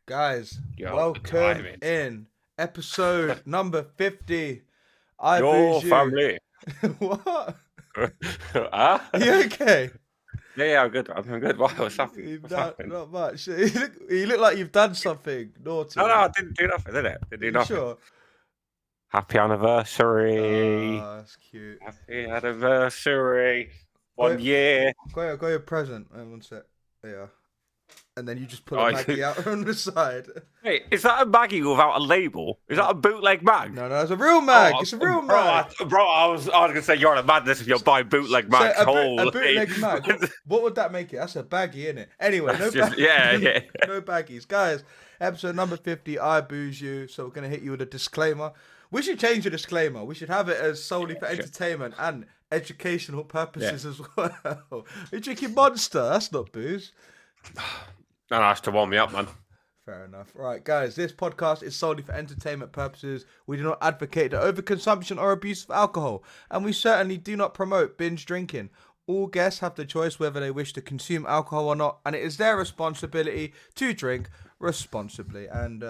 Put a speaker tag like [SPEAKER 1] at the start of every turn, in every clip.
[SPEAKER 1] Guys,
[SPEAKER 2] Yo,
[SPEAKER 1] welcome
[SPEAKER 2] timing.
[SPEAKER 1] in episode number 50.
[SPEAKER 2] Your
[SPEAKER 1] Boozy.
[SPEAKER 2] family.
[SPEAKER 1] What?
[SPEAKER 2] Huh?
[SPEAKER 1] Are you okay?
[SPEAKER 2] Yeah, I'm good. I'm good. What's happening? What's happening?
[SPEAKER 1] Not much. You look like you've done something naughty.
[SPEAKER 2] No, I didn't do nothing, did it? Didn't
[SPEAKER 1] Are
[SPEAKER 2] do
[SPEAKER 1] you
[SPEAKER 2] nothing.
[SPEAKER 1] sure?
[SPEAKER 2] Happy anniversary.
[SPEAKER 1] That's cute.
[SPEAKER 2] Happy anniversary.
[SPEAKER 1] Go,
[SPEAKER 2] 1 year.
[SPEAKER 1] go your present. One sec. Yeah. And then you just pull
[SPEAKER 2] Oh,
[SPEAKER 1] a Maggie out on the side.
[SPEAKER 2] Wait, is that a Maggie without a label? Is that a bootleg mag?
[SPEAKER 1] No, it's a real mag.
[SPEAKER 2] Oh,
[SPEAKER 1] It's a real
[SPEAKER 2] bro,
[SPEAKER 1] mag.
[SPEAKER 2] I was gonna say you're on a madness if you're buying bootleg
[SPEAKER 1] So
[SPEAKER 2] mags.
[SPEAKER 1] a bootleg mag. What would that make it? That's a baggie, innit? Anyway, no baggies. Guys, episode number 50, I booze you. So we're going to hit you with a disclaimer. We should change the disclaimer. We should have it as solely for entertainment and educational purposes as well. You're drinking Monster. That's not booze.
[SPEAKER 2] No, that's to warm me up, man.
[SPEAKER 1] Fair enough. Right, guys, this podcast is solely for entertainment purposes. We do not advocate the overconsumption or abuse of alcohol, and we certainly do not promote binge drinking. All guests have the choice whether they wish to consume alcohol or not, and it is their responsibility to drink responsibly. And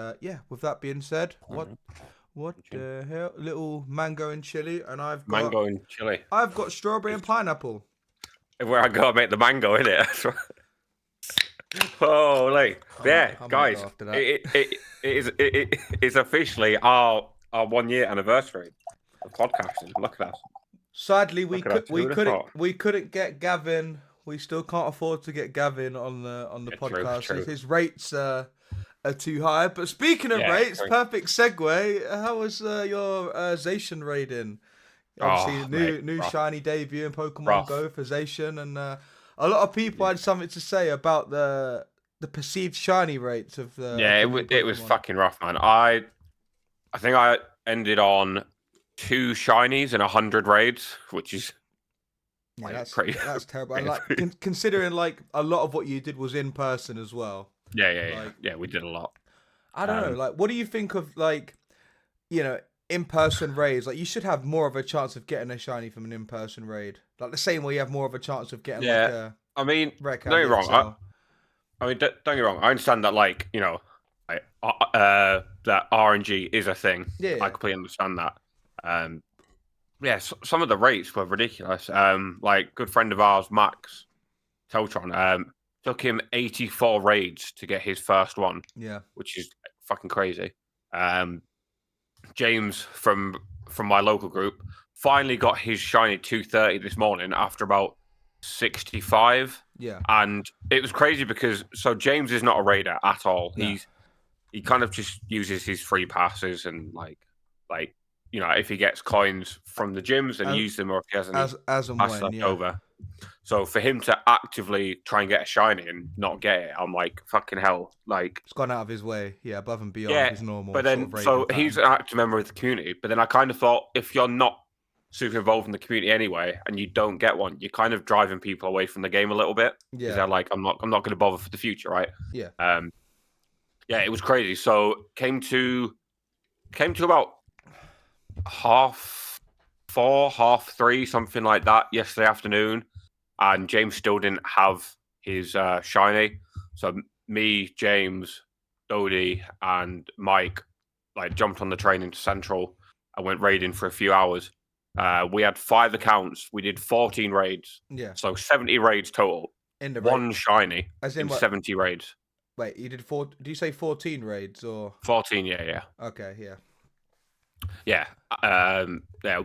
[SPEAKER 1] with that being said, what the hell? Little mango and chili, and I've got
[SPEAKER 2] mango and chili.
[SPEAKER 1] I've got strawberry and pineapple.
[SPEAKER 2] Where I go, I make the mango in it. Holy, yeah, guys! It is officially our 1 year anniversary of podcasting. Look at us.
[SPEAKER 1] Sadly, we couldn't get Gavin. We still can't afford to get Gavin on the podcast.
[SPEAKER 2] True.
[SPEAKER 1] His rates are too high. But speaking of rates, perfect segue. How was your Zacian raiding? Obviously, new shiny debut in Pokemon Go for Zacian, and a lot of people had something to say about the perceived shiny rates of the.
[SPEAKER 2] Yeah, it was fucking rough, man. I think I ended on 2 shinies and 100 raids, which is
[SPEAKER 1] that's terrible. And considering a lot of what you did was in person as well.
[SPEAKER 2] Yeah, we did a lot.
[SPEAKER 1] I don't know. What do you think of in-person raids? You should have more of a chance of getting a shiny from an in-person raid. The same way you have more of a chance of getting
[SPEAKER 2] don't get me wrong. Don't get me wrong. I understand that that RNG is a thing.
[SPEAKER 1] Yeah.
[SPEAKER 2] I completely understand that. Some of the rates were ridiculous. Good friend of ours, Max Teltron, took him 84 raids to get his first one.
[SPEAKER 1] Yeah,
[SPEAKER 2] which is fucking crazy. James from my local group finally got his shiny 230 this morning after about 65.
[SPEAKER 1] Yeah,
[SPEAKER 2] and it was crazy because James is not a raider at all. No. He kind of just uses his free passes and if he gets coins from the gyms and use them, or if he has any
[SPEAKER 1] as and
[SPEAKER 2] pass left over. So for him to actively try and get a shiny and not get it, I'm like, fucking hell.
[SPEAKER 1] It's gone out of his way. Yeah, above and beyond his normal.
[SPEAKER 2] But then, he's an active member of the community. But then I kind of thought, if you're not super involved in the community anyway, and you don't get one, you're kind of driving people away from the game a little bit. Yeah. They're like, I'm not going to bother for the future, right?
[SPEAKER 1] Yeah.
[SPEAKER 2] It was crazy. So came to about 4:30, 3:30, something like that yesterday afternoon. And James still didn't have his shiny. So me, James, Dodie, and Mike jumped on the train into Central and went raiding for a few hours. We had 5 accounts. We did 14 raids.
[SPEAKER 1] Yeah.
[SPEAKER 2] So 70 raids total.
[SPEAKER 1] In the
[SPEAKER 2] one shiny in 70 raids.
[SPEAKER 1] Wait, you did 4? Do you say 14 raids or
[SPEAKER 2] 14? Yeah.
[SPEAKER 1] Okay, yeah.
[SPEAKER 2] Yeah.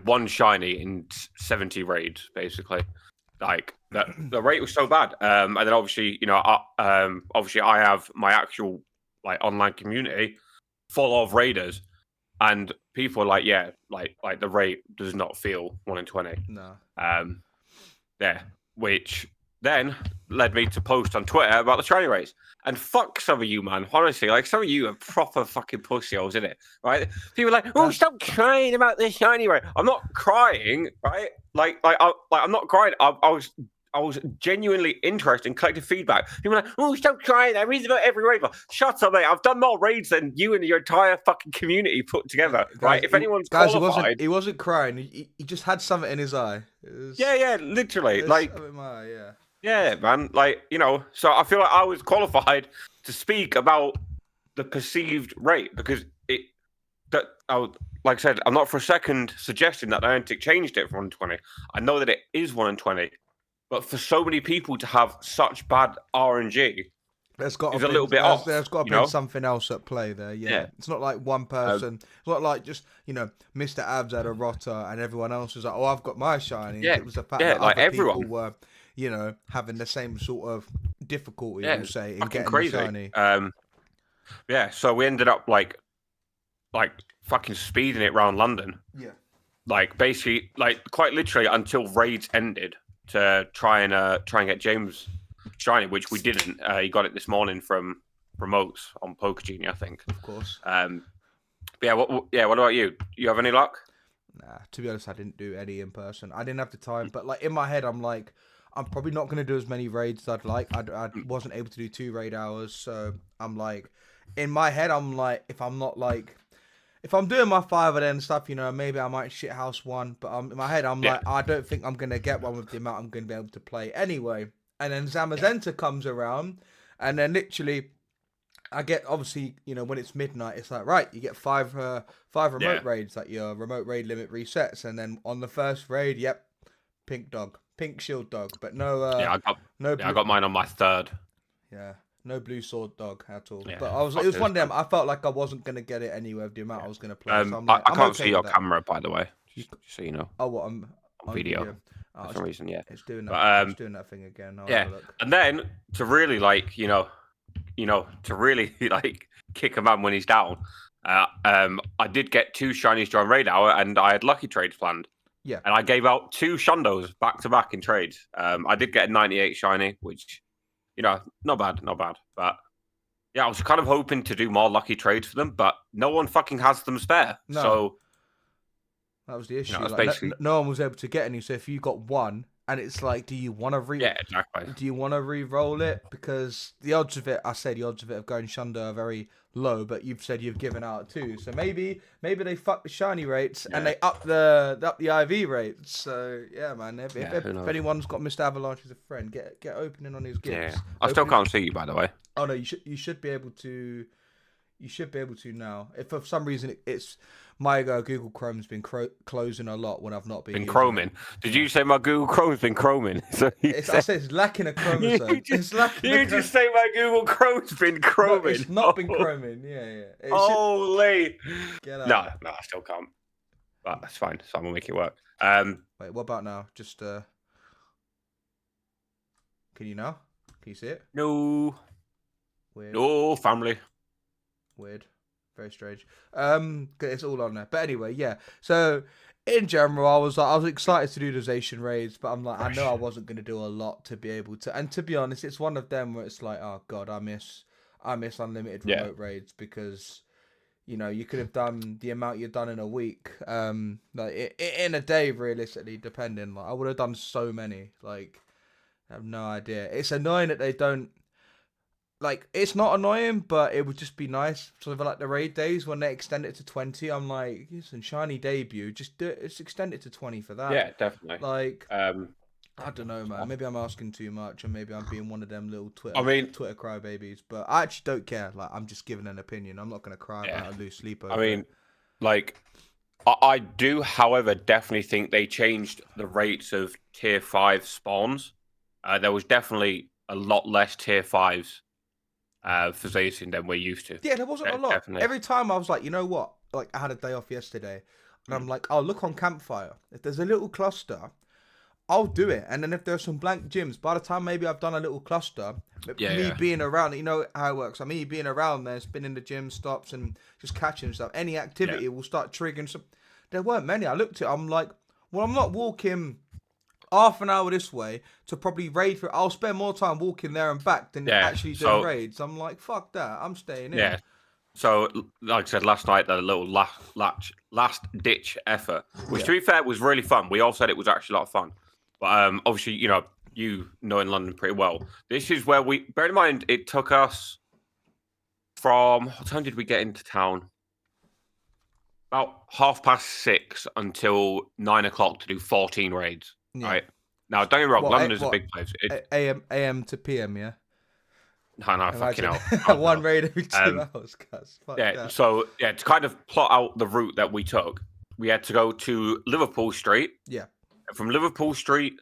[SPEAKER 2] One shiny in 70 raids, basically. The rate was so bad, and then obviously, I have my actual online community full of raiders, and people are like the rate does not feel 1 in 20.
[SPEAKER 1] No.
[SPEAKER 2] Which then led me to post on Twitter about the shiny rates. And fuck some of you, man. Honestly, some of you are proper fucking pussyholes, isn't it? Right? People are like, oh, stop crying about this shiny rate. I'm not crying, right? I'm not crying. I was genuinely interested in collecting feedback. People are like, oh, stop crying. I read about every raid. Shut up, mate. I've done more raids than you and your entire fucking community put together, right? If anyone's qualified...
[SPEAKER 1] He wasn't crying. He just had something in his eye.
[SPEAKER 2] Yeah, literally.
[SPEAKER 1] Yeah.
[SPEAKER 2] Yeah, man. So I feel like I was qualified to speak about the perceived rate, because like I said, I'm not for a second suggesting that Niantic changed it from 120. I know that it is 120, but for so many people to have such bad RNG
[SPEAKER 1] There's got
[SPEAKER 2] is
[SPEAKER 1] to
[SPEAKER 2] a little
[SPEAKER 1] be
[SPEAKER 2] bit off.
[SPEAKER 1] there's got to be something else at play there. Yeah, it's not like one person. It's not like just Mr. Abs had a rotter and everyone else was like, oh, I've got my shiny.
[SPEAKER 2] Yeah,
[SPEAKER 1] It was the fact that
[SPEAKER 2] like
[SPEAKER 1] other
[SPEAKER 2] everyone.
[SPEAKER 1] people were having the same sort of difficulty.
[SPEAKER 2] Yeah,
[SPEAKER 1] We'll say in
[SPEAKER 2] fucking
[SPEAKER 1] getting
[SPEAKER 2] crazy.
[SPEAKER 1] the shiny.
[SPEAKER 2] Yeah, so we ended up like fucking speeding it around London.
[SPEAKER 1] Yeah.
[SPEAKER 2] Like basically, like quite literally until raids ended to try and get James shiny, which we didn't. He got it this morning from promotes on Pokegenie, I think.
[SPEAKER 1] Of course.
[SPEAKER 2] But yeah, what about you? You have any luck?
[SPEAKER 1] Nah, to be honest, I didn't do any in person. I didn't have the time, but like in my head, I'm like, I'm probably not going to do as many raids as I'd like. I wasn't able to do 2 raid hours, so I'm like, in my head, I'm like, if I'm doing my 5 of them stuff, maybe I might shithouse one. But in my head, I'm like, I don't think I'm going to get one with the amount I'm going to be able to play anyway. And then Zamazenta comes around, and then literally, I get, obviously, when it's midnight, it's like, right, you get 5 remote raids, like your remote raid limit resets. And then on the first raid, yep, pink shield dog. But no,
[SPEAKER 2] I got mine on my 3rd.
[SPEAKER 1] Yeah. No blue sword dog at all.
[SPEAKER 2] Yeah,
[SPEAKER 1] but it was one of them. I felt like I wasn't going to get it anyway with the amount I was going to play. So I'm
[SPEAKER 2] I can't
[SPEAKER 1] okay
[SPEAKER 2] see your camera, by the way, just so you know.
[SPEAKER 1] Oh, what? I'm
[SPEAKER 2] on video. For some reason, yeah.
[SPEAKER 1] It's doing that. It's doing that thing again. I'll have a look.
[SPEAKER 2] And then to really to really like kick a man when he's down, I did get 2 shinies during raid hour, and I had lucky trades planned.
[SPEAKER 1] Yeah.
[SPEAKER 2] And I gave out 2 Shundos back to back in trades. I did get a 98 shiny, which, not bad. But yeah, I was kind of hoping to do more lucky trades for them, but no one fucking has them spare.
[SPEAKER 1] No.
[SPEAKER 2] So
[SPEAKER 1] that was the issue. Basically... no one was able to get any. So if you got one, and it's like, do you want to
[SPEAKER 2] exactly.
[SPEAKER 1] Do you want to re-roll it? Because the odds of it of going Shundo are very low, but you've said you've given out 2. So maybe they fuck the shiny rates and they up the IV rates. So yeah, man. If anyone's got MrAvalanche as a friend, get opening on his gifts.
[SPEAKER 2] Yeah. I still can't see you, by the way.
[SPEAKER 1] Oh no, you should be able to. You should be able to now. If for some reason it's my Google Chrome's been closing a lot when I've not been
[SPEAKER 2] chroming. Did you say my Google Chrome's been chroming? So
[SPEAKER 1] I said it's lacking a chromosome.
[SPEAKER 2] You just say my Google Chrome's been chroming.
[SPEAKER 1] No, it's not been chroming. Yeah.
[SPEAKER 2] Holy.
[SPEAKER 1] No,
[SPEAKER 2] I still can't. But that's fine. So I'm gonna make it work.
[SPEAKER 1] Wait, what about now? Just Can you now? Can you see it?
[SPEAKER 2] No.
[SPEAKER 1] Weird.
[SPEAKER 2] No, family.
[SPEAKER 1] Weird. Very strange. It's all on there. But anyway, yeah. So in general, I was excited to do those Asian raids, but I'm like, I know I wasn't going to do a lot to be able to. And to be honest, it's one of them where it's like, oh god, I miss unlimited remote raids, because you could have done the amount you've done in a week, like in a day, realistically, depending. Like I would have done so many. Like I have no idea. It's annoying that they don't. Like, it's not annoying, but it would just be nice. Sort of like the raid days when they extend it to 20. I'm like, listen, shiny debut, just do it. Just extend it to 20 for that.
[SPEAKER 2] Yeah, definitely.
[SPEAKER 1] Like, I don't know, man. Maybe I'm asking too much, and maybe I'm being one of them little Twitter crybabies. But I actually don't care. Like, I'm just giving an opinion. I'm not gonna cry about a loose sleep over it.
[SPEAKER 2] Like, I do, however, definitely think they changed the rates of tier 5 spawns. There was definitely a lot less tier 5s. For Zacian than we're used to.
[SPEAKER 1] Yeah, there wasn't a lot. Definitely. Every time I was like, you know what? Like, I had a day off yesterday, and I'm like, oh, look on Campfire. If there's a little cluster, I'll do it. And then if there's some blank gyms, by the time maybe I've done a little cluster, being around, you know how it works. Me being around there, spinning the gym stops and just catching stuff. Any activity will start triggering some. There weren't many. I looked at it, I'm like, well, I'm not walking half an hour this way to probably raid for. I'll spend more time walking there and back than actually doing raids. I'm like, fuck that. I'm staying in.
[SPEAKER 2] Yeah. So, like I said last night, the little last ditch effort, which to be fair was really fun. We all said it was actually a lot of fun. But obviously, you know in London pretty well. This is where bear in mind, it took us from, what time did we get into town? About 6:30 until 9 o'clock to do 14 raids. Yeah. Right now, don't get me wrong. London's a big place.
[SPEAKER 1] AM to PM, yeah.
[SPEAKER 2] No, fucking
[SPEAKER 1] Imagine
[SPEAKER 2] hell.
[SPEAKER 1] one raid every 2 hours, guys. Fuck
[SPEAKER 2] Yeah,
[SPEAKER 1] that.
[SPEAKER 2] so to kind of plot out the route that we took, we had to go to Liverpool Street.
[SPEAKER 1] Yeah.
[SPEAKER 2] From Liverpool Street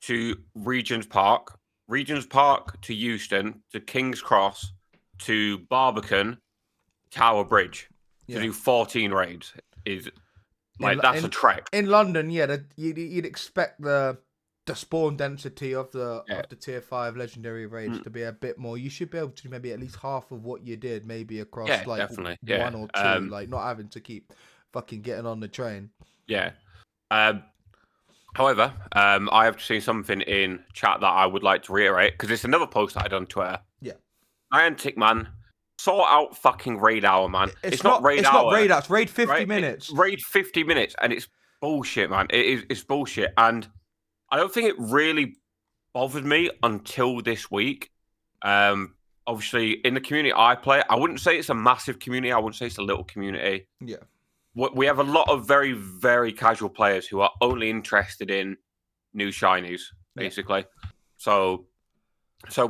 [SPEAKER 2] to Regent's Park to Euston, to King's Cross, to Barbican, Tower Bridge, to
[SPEAKER 1] Yeah.
[SPEAKER 2] do 14 raids. Is like that's a trek.
[SPEAKER 1] In London, yeah, you'd expect the spawn density of the tier 5 legendary raids to be a bit more. You should be able to maybe at least half of what you did, maybe across like
[SPEAKER 2] definitely.
[SPEAKER 1] one or two, like not having to keep fucking getting on the train.
[SPEAKER 2] Yeah. However, I have seen something in chat that I would like to reiterate because it's another post that I done on Twitter.
[SPEAKER 1] Yeah.
[SPEAKER 2] Niantic, man, sort out fucking raid hour, man. It's not raid hour.
[SPEAKER 1] It's not raid hour. It's raid 50
[SPEAKER 2] right?
[SPEAKER 1] minutes.
[SPEAKER 2] It's raid 50 minutes, and it's bullshit, man. It's bullshit, and I don't think it really bothered me until this week. Obviously, in the community I play, I wouldn't say it's a massive community. I wouldn't say it's a little community.
[SPEAKER 1] Yeah.
[SPEAKER 2] We have a lot of very, very casual players who are only interested in new shinies, basically. Yeah. So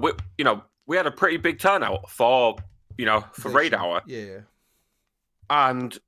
[SPEAKER 2] we had a pretty big turnout for raid hour.
[SPEAKER 1] Yeah.
[SPEAKER 2] And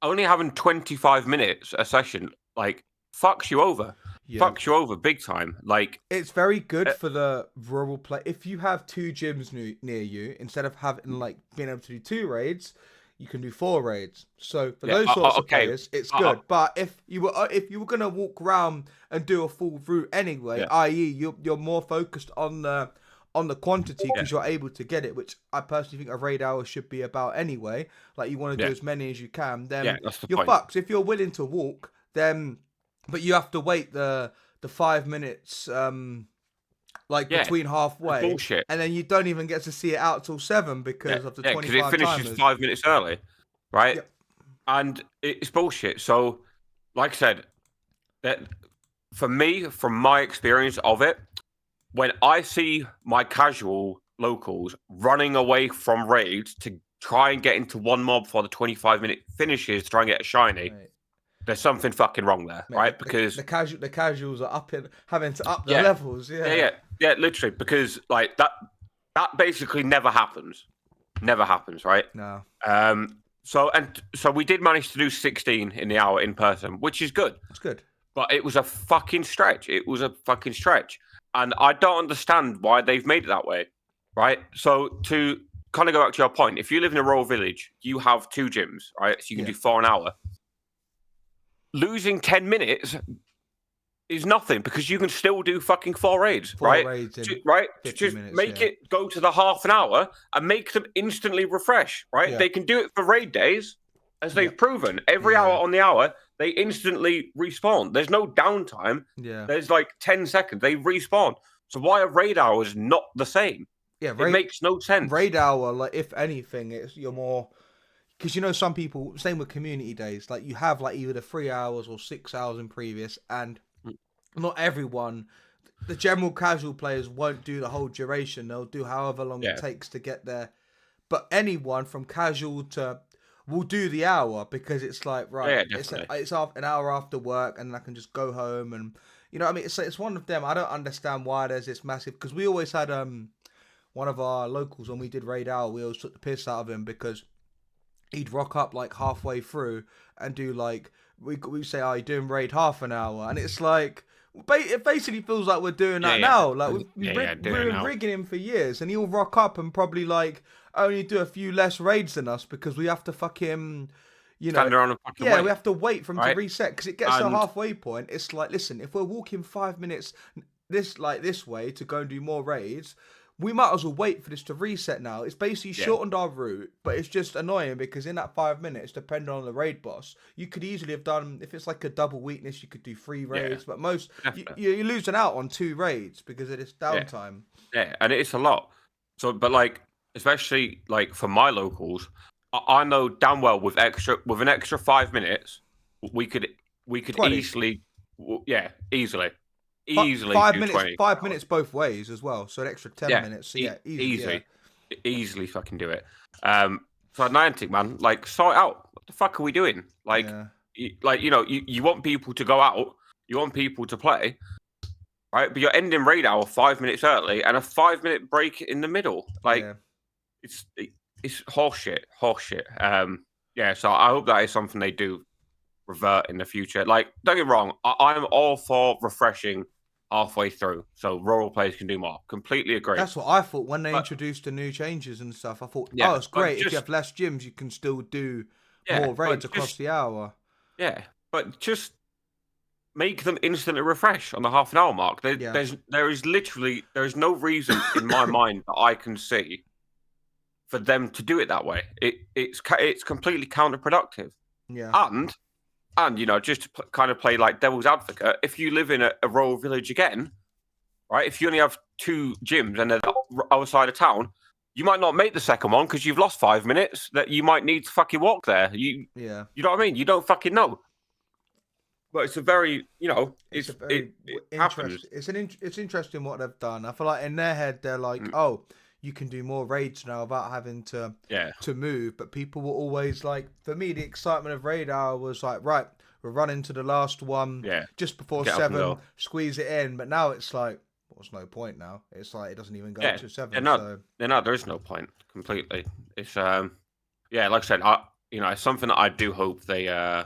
[SPEAKER 2] only having 25 minutes a session, like, fucks you over. Yeah. Fucks you over big time. Like,
[SPEAKER 1] it's very good for the rural play. If you have 2 gyms near you, instead of having being able to do 2 raids, you can do 4 raids. So for those sorts of players, it's good. But if you were gonna walk around and do a full route anyway, i.e. you're more focused on the quantity because you're able to get it, which I personally think a raid hour should be about anyway. Like, you want to do as many as you can, then you're fucked. If you're willing to walk, then but you have to wait the 5 minutes between halfway,
[SPEAKER 2] bullshit.
[SPEAKER 1] And then you don't even get to see it out till 7 because of the 25
[SPEAKER 2] because it finishes
[SPEAKER 1] timers.
[SPEAKER 2] 5 minutes early, right? And it's bullshit. So, like I said, that for me, from my experience of it, when I see my casual locals running away from raids to try and get into one mob for the 25-minute finishes to try and get a shiny, there's something fucking wrong there, right? Because
[SPEAKER 1] the casuals are having to up the levels.
[SPEAKER 2] Yeah, literally, because like that basically never happens, right?
[SPEAKER 1] No.
[SPEAKER 2] So we did manage to do 16 in the hour in person, which is good.
[SPEAKER 1] It's good,
[SPEAKER 2] but it was a fucking stretch. And I don't understand why they've made it that way, right? So to kind of go back to your point, if you live in a rural village, you have 2 gyms, right? So you can do 4 an hour. Losing 10 minutes is nothing because you can still do fucking 4 raids, right? Right? Just make it go to the half an hour and make them instantly refresh, right? Yeah. They can do it for raid days, as they've proven. Every hour on the hour, they instantly respawn. There's no downtime.
[SPEAKER 1] Yeah.
[SPEAKER 2] There's like 10 seconds. They respawn. So why are raid hours not the same?
[SPEAKER 1] Yeah,
[SPEAKER 2] it makes no sense.
[SPEAKER 1] Raid hour, like, if anything, you're more... Because, some people, same with community days, like, you have, like, either the 3 hours or 6 hours in previous, and not everyone, the general casual players won't do the whole duration. They'll do however long it takes to get there. But anyone from casual to... will do the hour because it's like, right, it's an hour after work and I can just go home and, I mean, it's one of them. I don't understand why there's this massive... Because we always had one of our locals, when we did raid hour, we always took the piss out of him because... he'd rock up like halfway through and do like we say, "Oh, you're doing raid half an hour," and it's like it basically feels like we're doing that now. Like we've been rigging him for years, and he'll rock up and probably like only do a few less raids than us because we have to fucking
[SPEAKER 2] stand around and fucking wait.
[SPEAKER 1] We have to wait for him to reset because it gets to a halfway point. It's like, listen, if we're walking 5 minutes this way to go and do more raids, we might as well wait for this to reset now. It's basically shortened our route, but it's just annoying because in that 5 minutes, depending on the raid boss, you could easily have done, if it's like a double weakness, you could do 3 raids, but most, you're losing out on 2 raids because of this downtime.
[SPEAKER 2] Yeah, and it's a lot. So, but like, especially like for my locals, I know damn well with an extra 5 minutes, we could 20. Easily.
[SPEAKER 1] 5 minutes, 5 minutes both ways as well. So an extra 10 minutes. So
[SPEAKER 2] easily fucking do it. So Niantic, man, like, sort it out. What the fuck are we doing? Like, you want people to go out, you want people to play. right? But you're ending raid hour 5 minutes early and a 5-minute break in the middle. Like, it's horseshit. Yeah. So I hope that is something they do revert in the future. Like, don't get me wrong, I'm all for refreshing halfway through, so rural players can do more. Completely agree.
[SPEAKER 1] That's what I thought when they introduced the new changes and stuff. I thought,
[SPEAKER 2] yeah,
[SPEAKER 1] it's great if you have less gyms, you can still do more raids across the hour.
[SPEAKER 2] Yeah, but just make them instantly refresh on the half an hour mark. There is no reason in my mind that I can see for them to do it that way. It's completely counterproductive.
[SPEAKER 1] Yeah.
[SPEAKER 2] And just to kind of play like devil's advocate, if you live in a rural village again, right? If you only have 2 gyms and they're the other side of town, you might not make the second one because you've lost 5 minutes that you might need to fucking walk there. You know what I mean? You don't fucking know. But it's a very, it happens.
[SPEAKER 1] It's interesting what they've done. I feel like in their head they're like, you can do more raids now without having to move. But people were always like, for me, the excitement of raid hour was like, right, we're running to the last one just before 7, squeeze it in. But now it's like, what's no point now? It's like it doesn't even go to 7.
[SPEAKER 2] No, there is no point completely. It's like I said, it's something that I do hope they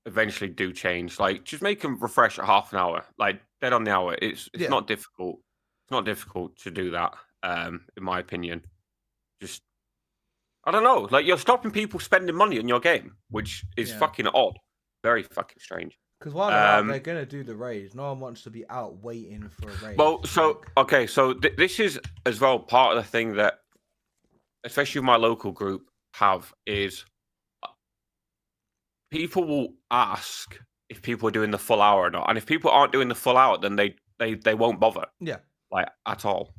[SPEAKER 2] eventually do change. Like, just make them refresh at half an hour, like dead on the hour. It's not difficult. It's not difficult to do that, in my opinion. Just, I don't know. Like, you're stopping people spending money on your game, which is fucking odd. Very fucking strange.
[SPEAKER 1] Because while they're out, they're going to do the raids. No one wants to be out waiting for a raid.
[SPEAKER 2] Well, so this is as well part of the thing that, especially my local group, have is people will ask if people are doing the full hour or not. And if people aren't doing the full hour, then they won't bother.
[SPEAKER 1] Yeah.
[SPEAKER 2] Like, at all,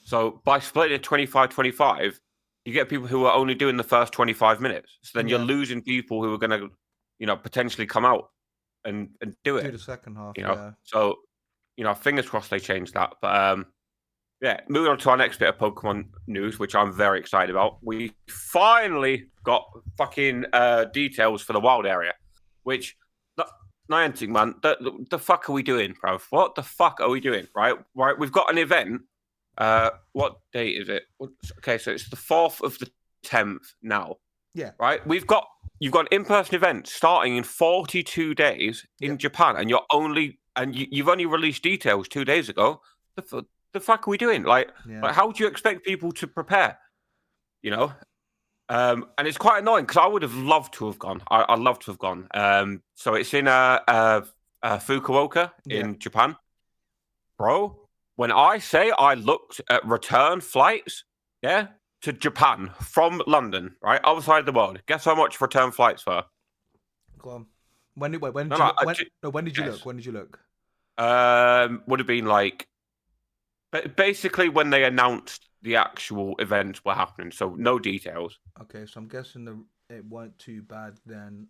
[SPEAKER 2] So by splitting it 25-25, you get people who are only doing the first 25 minutes. So then you're losing people who are going to, potentially come out and do it.
[SPEAKER 1] Do the second half,
[SPEAKER 2] So, fingers crossed they change that. But, moving on to our next bit of Pokemon news, which I'm very excited about. We finally got fucking details for the wild area, which, Niantic, man, the fuck are we doing, bro? What the fuck are we doing, right? We've got an event. What date is it? Okay, so it's the 4th of the 10th now.
[SPEAKER 1] Yeah.
[SPEAKER 2] Right? You've got an in-person event starting in 42 days in Japan, and you've only released details 2 days ago. The fuck are we doing? Like, how do you expect people to prepare? And it's quite annoying because I would have loved to have gone. I'd love to have gone. So it's in Fukuoka in Japan. Bro, when I say I looked at return flights, to Japan from London, right, other side of the world, guess how much return flights were?
[SPEAKER 1] Go on. When did you look? When did you look?
[SPEAKER 2] Would have been like, basically when they announced the actual events were happening, so no details.
[SPEAKER 1] Okay, so I'm guessing it weren't too bad then.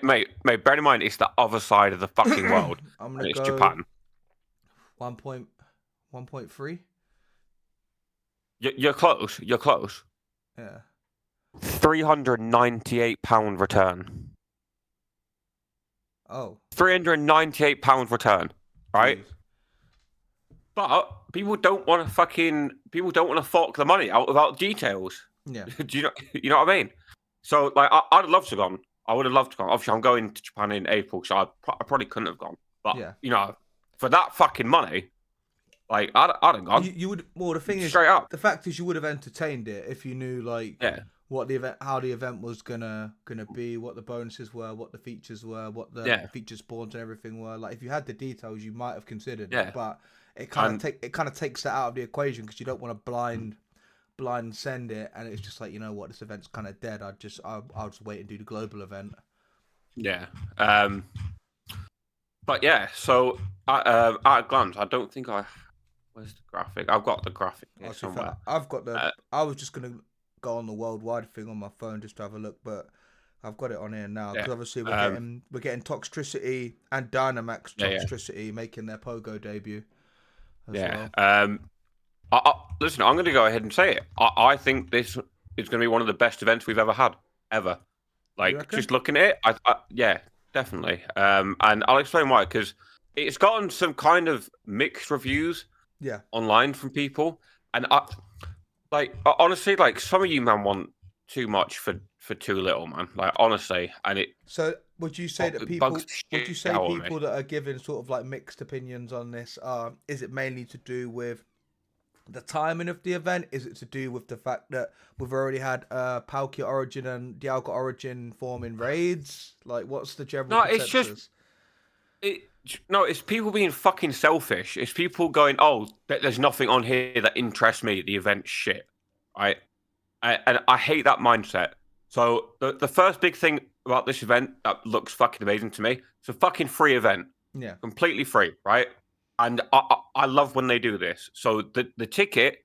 [SPEAKER 2] Mate, bear in mind it's the other side of the fucking world.
[SPEAKER 1] I'm gonna
[SPEAKER 2] it's
[SPEAKER 1] go
[SPEAKER 2] Japan.
[SPEAKER 1] 1.3.
[SPEAKER 2] You're close.
[SPEAKER 1] Yeah.
[SPEAKER 2] £398 return.
[SPEAKER 1] Oh.
[SPEAKER 2] £398 return, right?
[SPEAKER 1] Jeez.
[SPEAKER 2] But people don't want to fork the money out without details.
[SPEAKER 1] Yeah.
[SPEAKER 2] Do you know what I mean? So, like, I'd love to have gone. I would have loved to have gone. Obviously, I'm going to Japan in April, so I probably couldn't have gone. But for that fucking money, like, I'd have gone.
[SPEAKER 1] You would. Well, the thing is,
[SPEAKER 2] straight up.
[SPEAKER 1] The fact is, you would have entertained it if you knew, like, what the event, how the event was gonna be, what the bonuses were, what the features were, what the feature spawns and everything were. Like, if you had the details, you might have considered it. But it kind of takes that out of the equation because you don't want to blind send it, and it's just like, you know what, this event's kind of dead. I'll just wait and do the global event.
[SPEAKER 2] Yeah. But yeah, so at a glance, I don't think where's the graphic? I've got the graphic here somewhere.
[SPEAKER 1] I've got the. I was just gonna go on the worldwide thing on my phone just to have a look, but I've got it on here now because obviously we're getting Toxtricity and Dynamax Toxtricity making their Pogo debut. Well.
[SPEAKER 2] Listen, I'm going to go ahead and say it. I think this is going to be one of the best events we've ever had, ever. Like, just looking at it, definitely. And I'll explain why, because it's gotten some kind of mixed reviews online from people, and honestly, like some of you man want too much for too little, man. Like honestly, and it.
[SPEAKER 1] So would you say that
[SPEAKER 2] It bugs
[SPEAKER 1] people
[SPEAKER 2] the
[SPEAKER 1] would you
[SPEAKER 2] shit
[SPEAKER 1] say
[SPEAKER 2] out of me.
[SPEAKER 1] people that are giving sort of like mixed opinions on this is it mainly to do with the timing of the event? Is it to do with the fact that we've already had Palkia Origin and Dialga Origin forming raids? Like what's the general
[SPEAKER 2] No, it's just
[SPEAKER 1] consensus?
[SPEAKER 2] it. No, it's people being fucking selfish. It's people going, "Oh, there's nothing on here that interests me. The event's shit." Right? And I hate that mindset. So the first big thing about this event that looks fucking amazing to me, it's a fucking free event,
[SPEAKER 1] Yeah.
[SPEAKER 2] completely free, right? And I love when they do this. So the ticket,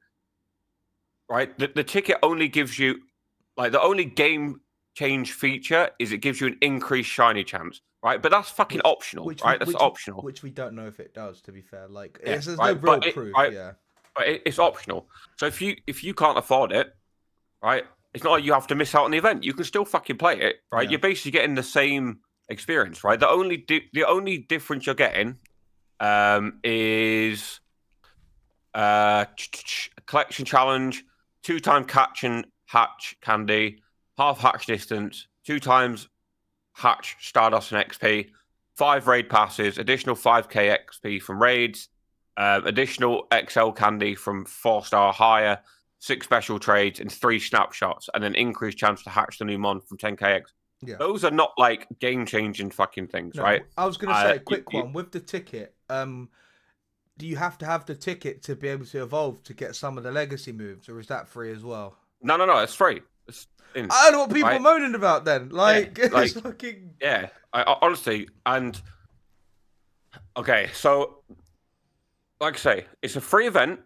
[SPEAKER 2] right? The ticket only gives you, like, the only game change feature is it gives you an increased shiny chance, right? But that's fucking optional,
[SPEAKER 1] Which we
[SPEAKER 2] right? That's
[SPEAKER 1] which
[SPEAKER 2] optional.
[SPEAKER 1] which we don't know if it does, to be fair. Like
[SPEAKER 2] Yeah,
[SPEAKER 1] there's no
[SPEAKER 2] right.
[SPEAKER 1] real proof, yeah.
[SPEAKER 2] But it's optional. So if you can't afford it, right? It's not like you have to miss out on the event. You can still fucking play it, right?
[SPEAKER 1] Yeah.
[SPEAKER 2] You're basically getting the same experience, right? The only difference you're getting is collection challenge, 2-time catch and hatch candy, half hatch distance, 2 times hatch Stardust and XP, 5 raid passes, additional 5k XP from raids, additional XL candy from 4-star higher, 6 special trades, and 3 snapshots, and an increased chance to hatch the new mon from 10kx.
[SPEAKER 1] Yeah.
[SPEAKER 2] Those are not like game changing fucking things,
[SPEAKER 1] No,
[SPEAKER 2] right?
[SPEAKER 1] I was gonna say a quick one with the ticket. Do you have to have the ticket to be able to evolve to get some of the legacy moves, or is that free as well?
[SPEAKER 2] No, it's free. It's in,
[SPEAKER 1] I don't know what people
[SPEAKER 2] right?
[SPEAKER 1] are moaning about then. Like,
[SPEAKER 2] Yeah,
[SPEAKER 1] it's fucking.
[SPEAKER 2] yeah. I honestly, and okay, so like I say, it's a free event.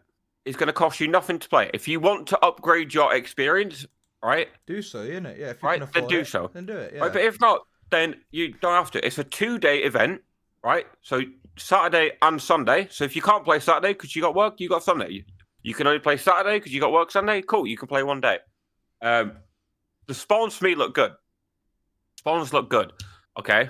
[SPEAKER 2] It's going to cost you nothing to play. If you want to upgrade your experience, right?
[SPEAKER 1] Do so, innit? Yeah, if you can
[SPEAKER 2] Right, then
[SPEAKER 1] afford
[SPEAKER 2] do
[SPEAKER 1] it,
[SPEAKER 2] so.
[SPEAKER 1] then do it. Yeah.
[SPEAKER 2] Right, but if not, then you don't have to. It's a 2-day event, right? So Saturday and Sunday. So if you can't play Saturday because you got work, you got Sunday. You can only play Saturday because you got work Sunday. Cool, you can play one day. The spawns for me look good. Spawns look good, okay?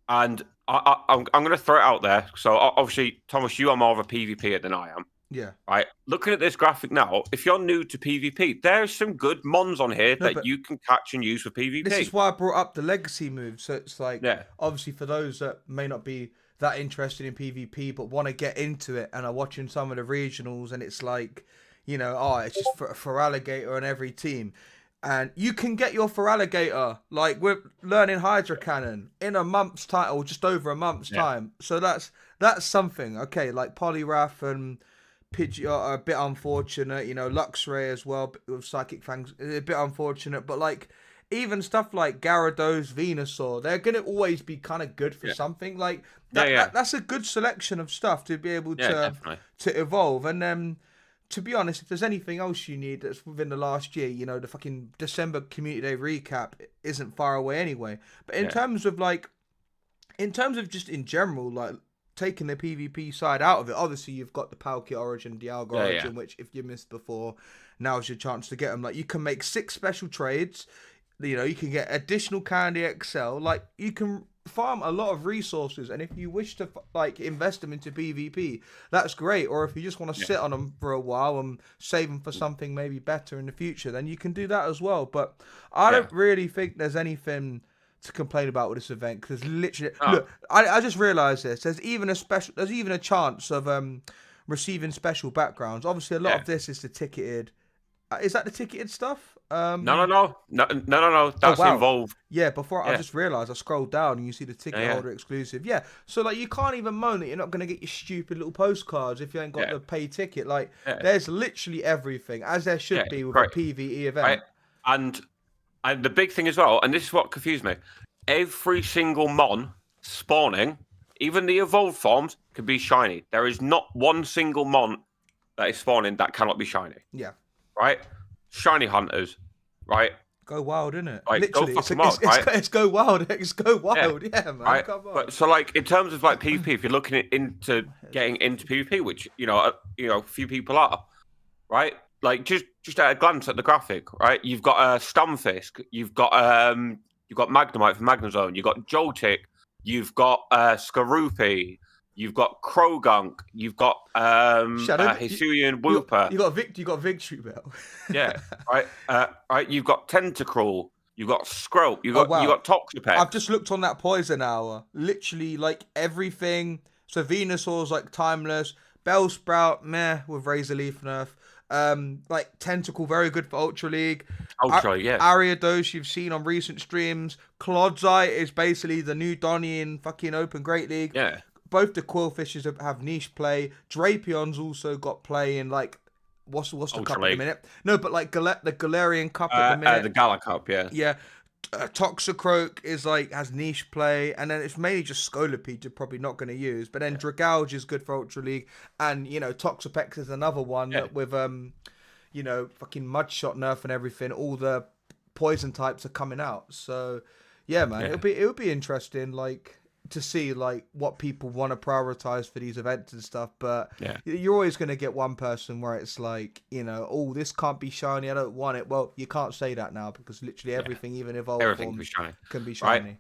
[SPEAKER 2] And I'm going to throw it out there. So obviously, Thomas, you are more of a PvPer than I am.
[SPEAKER 1] Yeah.
[SPEAKER 2] Right. Looking at this graphic now, if you're new to PvP, there's some good mons on here that you can catch and use for PvP.
[SPEAKER 1] This is why I brought up the legacy moves. So it's like,
[SPEAKER 2] yeah,
[SPEAKER 1] obviously for those that may not be that interested in PvP but want to get into it and are watching some of the regionals, and it's like, you know, oh, it's just for alligator on every team. And you can get your Feraligatr, like with learning Hydra Cannon in a month's time, or just over a month's time. So that's something. Okay, like Poliwrath and Pidgeot are a bit unfortunate. You know, Luxray as well with Psychic Fangs is a bit unfortunate. But like even stuff like Gyarados, Venusaur, they're gonna always be kind of good for something. Like that's a good selection of stuff to be able to evolve. And then, to be honest, if there's anything else you need that's within the last year, you know, the fucking December Community Day recap isn't far away anyway. But in terms of like, in terms of just in general, like taking the PvP side out of it, obviously you've got the Palkia Origin, Dialga Origin, which if you missed before, now's your chance to get them. Like you can make 6 special trades. You know, you can get additional Candy XL. Like you can farm a lot of resources, and if you wish to like invest them into PvP, that's great. Or if you just want to sit on them for a while and save them for something maybe better in the future, then you can do that as well. But I don't really think there's anything to complain about with this event, because literally, look, I just realised this. There's even a chance of receiving special backgrounds. Obviously, a lot of this is the ticketed. Is that the ticketed stuff?
[SPEAKER 2] No. That's involved.
[SPEAKER 1] Yeah, I just realised I scrolled down and you see the ticket holder exclusive. Yeah, so like you can't even moan that you're not going to get your stupid little postcards if you ain't got the pay ticket. Like there's literally everything, as there should be with a PvE event.
[SPEAKER 2] Right. And the big thing as well, and this is what confused me, every single mon spawning, even the evolved forms, can be shiny. There is not one single mon that is spawning that cannot be shiny.
[SPEAKER 1] Yeah.
[SPEAKER 2] Right? Shiny hunters, right?
[SPEAKER 1] Go wild, innit?
[SPEAKER 2] Like,
[SPEAKER 1] literally,
[SPEAKER 2] go fucking wild, right?
[SPEAKER 1] It's go wild. It's go wild, yeah man.
[SPEAKER 2] Right?
[SPEAKER 1] Come on.
[SPEAKER 2] But so, like, in terms of like PvP, if you're looking into getting into PvP, which a few people are, right? Like, just at a glance at the graphic, right? You've got Stunfisk, you've got Magnemite from Magnezone, you've got Joltik, you've got Skarupi, you've got Krogunk, you've got
[SPEAKER 1] Shadow,
[SPEAKER 2] Hisuian Wooper.
[SPEAKER 1] You got Victory Bell.
[SPEAKER 2] Yeah, right. Right. You've got Tentacruel. You've got Scrope. You
[SPEAKER 1] Oh
[SPEAKER 2] got you
[SPEAKER 1] wow!
[SPEAKER 2] got Toxapex.
[SPEAKER 1] I've just looked on that poison hour. Literally, like everything. So Venusaur's like timeless. Bellsprout, meh, with Razor Leaf nerf. Like Tentacle, very good for Ultra League.
[SPEAKER 2] Ultra, yeah.
[SPEAKER 1] Ariados, you've seen on recent streams. Clodsite is basically the new Donny in fucking Open Great League.
[SPEAKER 2] Yeah.
[SPEAKER 1] Both the Quillfishes have niche play. Drapion's also got play in like what's the
[SPEAKER 2] Ultra
[SPEAKER 1] cup
[SPEAKER 2] League.
[SPEAKER 1] at the minute? No, but like the Galarian Cup at the minute.
[SPEAKER 2] The Gala Cup, yeah.
[SPEAKER 1] Yeah. Toxicroak is like has niche play, and then it's mainly just Scolipede you're probably not going to use. But then Dragouge is good for Ultra League, and Toxapex is another one that with fucking Mudshot nerf and everything, all the poison types are coming out. So yeah, man, it'll be interesting, like to see like what people want to prioritize for these events and stuff. But you're always going to get one person where it's like, oh, this can't be shiny, I don't want it. Well, you can't say that now because literally everything, even evolved
[SPEAKER 2] everything
[SPEAKER 1] form, can be shiny.
[SPEAKER 2] Right?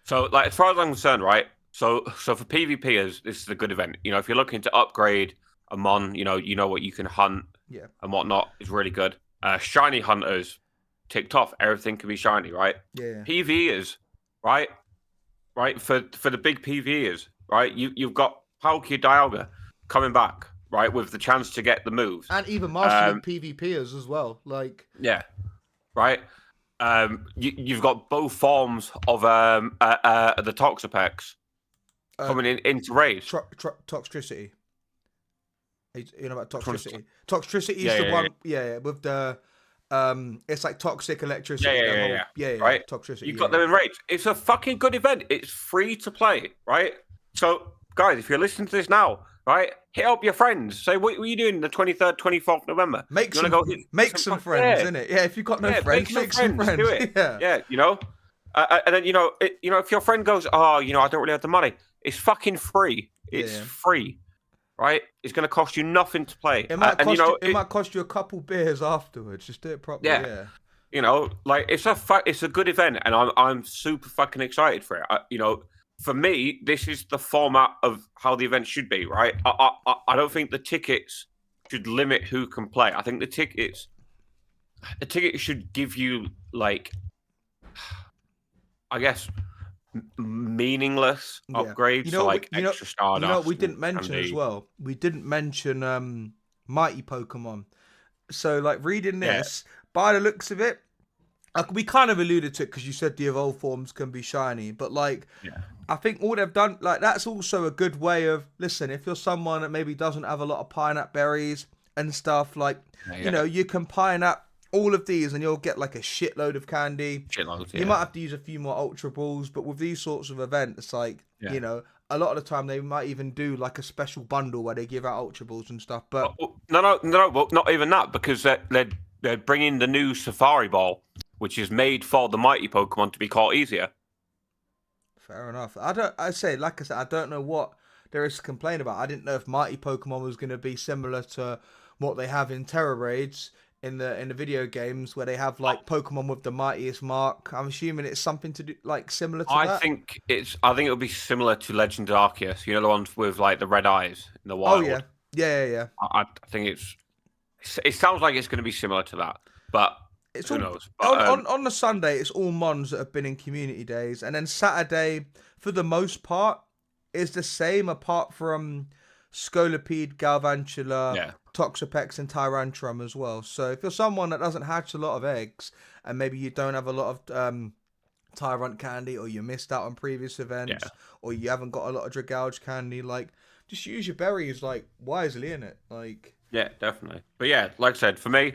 [SPEAKER 2] So like as far as I'm concerned, right? So for PvPers, this is a good event. If you're looking to upgrade a mon, you know what you can hunt and whatnot is really good. Shiny hunters ticked off, everything can be shiny, right?
[SPEAKER 1] Yeah.
[SPEAKER 2] PvEers, right? Right, for the big PvEers, right? You've got Palkia Dialga coming back, right, with the chance to get the moves,
[SPEAKER 1] and even Master League PvPers as well, like
[SPEAKER 2] right. You've got both forms of the Toxapex coming into raids.
[SPEAKER 1] Toxtricity. You know about Toxtricity? Toxtricity is the one, with the it's like toxic electricity. Yeah.
[SPEAKER 2] Right.
[SPEAKER 1] Toxicity.
[SPEAKER 2] You've got them in raids. It's a fucking good event. It's free to play, right? So, guys, if you're listening to this now, right, hit up your friends. Say, what were you doing the 23rd, 24th November?
[SPEAKER 1] Make some friends, innit? Yeah, if you've got no friends, make some friends.
[SPEAKER 2] Do it. Yeah, and then if your friend goes, I don't really have the money. It's fucking free. It's free. Right, it's going to cost you nothing to play.
[SPEAKER 1] It might cost you a couple beers afterwards. Just do it properly.
[SPEAKER 2] Like it's a good event, and I'm super fucking excited for it. For me, this is the format of how the event should be. Right, I don't think the tickets should limit who can play. I think the tickets should give you like, I guess, meaningless upgrades, extra Stardust.
[SPEAKER 1] We didn't mention as well. We didn't mention mighty Pokemon. So like reading this, by the looks of it, we kind of alluded to it because you said the evolved forms can be shiny, but like I think all they've done, like that's also a good way of, listen, if you're someone that maybe doesn't have a lot of pineapple berries and stuff, like you can pineapple all of these and you'll get like a shitload of candy. You might have to use a few more Ultra Balls, but with these sorts of events, like, a lot of the time they might even do like a special bundle where they give out Ultra Balls and stuff. But
[SPEAKER 2] no, well, not even that, because they're bringing the new Safari Ball, which is made for the mighty Pokemon to be caught easier.
[SPEAKER 1] Fair enough. I don't know what there is to complain about. I didn't know if mighty Pokemon was going to be similar to what they have in Terra Raids in the video games, where they have like Pokemon with the mightiest mark. I'm assuming it's something to do like similar to that.
[SPEAKER 2] I think it'll be similar to Legend Arceus. The ones with like the red eyes in the wild.
[SPEAKER 1] Oh yeah.
[SPEAKER 2] I think it sounds like it's going to be similar to that, but who knows? But,
[SPEAKER 1] on the Sunday, it's all mons that have been in community days, and then Saturday, for the most part, is the same apart from Scolipede, Galvantula, Toxapex, and Tyrantrum as well. So if you're someone that doesn't hatch a lot of eggs, and maybe you don't have a lot of Tyrant candy, or you missed out on previous events, or you haven't got a lot of Dragouge candy, like, just use your berries like wisely, innit? Like,
[SPEAKER 2] yeah, definitely. But yeah, like I said, for me,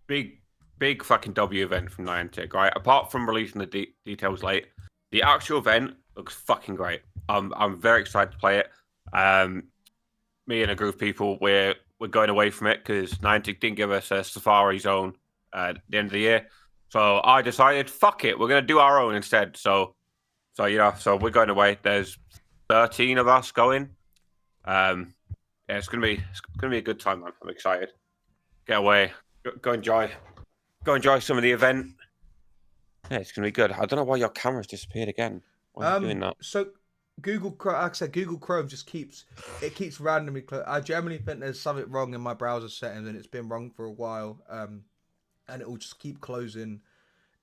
[SPEAKER 2] big fucking W event from Niantic, right? Apart from releasing the details late, the actual event looks fucking great. I'm very excited to play it. Me and a group of people, we're going away from it because Niantic didn't give us a Safari Zone at the end of the year. So I decided, fuck it, we're going to do our own instead. So we're going away. There's 13 of us going. It's gonna be a good time, man. I'm excited. Get away, go enjoy some of the event. Yeah, it's gonna be good. I don't know why your camera's disappeared again. Why are you doing that?
[SPEAKER 1] So Google Chrome, like I said, Google Chrome just keeps randomly I generally think there's something wrong in my browser settings, and it's been wrong for a while. And it will just keep closing.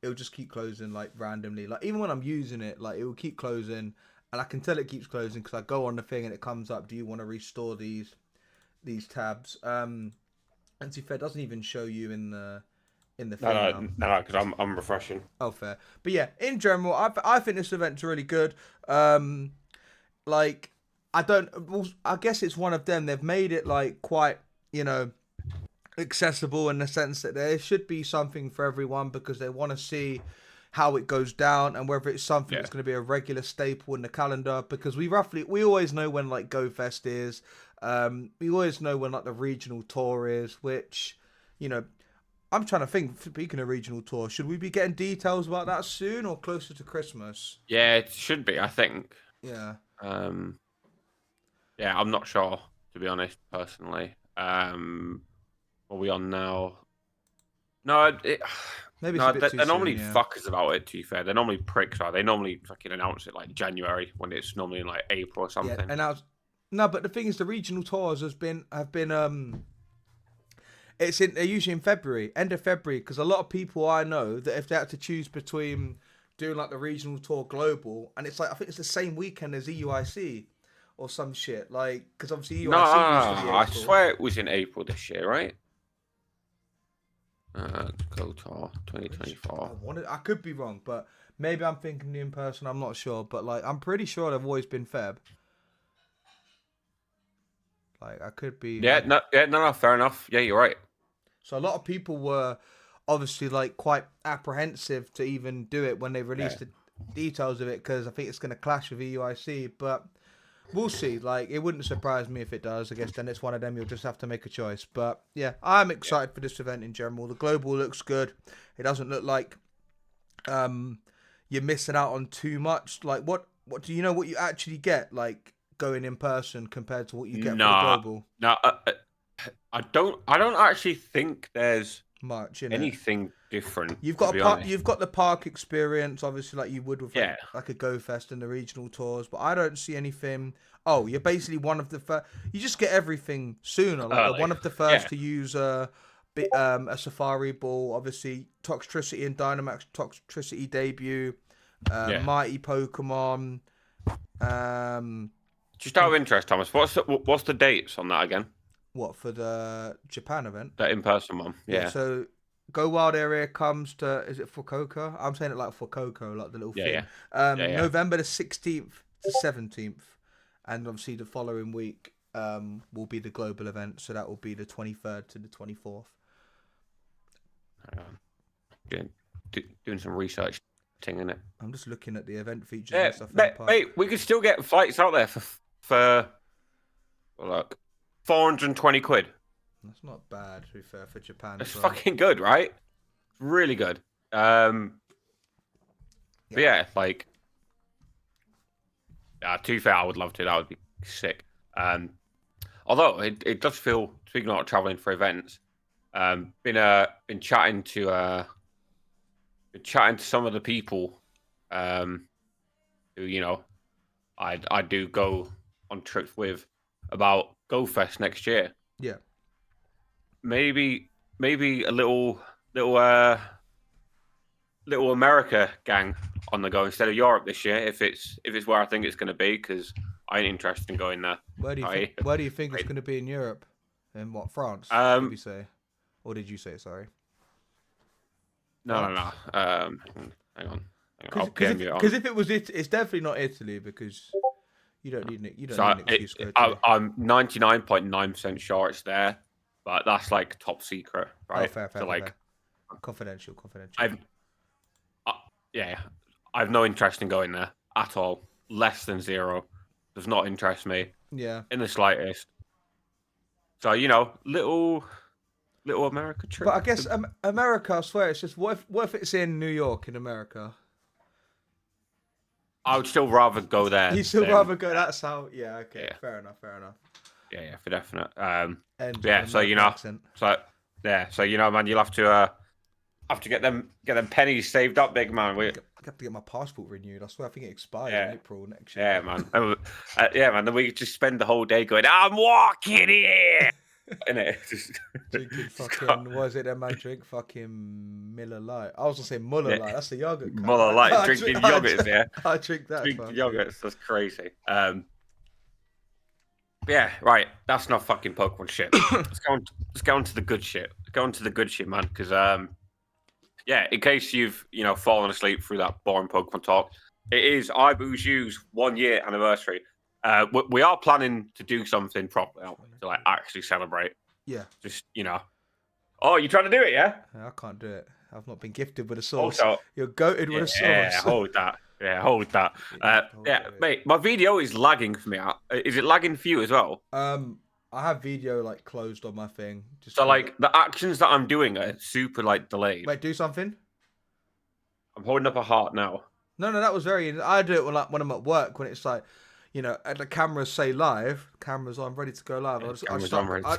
[SPEAKER 1] It'll just keep closing like randomly. Like even when I'm using it, like it will keep closing, and I can tell it keeps closing because I go on the thing and it comes up. Do you want to restore these tabs? And to be fair, it doesn't even show you in the thing now.
[SPEAKER 2] No, because I'm refreshing.
[SPEAKER 1] Oh, fair. But yeah, in general, I think this event's really good. Like I guess it's one of them. They've made it like quite, accessible in the sense that there should be something for everyone because they want to see how it goes down and whether it's something that's going to be a regular staple in the calendar, because we always know when like Go Fest is. We always know when like the regional tour is, which, I'm trying to think, speaking of regional tour, should we be getting details about that soon or closer to Christmas?
[SPEAKER 2] Yeah, it should be, I think.
[SPEAKER 1] Yeah.
[SPEAKER 2] Yeah, I'm not sure, to be honest, personally. What are we on now? No,
[SPEAKER 1] Maybe
[SPEAKER 2] no,
[SPEAKER 1] it's a bit too
[SPEAKER 2] they're
[SPEAKER 1] soon,
[SPEAKER 2] normally
[SPEAKER 1] yeah.
[SPEAKER 2] fuckers about it, to be fair. They're normally pricks, right? They normally fucking announce it like January when it's normally in like April or something.
[SPEAKER 1] Yeah, and now, no, but the thing is, the regional tours have been they're usually in February, end of February, because a lot of people I know that if they had to choose between doing like the regional tour global, and it's like I think it's the same weekend as EUIC or some shit, like because obviously EUIC
[SPEAKER 2] No,
[SPEAKER 1] used to be
[SPEAKER 2] I
[SPEAKER 1] April.
[SPEAKER 2] swear it was in April this year, right? Go Tour 2024.
[SPEAKER 1] I could be wrong, but maybe I'm thinking the in person. I'm not sure, but like I'm pretty sure they've always been Feb. Like I could be.
[SPEAKER 2] No, fair enough. Yeah, you're right.
[SPEAKER 1] So a lot of people were obviously like quite apprehensive to even do it when they released the details of it, because I think it's going to clash with EUIC, but we'll see. Like it wouldn't surprise me if it does. I guess then it's one of them you'll just have to make a choice. But yeah, I'm excited for this event in general. The global looks good. It doesn't look like you're missing out on too much. Like what do you know what you actually get like going in person compared to what you get for the global?
[SPEAKER 2] No, I don't actually think there's
[SPEAKER 1] much in
[SPEAKER 2] anything different.
[SPEAKER 1] You've got you've got the park experience, obviously, like you would with like a Go Fest and the regional tours, but I don't see anything. Oh, you're basically one of the first. You just get everything sooner. Like one of the first to use a Safari Ball, obviously Toxtricity and Dynamax Toxtricity debut, Mighty Pokemon.
[SPEAKER 2] Just out of interest, Thomas, what's the dates on that again?
[SPEAKER 1] What, for the Japan event?
[SPEAKER 2] The in-person one, yeah.
[SPEAKER 1] So Go Wild area comes to, is it Fukuoka? I'm saying it like Fukuoka, like the little thing. November the 16th to 17th. And obviously the following week will be the global event. So that will be the 23rd to the 24th.
[SPEAKER 2] Doing some research thing in it.
[SPEAKER 1] I'm just looking at the event features and stuff.
[SPEAKER 2] Mate, we could still get flights out there for look, 420 quid.
[SPEAKER 1] That's not bad, to be fair, for Japan.
[SPEAKER 2] It's fucking good, right? Really good. But yeah, like, to be fair, I would love to. That would be sick. Although it does feel, speaking of traveling for events, been chatting to some of the people, who I do go on trips with about Go Fest next year.
[SPEAKER 1] Yeah.
[SPEAKER 2] Maybe a little America gang on the go instead of Europe this year, if it's where I think it's going to be, because I ain't interested in going there.
[SPEAKER 1] Where do you think it's going to be in Europe? In what, France? Did we say, or did you say? Sorry.
[SPEAKER 2] No. Hang on.
[SPEAKER 1] Because if it was it's definitely not Italy, because you don't need an excuse to go to.
[SPEAKER 2] I'm 99.9% sure it's there, but that's like top secret, right?
[SPEAKER 1] Oh, fair.
[SPEAKER 2] Like
[SPEAKER 1] confidential.
[SPEAKER 2] I've no interest in going there at all. Less than zero. Does not interest me.
[SPEAKER 1] Yeah.
[SPEAKER 2] In the slightest. So little America trip.
[SPEAKER 1] But I guess America, I swear, it's just what if it's in New York in America?
[SPEAKER 2] I would still rather go there.
[SPEAKER 1] You still rather go? That's how. Yeah. Okay.
[SPEAKER 2] Yeah.
[SPEAKER 1] Fair enough.
[SPEAKER 2] Yeah, for definite.
[SPEAKER 1] So
[SPEAKER 2] man, you'll have to get them pennies saved up, big man.
[SPEAKER 1] have to get my passport renewed. I swear, I think it expires in April next year.
[SPEAKER 2] Yeah, man. Yeah, man. Then we just spend the whole day going, I'm walking here. Innit? Just
[SPEAKER 1] Drinking fucking, what is it that man drink? Fucking Miller Lite. I was gonna say Muller Lite. That's the yogurt.
[SPEAKER 2] Muller Lite, drinking yogurts, yeah.
[SPEAKER 1] I drink that.
[SPEAKER 2] Drinking yogurts, that's crazy. Yeah, right. That's not fucking Pokemon shit. Let's go on to the good shit. Go on to the good shit, man. Because yeah, in case you've fallen asleep through that boring Pokemon talk, it is iBoozy's 1 year anniversary. We are planning to do something properly to like actually celebrate.
[SPEAKER 1] Yeah.
[SPEAKER 2] Just Oh, you trying to do it? Yeah.
[SPEAKER 1] I can't do it. I've not been gifted with a sauce.
[SPEAKER 2] Also,
[SPEAKER 1] you're goated with a sauce.
[SPEAKER 2] Yeah, hold that. Yeah, hold that. Yeah, mate, my video is lagging for me. Is it lagging for you as well?
[SPEAKER 1] I have video like closed on my thing.
[SPEAKER 2] So like the actions that I'm doing are super like delayed.
[SPEAKER 1] Wait, do something.
[SPEAKER 2] I'm holding up a heart now.
[SPEAKER 1] No, that was very. I do it when I'm at work when it's like, and the cameras say live. Cameras on, ready to go live.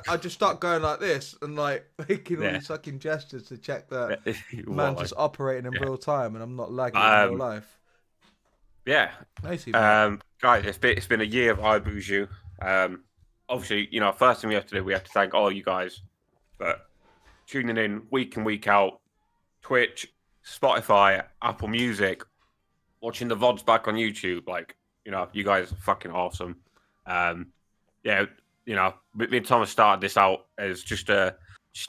[SPEAKER 1] I just start going like this and like making all these fucking gestures to check that man just operating in real time and I'm not lagging in real life.
[SPEAKER 2] Yeah.
[SPEAKER 1] Nice,
[SPEAKER 2] guys, it's been a year of iBoozy. Obviously, first thing we have to do, we have to thank all you guys for tuning in week in, week out. Twitch, Spotify, Apple Music, watching the VODs back on YouTube. Like, you guys are fucking awesome. Yeah, me and Thomas started this out as just an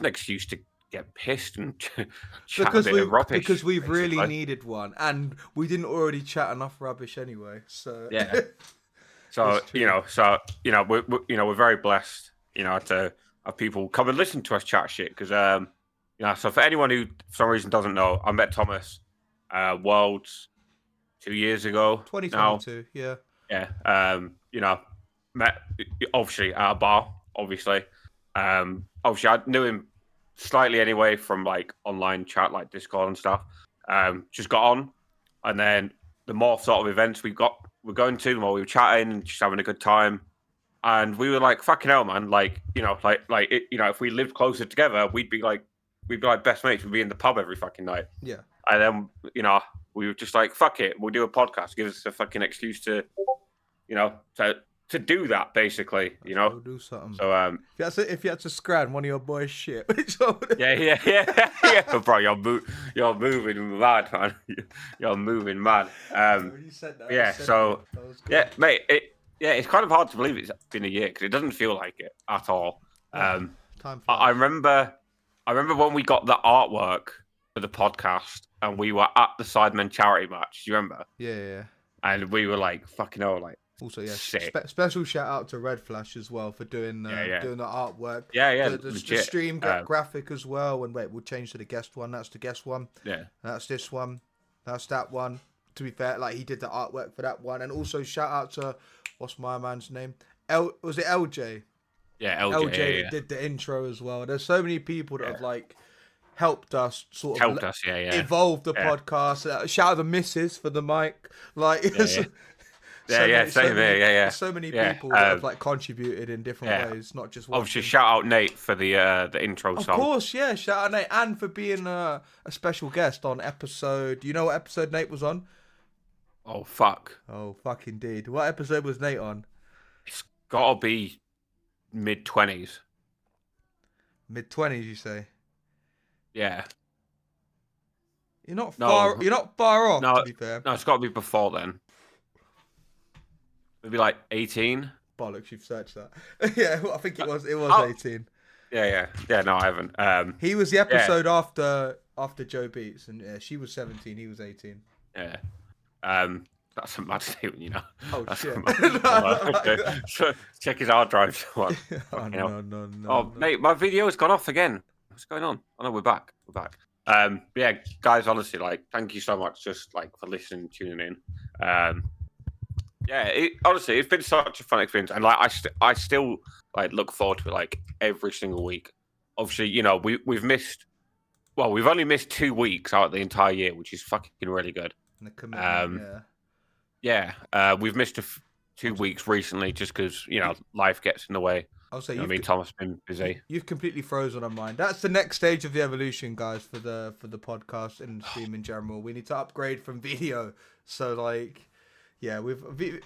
[SPEAKER 2] excuse to get pissed and chat a bit of rubbish.
[SPEAKER 1] Because we've really needed one, and we didn't already chat enough rubbish anyway. So
[SPEAKER 2] yeah. So we're very blessed, to have people come and listen to us chat shit. Because so for anyone who for some reason doesn't know, I met Thomas Worlds 2 years ago.
[SPEAKER 1] 2022, yeah.
[SPEAKER 2] Yeah. Met obviously at a bar. Obviously, obviously I knew him slightly anyway from like online chat, like Discord and stuff. Just got on, and then the more sort of events we're going to, the more we were chatting and just having a good time. And we were like, fucking hell, man. Like, if we lived closer together, we'd be like best mates. We'd be in the pub every fucking night.
[SPEAKER 1] Yeah.
[SPEAKER 2] And then, we were just like, fuck it. We'll do a podcast. Give us a fucking excuse to do that, basically,
[SPEAKER 1] We'll do something.
[SPEAKER 2] So,
[SPEAKER 1] if you had to scran one of your boys' shit.
[SPEAKER 2] yeah. Bro, you're moving mad, man. You're moving mad.
[SPEAKER 1] You said that.
[SPEAKER 2] Yeah, so, yeah, mate, it's kind of hard to believe it's been a year because it doesn't feel like it at all.
[SPEAKER 1] Time
[SPEAKER 2] I remember when we got the artwork for the podcast and we were at the Sidemen charity match. Do you remember?
[SPEAKER 1] Yeah.
[SPEAKER 2] And we were like, fucking hell, like,
[SPEAKER 1] also, yeah, special shout out to Red Flash as well for doing the artwork.
[SPEAKER 2] Yeah.
[SPEAKER 1] The stream graphic as well. And wait, we'll change to the guest one. That's the guest one.
[SPEAKER 2] Yeah.
[SPEAKER 1] That's this one. That's that one. To be fair, like he did the artwork for that one. And also shout out to, what's my man's name? Was it LJ?
[SPEAKER 2] Yeah, LJ.
[SPEAKER 1] That did the intro as well. There's so many people that have like helped us evolve the podcast. Shout out to Mrs. for the mic. Like
[SPEAKER 2] Same here.
[SPEAKER 1] So many people that have like contributed in different ways, not just one.
[SPEAKER 2] Obviously, shout out Nate for the intro song.
[SPEAKER 1] Of course, yeah. Shout out Nate and for being a special guest on episode. Do you know what episode Nate was on?
[SPEAKER 2] Oh fuck.
[SPEAKER 1] Oh fuck indeed. What episode was Nate on?
[SPEAKER 2] It's gotta be mid-20s.
[SPEAKER 1] Mid-20s, you say?
[SPEAKER 2] Yeah.
[SPEAKER 1] You're not far off.
[SPEAKER 2] No,
[SPEAKER 1] to be fair.
[SPEAKER 2] No, it's got to be before then. Maybe like 18.
[SPEAKER 1] Bollocks, you've searched that. Yeah, I think it was 18.
[SPEAKER 2] Yeah. No, I haven't.
[SPEAKER 1] He was the episode after Joe Beats, and she was 17. He was 18.
[SPEAKER 2] Yeah. That's a mad statement,
[SPEAKER 1] Oh
[SPEAKER 2] that's
[SPEAKER 1] shit.
[SPEAKER 2] So, check his hard drive.
[SPEAKER 1] No.
[SPEAKER 2] Oh, mate, my video's gone off again. What's going on? Oh no, we're back. Yeah, guys, honestly, like, thank you so much, just like for listening, tuning in. Yeah, honestly, it's been such a fun experience, and like I still like look forward to it like every single week. Obviously, we've missed. Well, we've only missed 2 weeks out of the entire year, which is fucking really good.
[SPEAKER 1] And the commitment,
[SPEAKER 2] we've missed 2 weeks recently just because life gets in the way.
[SPEAKER 1] I'll say
[SPEAKER 2] I mean, Thomas has been busy.
[SPEAKER 1] You've completely frozen on mine. That's the next stage of the evolution, guys, for the podcast and stream in general. We need to upgrade from video. So like, yeah,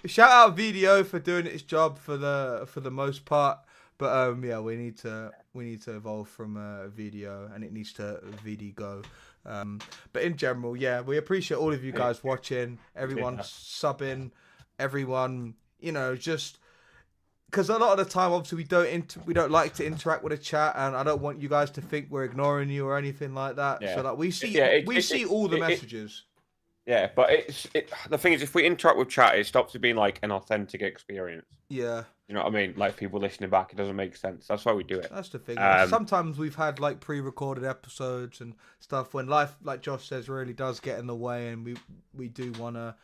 [SPEAKER 1] shout out video for doing its job for the most part. But yeah, we need to evolve from video, and it needs to VD go. But in general, yeah, we appreciate all of you guys watching, everyone subbing, everyone, just. Because a lot of the time, obviously, we don't like to interact with the chat, and I don't want you guys to think we're ignoring you or anything like that. Yeah. So like we see all the messages.
[SPEAKER 2] Yeah, but the thing is, if we interact with chat, it stops it being like an authentic experience.
[SPEAKER 1] Yeah.
[SPEAKER 2] You know what I mean? Like people listening back, it doesn't make sense. That's why we do it.
[SPEAKER 1] That's the thing. Sometimes we've had like pre-recorded episodes and stuff when life, like Josh says, really does get in the way, and we do want to.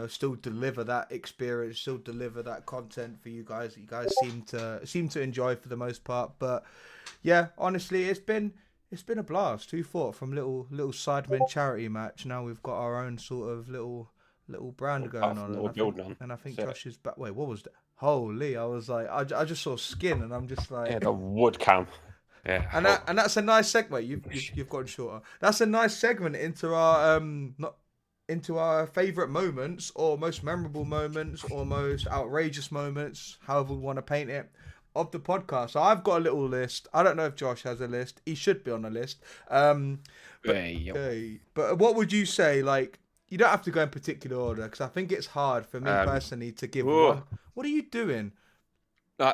[SPEAKER 1] Still deliver that experience, still deliver that content for you guys that you guys seem to enjoy for the most part. But yeah, honestly, it's been a blast. 2-4 from little Sidemen charity match. Now we've got our own sort of little brand going on. And I think Josh is back. Wait, what was that? Holy! I was like, I just saw skin, and I'm just like,
[SPEAKER 2] the wood cam. Yeah,
[SPEAKER 1] and that's a nice segment. You've gotten shorter. That's a nice segment into our into our favourite moments, or most memorable moments, or most outrageous moments, however we want to paint it, of the podcast. So I've got a little list. I don't know if Josh has a list. He should be on a list. But what would you say, like, you don't have to go in particular order, because I think it's hard for me personally to give one. What are you doing?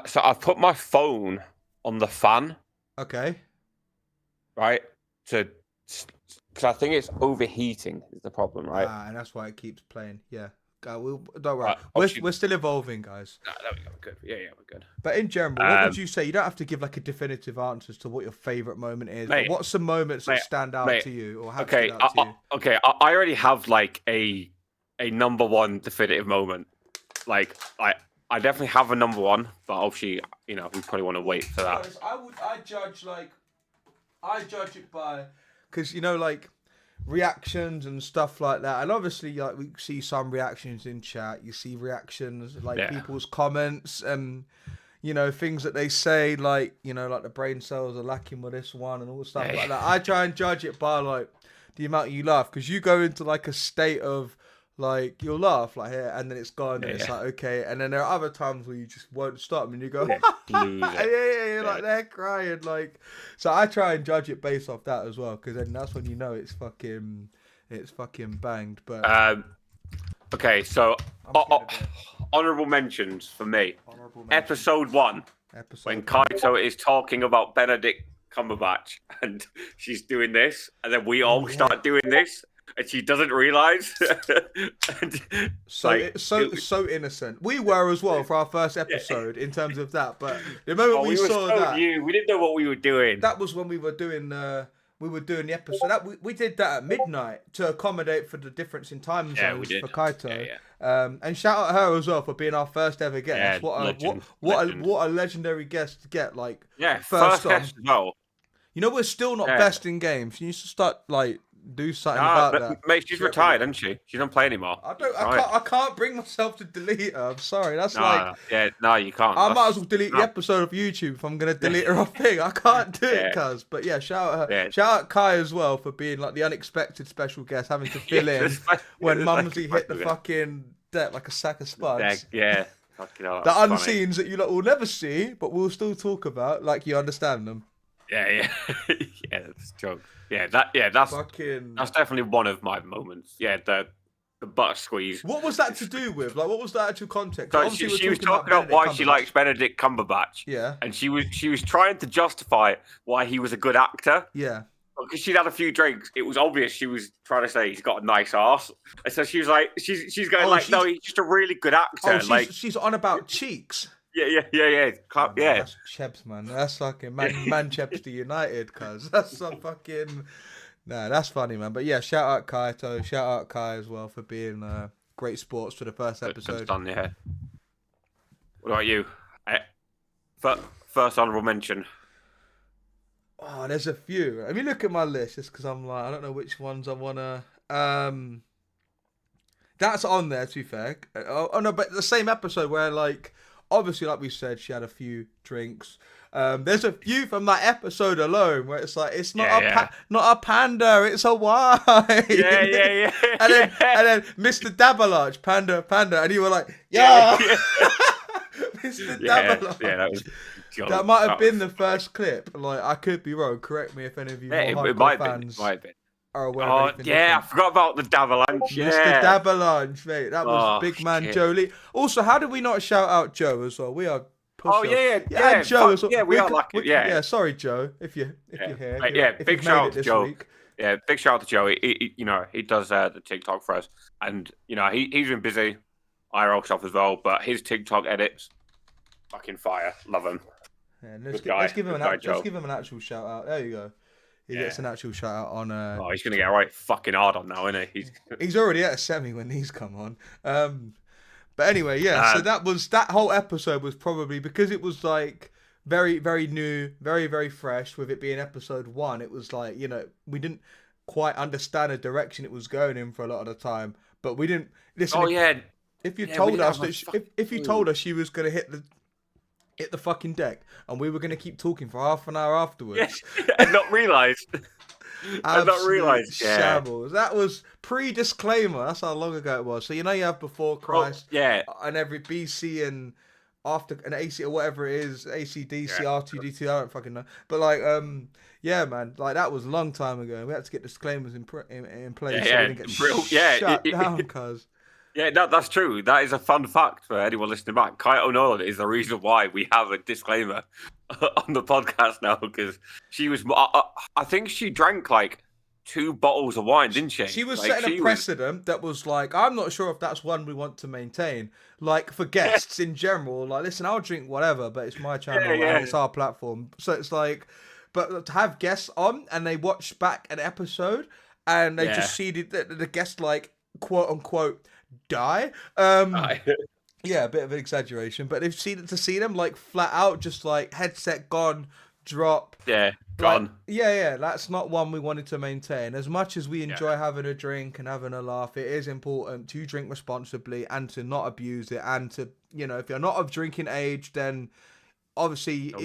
[SPEAKER 2] So I've put my phone on the fan.
[SPEAKER 1] Okay.
[SPEAKER 2] Right? Because I think it's overheating is the problem, right?
[SPEAKER 1] And that's why it keeps playing. Yeah. Don't worry. We're still evolving, guys.
[SPEAKER 2] There we go. Good. Yeah, we're good.
[SPEAKER 1] But in general, what would you say? You don't have to give like a definitive answer as to what your favourite moment is. But what's some moments that stand out to you, or have stood out to you?
[SPEAKER 2] Okay, I already have like a number one definitive moment. Like I definitely have a number one, but obviously, we probably want to wait for that.
[SPEAKER 1] I judge it by, because like reactions and stuff like that, and obviously like we see some reactions in chat. You see reactions like people's comments and things that they say, like like the brain cells are lacking with this one and all stuff like that. I try and judge it by like the amount you laugh, because you go into like a state of like you'll laugh like here and then it's gone and it's like okay, and then there are other times where you just won't stop and you go like they're crying, like. So I try and judge it based off that as well, because then that's when it's fucking banged. But
[SPEAKER 2] okay, so honorable mentions for me. Episode 1, when Kaito is talking about Benedict Cumberbatch and she's doing this, and then we all start doing this. And she doesn't realise.
[SPEAKER 1] So innocent. We were as well for our first episode in terms of that. But the moment we saw that,
[SPEAKER 2] we didn't know what we were doing.
[SPEAKER 1] That was when we were doing the episode. We did that at midnight to accommodate for the difference in time zones for Kaito. And shout out her as well for being our first ever guest. What a legendary guest to get. Like
[SPEAKER 2] first guest as well.
[SPEAKER 1] We're still not best in games. You need to start like. Do something about that.
[SPEAKER 2] Mate, she's retired, isn't she? She doesn't play anymore.
[SPEAKER 1] I can't bring myself to delete her. I'm sorry. That's
[SPEAKER 2] no, you can't.
[SPEAKER 1] I might as well delete the episode of YouTube if I'm gonna delete her off thing. I can't do it, cuz. But yeah, shout out her. Yeah. Shout out Kai as well for being like the unexpected special guest, having to fill in when Mumsy hit the fucking deck like a sack of spuds.
[SPEAKER 2] Yeah.
[SPEAKER 1] The unseens that you lot will never see, but we'll still talk about, like you understand them.
[SPEAKER 2] Yeah, that's a joke. That's definitely one of my moments. Yeah, the butt squeeze.
[SPEAKER 1] What was that to do with? Like, what was the actual context?
[SPEAKER 2] So she was talking about why she likes Benedict Cumberbatch.
[SPEAKER 1] Yeah,
[SPEAKER 2] and she was trying to justify why he was a good actor.
[SPEAKER 1] Yeah,
[SPEAKER 2] because she'd had a few drinks. It was obvious she was trying to say he's got a nice ass, and so she was like, she's going no, he's just a really good actor.
[SPEAKER 1] She's on about cheeks.
[SPEAKER 2] Yeah.
[SPEAKER 1] That's Chebs, man. That's fucking Manchester United, cuz. That's some fucking... Nah, that's funny, man. But yeah, shout out Kaito. Shout out Kai as well for being great sports for the first episode.
[SPEAKER 2] Done, yeah. What about you? First honourable mention.
[SPEAKER 1] Oh, there's a few. Let me look at my list just because I'm like, I don't know which ones I want to... That's on there, to be fair. Oh, no, but the same episode where, like... obviously, like we said, she had a few drinks. There's a few from that episode alone where it's like it's not not a panda, it's a wine.
[SPEAKER 2] Yeah.
[SPEAKER 1] And then Mr. Dabalanche, panda, and you were like, yeah. Mr. Dabalanche.
[SPEAKER 2] Yeah, that was.
[SPEAKER 1] That might have been the first clip. Like, I could be wrong. Correct me if any of you
[SPEAKER 2] it might
[SPEAKER 1] fans
[SPEAKER 2] have been.
[SPEAKER 1] are aware of anything
[SPEAKER 2] yeah,
[SPEAKER 1] different.
[SPEAKER 2] I forgot about the Davalanche.
[SPEAKER 1] Mr. Dabalanche, mate. That was big man Joe Lee. Also, how did we not shout out Joe as well? We are pussy.
[SPEAKER 2] Yeah,
[SPEAKER 1] Joe as well.
[SPEAKER 2] Yeah, we are lucky.
[SPEAKER 1] Yeah, sorry, Joe, if you're here.
[SPEAKER 2] Big shout out to Joe. Yeah, big shout out to Joe. He does the TikTok for us, and he's been busy IRL stuff as well. But his TikTok edits, fucking fire. Love him.
[SPEAKER 1] Yeah, let's give him an actual shout out. There you go. He gets an actual shout out on.
[SPEAKER 2] He's gonna get right fucking hard on now, isn't he?
[SPEAKER 1] He's already at a semi when these come on. But anyway, so that whole episode was probably because it was like very, very new, very, very fresh. With it being episode 1, it was like we didn't quite understand the direction it was going in for a lot of the time. But we didn't listen. If you told us that if you told us she was gonna hit the fucking deck and we were going to keep talking for half an hour afterwards.
[SPEAKER 2] And not realised.
[SPEAKER 1] Shambles. That was pre-disclaimer. That's how long ago it was. So you have Before Christ. And every BC and after an AC or whatever it is, ACDC, R2D2, I don't fucking know. But like, man, like that was a long time ago. We had to get disclaimers in place so we didn't get shut down, cuz.
[SPEAKER 2] Yeah, that's true. That is a fun fact for anyone listening back. Kaito Nolan is the reason why we have a disclaimer on the podcast now, because she was. I think she drank like 2 bottles of wine, didn't she?
[SPEAKER 1] She was setting a precedent that was like, I'm not sure if that's one we want to maintain. Like for guests in general, like, listen, I'll drink whatever, but it's my channel and it's our platform. So it's like, but to have guests on and they watch back an episode and they just see the guest like quote unquote die. Yeah, a bit of an exaggeration, but they've seen it to see them like flat out, just like headset gone, drop.
[SPEAKER 2] Yeah, gone.
[SPEAKER 1] Like, that's not one we wanted to maintain. As much as we enjoy having a drink and having a laugh, it is important to drink responsibly and to not abuse it. And to, if you're not of drinking age, then obviously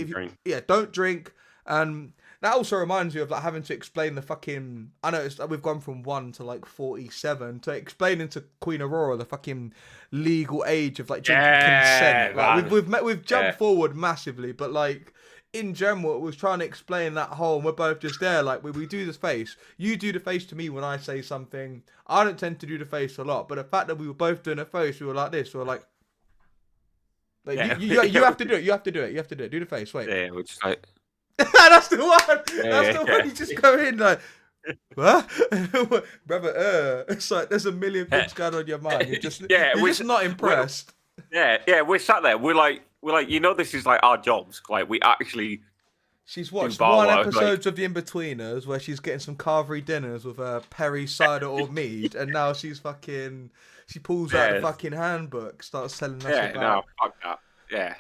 [SPEAKER 1] don't drink. And that also reminds me of like having to explain the fucking. I know we've gone from 1 to like 47 to explaining to Queen Aurora the fucking legal age of like drinking consent. Like, we've jumped forward massively, but like in general, it was trying to explain that whole. And we're both just there, like we do the face. You do the face to me when I say something. I don't tend to do the face a lot, but the fact that we were both doing a face, we were like this. We were like you have to do it. You have to do it. Do the face. Wait.
[SPEAKER 2] Yeah, we're just like.
[SPEAKER 1] That's the one. That's the one. You just go in like, what, brother? It's like there's a million things going on in your mind. You're just not impressed.
[SPEAKER 2] We're sat there. We're like, this is like our jobs. Like we actually.
[SPEAKER 1] She's watched one episode of The In-Betweeners where she's getting some carvery dinners with a Perry cider or mead, and now she pulls out the fucking handbook, starts telling us about.
[SPEAKER 2] No, fuck that. Yeah.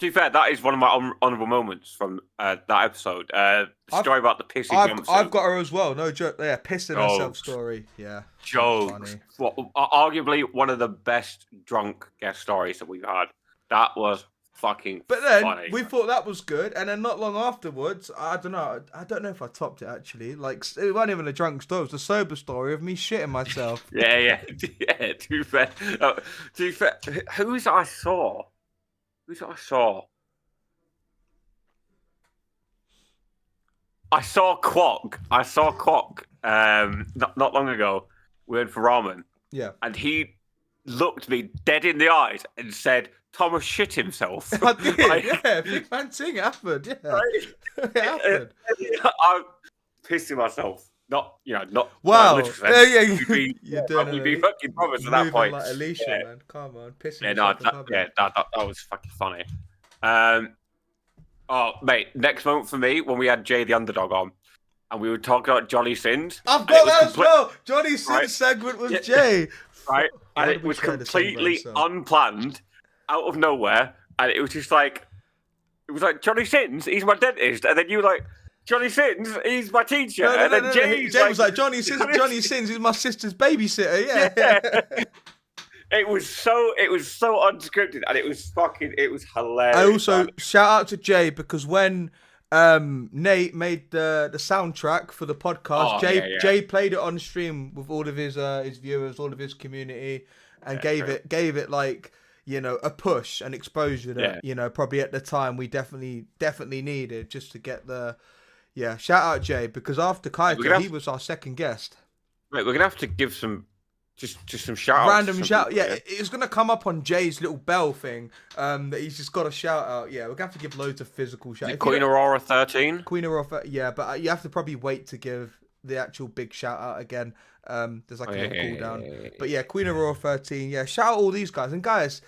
[SPEAKER 2] To be fair, that is one of my honourable moments from that episode. The story about the pissing jumpsuit.
[SPEAKER 1] I've got her as well. No joke. Yeah, pissing herself story. Yeah.
[SPEAKER 2] Jokes. Arguably one of the best drunk guest stories that we've had. That was fucking
[SPEAKER 1] But then
[SPEAKER 2] funny.
[SPEAKER 1] We thought that was good, and then not long afterwards, I don't know if I topped it actually. Like it wasn't even a drunk story; it was a sober story of me shitting myself.
[SPEAKER 2] yeah. To be fair, who's I saw? I saw Quok. Not long ago. We went for ramen.
[SPEAKER 1] Yeah.
[SPEAKER 2] And he looked me dead in the eyes and said, "Thomas shit himself."
[SPEAKER 1] I did. Big fan thing happened. Yeah.
[SPEAKER 2] Right?
[SPEAKER 1] It happened.
[SPEAKER 2] I'm pissing myself. Not.
[SPEAKER 1] Wow.
[SPEAKER 2] You'd be fucking promised at that point.
[SPEAKER 1] Like Alicia, man. Come on, pissing.
[SPEAKER 2] That was fucking funny. Mate, next moment for me when we had Jay the Underdog on, and we were talking about Johnny Sins.
[SPEAKER 1] I've got that as well. Johnny Sins segment with Jay.
[SPEAKER 2] Right, and it was completely unplanned, out of nowhere, and it was just like, Johnny Sins, he's my dentist, and then you were like, Johnny Sins, he's my teacher.
[SPEAKER 1] Jay was like, Johnny Sins is my sister's babysitter. Yeah.
[SPEAKER 2] It was so unscripted, and it was hilarious.
[SPEAKER 1] I also
[SPEAKER 2] man.
[SPEAKER 1] shout out to Jay because when Nate made the soundtrack for the podcast,
[SPEAKER 2] Oh yeah,
[SPEAKER 1] Jay played it on stream with all of his viewers, all of his community, and gave it like, you know, a push and exposure that, you know, probably at the time we definitely needed just to get the shout out Jay, because after Kaito he was our second guest.
[SPEAKER 2] Right, we're gonna have to give some just some shout outs.
[SPEAKER 1] Random shout, it's gonna come up on Jay's little bell thing. That he's just got a shout out. Yeah, we're gonna have to give loads of physical shout.
[SPEAKER 2] Queen Aurora 13.
[SPEAKER 1] Queen Aurora, yeah, but you have to probably wait to give the actual big shout out again. There's like a little cooldown. But yeah, Queen Aurora 13. Yeah, shout out all these guys. And guys,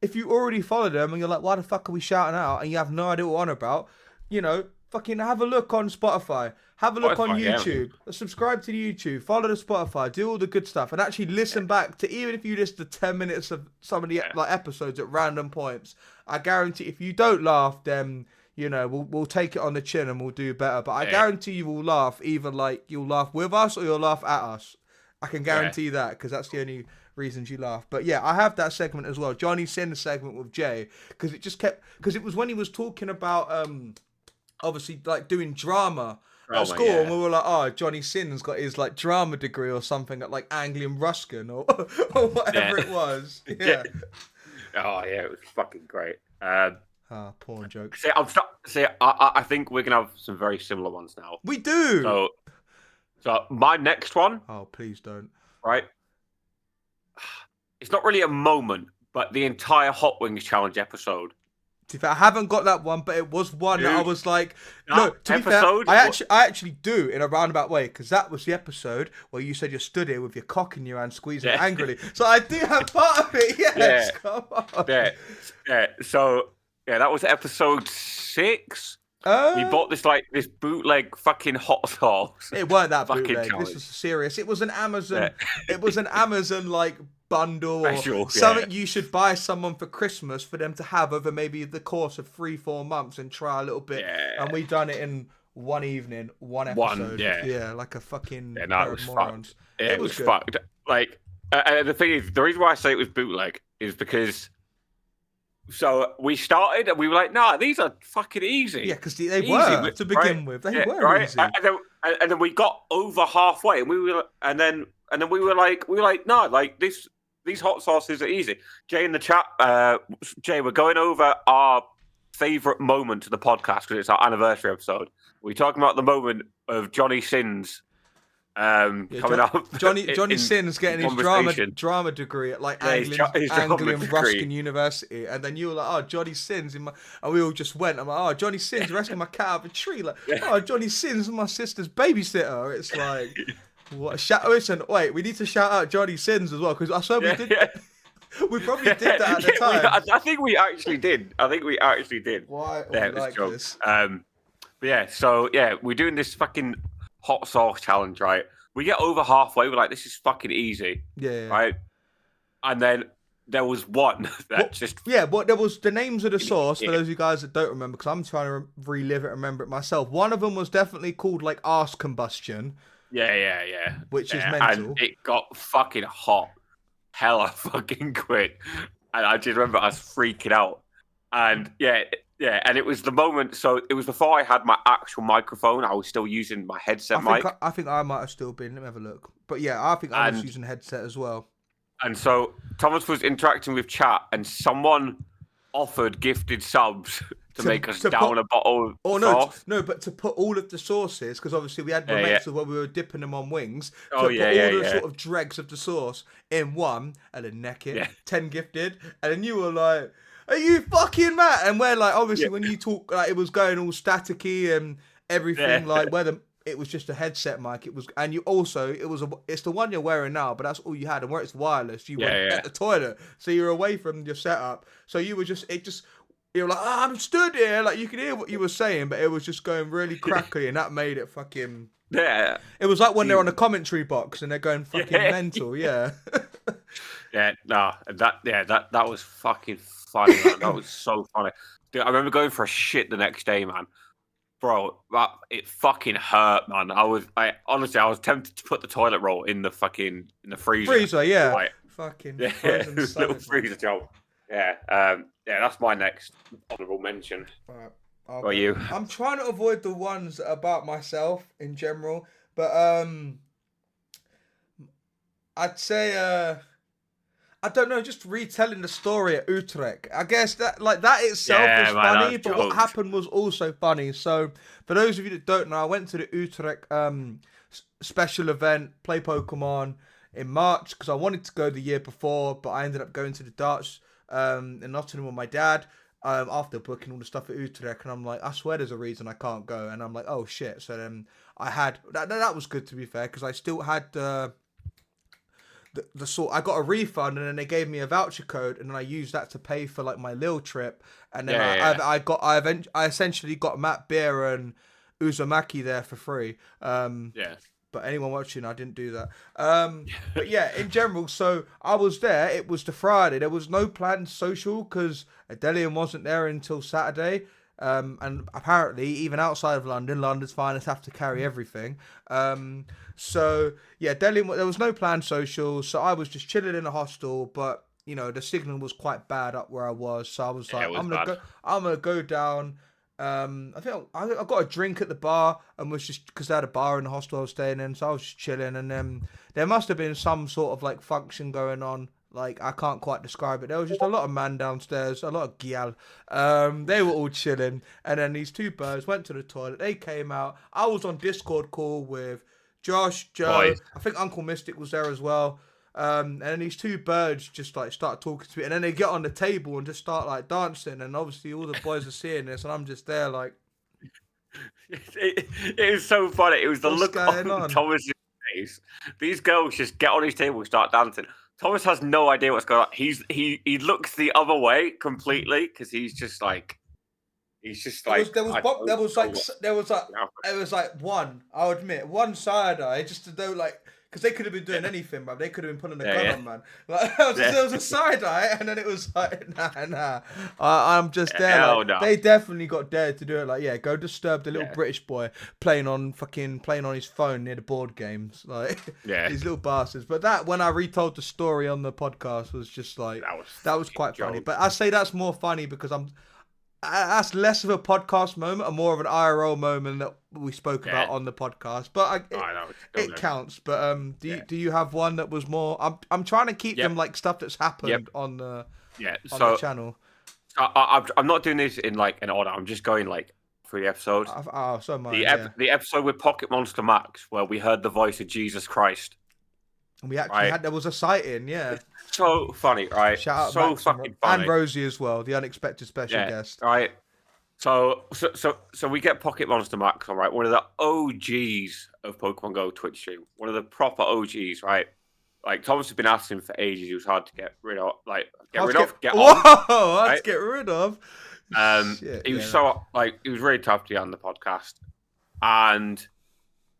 [SPEAKER 1] if you already follow them and you're like, why the fuck are we shouting out? And you have no idea what we're on about, you know, fucking have a look on Spotify. Have a look on YouTube. Subscribe to the YouTube. Follow the Spotify. Do all the good stuff. And actually listen back to, even if you listen to 10 minutes of some of the like episodes at random points, I guarantee if you don't laugh, then, you know, we'll take it on the chin and we'll do better. But I guarantee you will laugh. Either like you'll laugh with us or you'll laugh at us. I can guarantee that, because that's the only reasons you laugh. But yeah, I have that segment as well. Johnny Sin segment with Jay, because it was when he was talking about obviously like doing drama at school, and we were like, oh, Johnny Sin's got his like drama degree or something at like Anglian Ruskin or whatever it was. Yeah.
[SPEAKER 2] Oh yeah, it was fucking great.
[SPEAKER 1] Porn joke.
[SPEAKER 2] I think we're gonna have some very similar ones now.
[SPEAKER 1] We do.
[SPEAKER 2] So my next one.
[SPEAKER 1] Oh, please don't.
[SPEAKER 2] Right. It's not really a moment, but the entire Hot Wings Challenge episode.
[SPEAKER 1] I haven't got that one, but it was one that I was like, no, to
[SPEAKER 2] episode,
[SPEAKER 1] be fair, I actually do in a roundabout way, because that was the episode where you said you stood here with your cock in your hand, squeezing it angrily. So I do have part of it, yes. Come on.
[SPEAKER 2] Yeah. So, that was episode 6. We bought this bootleg fucking hot sauce.
[SPEAKER 1] It weren't that bootleg. Challenge. This was serious. It was an Amazon. It was an Amazon like bundle or something you should buy someone for Christmas for them to have over maybe the course of 3-4 months and try a little bit. And we done it in one evening, one episode. Like a fucking pair of morons.
[SPEAKER 2] It was fucked. Like, the thing is, the reason why I say it was bootleg is because. So we started and we were like, nah, these are fucking easy.
[SPEAKER 1] Yeah, because they were to begin with. They were easy.
[SPEAKER 2] And then we got over halfway, and we were, and then we were like, no, like these hot sauces are easy. Jay in the chat, Jay, we're going over our favorite moment of the podcast because it's our anniversary episode. We're talking about the moment of Johnny Sins. Coming up.
[SPEAKER 1] Johnny Sin's getting his drama degree at like Anglian Ruskin University, and then you were like, oh, Johnny Sin's and we all just went. I'm like, oh, Johnny Sin's rescuing my cat out of a tree. Like, oh, Johnny Sin's my sister's babysitter. It's like, what a shout! Listen, wait, we need to shout out Johnny Sins as well, because I saw we did. We probably did that at the time.
[SPEAKER 2] I think we actually did.
[SPEAKER 1] Why? Like this?
[SPEAKER 2] But yeah, so we're doing this fucking hot sauce challenge, right? We get over halfway, we're like, this is fucking easy.
[SPEAKER 1] Yeah.
[SPEAKER 2] Right? And then there was one that
[SPEAKER 1] there was the names of the sauce, for those of you guys that don't remember, because I'm trying to relive it, remember it myself. One of them was definitely called like arse combustion.
[SPEAKER 2] Yeah.
[SPEAKER 1] Which is mental.
[SPEAKER 2] And it got fucking hot. Hella fucking quick. And I just remember I was freaking out. And and it was the moment. So it was before I had my actual microphone. I was still using my headset mic.
[SPEAKER 1] I think I might have still been. Let me have a look. But yeah, I think I was using a headset as well.
[SPEAKER 2] And so Thomas was interacting with chat, and someone offered gifted subs to make us down a bottle of sauce.
[SPEAKER 1] No, but to put all of the sauces, because obviously we had moments where we were dipping them on wings. To
[SPEAKER 2] put
[SPEAKER 1] all the sort of dregs of the sauce in one, and then neck it. 10 gifted, and then you were like, are you fucking mad? And we're like, obviously, when you talk, like, it was going all staticky and everything, like, it was just a headset mic. It was, and you also, it's the one you're wearing now, but that's all you had. And where it's wireless, you went at the toilet, so you're away from your setup. So you were you're like, oh, I'm stood here, like you could hear what you were saying, but it was just going really crackly, and that made it fucking.
[SPEAKER 2] Yeah.
[SPEAKER 1] It was like when they're on a commentary box and they're going fucking mental. Yeah.
[SPEAKER 2] That was fucking funny, man. That was so funny. Dude, I remember going for a shit the next day, man. Bro, it fucking hurt, man. I was tempted to put the toilet roll in the freezer.
[SPEAKER 1] Freezer, yeah.
[SPEAKER 2] Like,
[SPEAKER 1] Fucking
[SPEAKER 2] Yeah,
[SPEAKER 1] frozen
[SPEAKER 2] little
[SPEAKER 1] salad.
[SPEAKER 2] freezer job. Yeah, yeah, that's my next honourable mention.
[SPEAKER 1] Right,
[SPEAKER 2] Or you?
[SPEAKER 1] I'm trying to avoid the ones about myself in general, but I'd say I don't know, just retelling the story at Utrecht. I guess that itself was
[SPEAKER 2] Yeah, man,
[SPEAKER 1] funny,
[SPEAKER 2] that's
[SPEAKER 1] but what
[SPEAKER 2] jokes.
[SPEAKER 1] happened was also funny. So for those of you that don't know, I went to the Utrecht special event, play Pokemon in March because I wanted to go the year before, but I ended up going to the darts in Nottingham with my dad. After booking all the stuff at Utrecht, and I'm like, I swear there's a reason I can't go, and I'm like, oh shit. So then I had that was good to be fair because I still had the sort I got a refund and then they gave me a voucher code and then I used that to pay for like my Lille trip and then
[SPEAKER 2] Yeah, yeah,
[SPEAKER 1] I essentially got Matt Beer and Uzumaki there for free.
[SPEAKER 2] yeah.
[SPEAKER 1] But anyone watching, I didn't do that. But yeah, in general, so I was there. It was the Friday. There was no planned social because Adelian wasn't there until Saturday. And apparently, even outside of London, London's finest have to carry everything. So yeah, Delian, there was no planned social. So I was just chilling in a hostel, but you know the signal was quite bad up where I was. So I was
[SPEAKER 2] Yeah,
[SPEAKER 1] like,
[SPEAKER 2] it was bad.
[SPEAKER 1] I'm gonna go down. I think I got a drink at the bar and was just because they had a bar in the hostel I was staying in, so I was just chilling. And then there must have been some sort of like function going on. Like I can't quite describe it. There was just a lot of man downstairs, a lot of gyal. They were all chilling, and then these two birds went to the toilet. They came out. I was on Discord call with Josh, Joe.
[SPEAKER 2] Boys.
[SPEAKER 1] I think Uncle Mystic was there as well. And then these two birds just like start talking to me, and then they get on the table and just start like dancing. And obviously all the boys are seeing this, and I'm just there like,
[SPEAKER 2] It was so funny. It was the
[SPEAKER 1] what's
[SPEAKER 2] look
[SPEAKER 1] going
[SPEAKER 2] on
[SPEAKER 1] on?
[SPEAKER 2] Thomas's face. These girls just get on his table and start dancing. Thomas has no idea what's going on. He looks the other way completely because he's just like
[SPEAKER 1] There was like one. I'll admit one side eye just to know like because they could have been doing anything, man. They could have been pulling a gun on, man. Like there was a side eye, and then it was like nah. I'm just there.
[SPEAKER 2] Hell
[SPEAKER 1] Like
[SPEAKER 2] no.
[SPEAKER 1] they definitely got dared to do it. Like yeah, go disturb the little
[SPEAKER 2] Yeah.
[SPEAKER 1] British boy playing on his phone near the board games. Like
[SPEAKER 2] Yeah.
[SPEAKER 1] these little bastards. But that when I retold the story on the podcast was just like that was quite funny. But I say that's more funny because that's less of a podcast moment and more of an IRL moment that we spoke about on the podcast. But it counts. But do you have one that was more? I'm trying to keep them like stuff that's happened on the the channel.
[SPEAKER 2] I'm not doing this in like an order. I'm just going like through the episodes.
[SPEAKER 1] So am I.
[SPEAKER 2] The episode with Pocket Monster Max where we heard the voice of Jesus Christ.
[SPEAKER 1] And we actually had there was a sighting, yeah.
[SPEAKER 2] So funny, right?
[SPEAKER 1] Shout out
[SPEAKER 2] so
[SPEAKER 1] Max
[SPEAKER 2] fucking funny.
[SPEAKER 1] And Rosie as well, the unexpected special guest.
[SPEAKER 2] Right. So we get Pocket Monster Max, all right? One of the OGs of Pokemon Go Twitch stream. One of the proper OGs, right? Like Thomas has been asking for ages. He was hard to get rid of. Like get on.
[SPEAKER 1] Hard to get rid of.
[SPEAKER 2] He was really tough to get on the podcast, and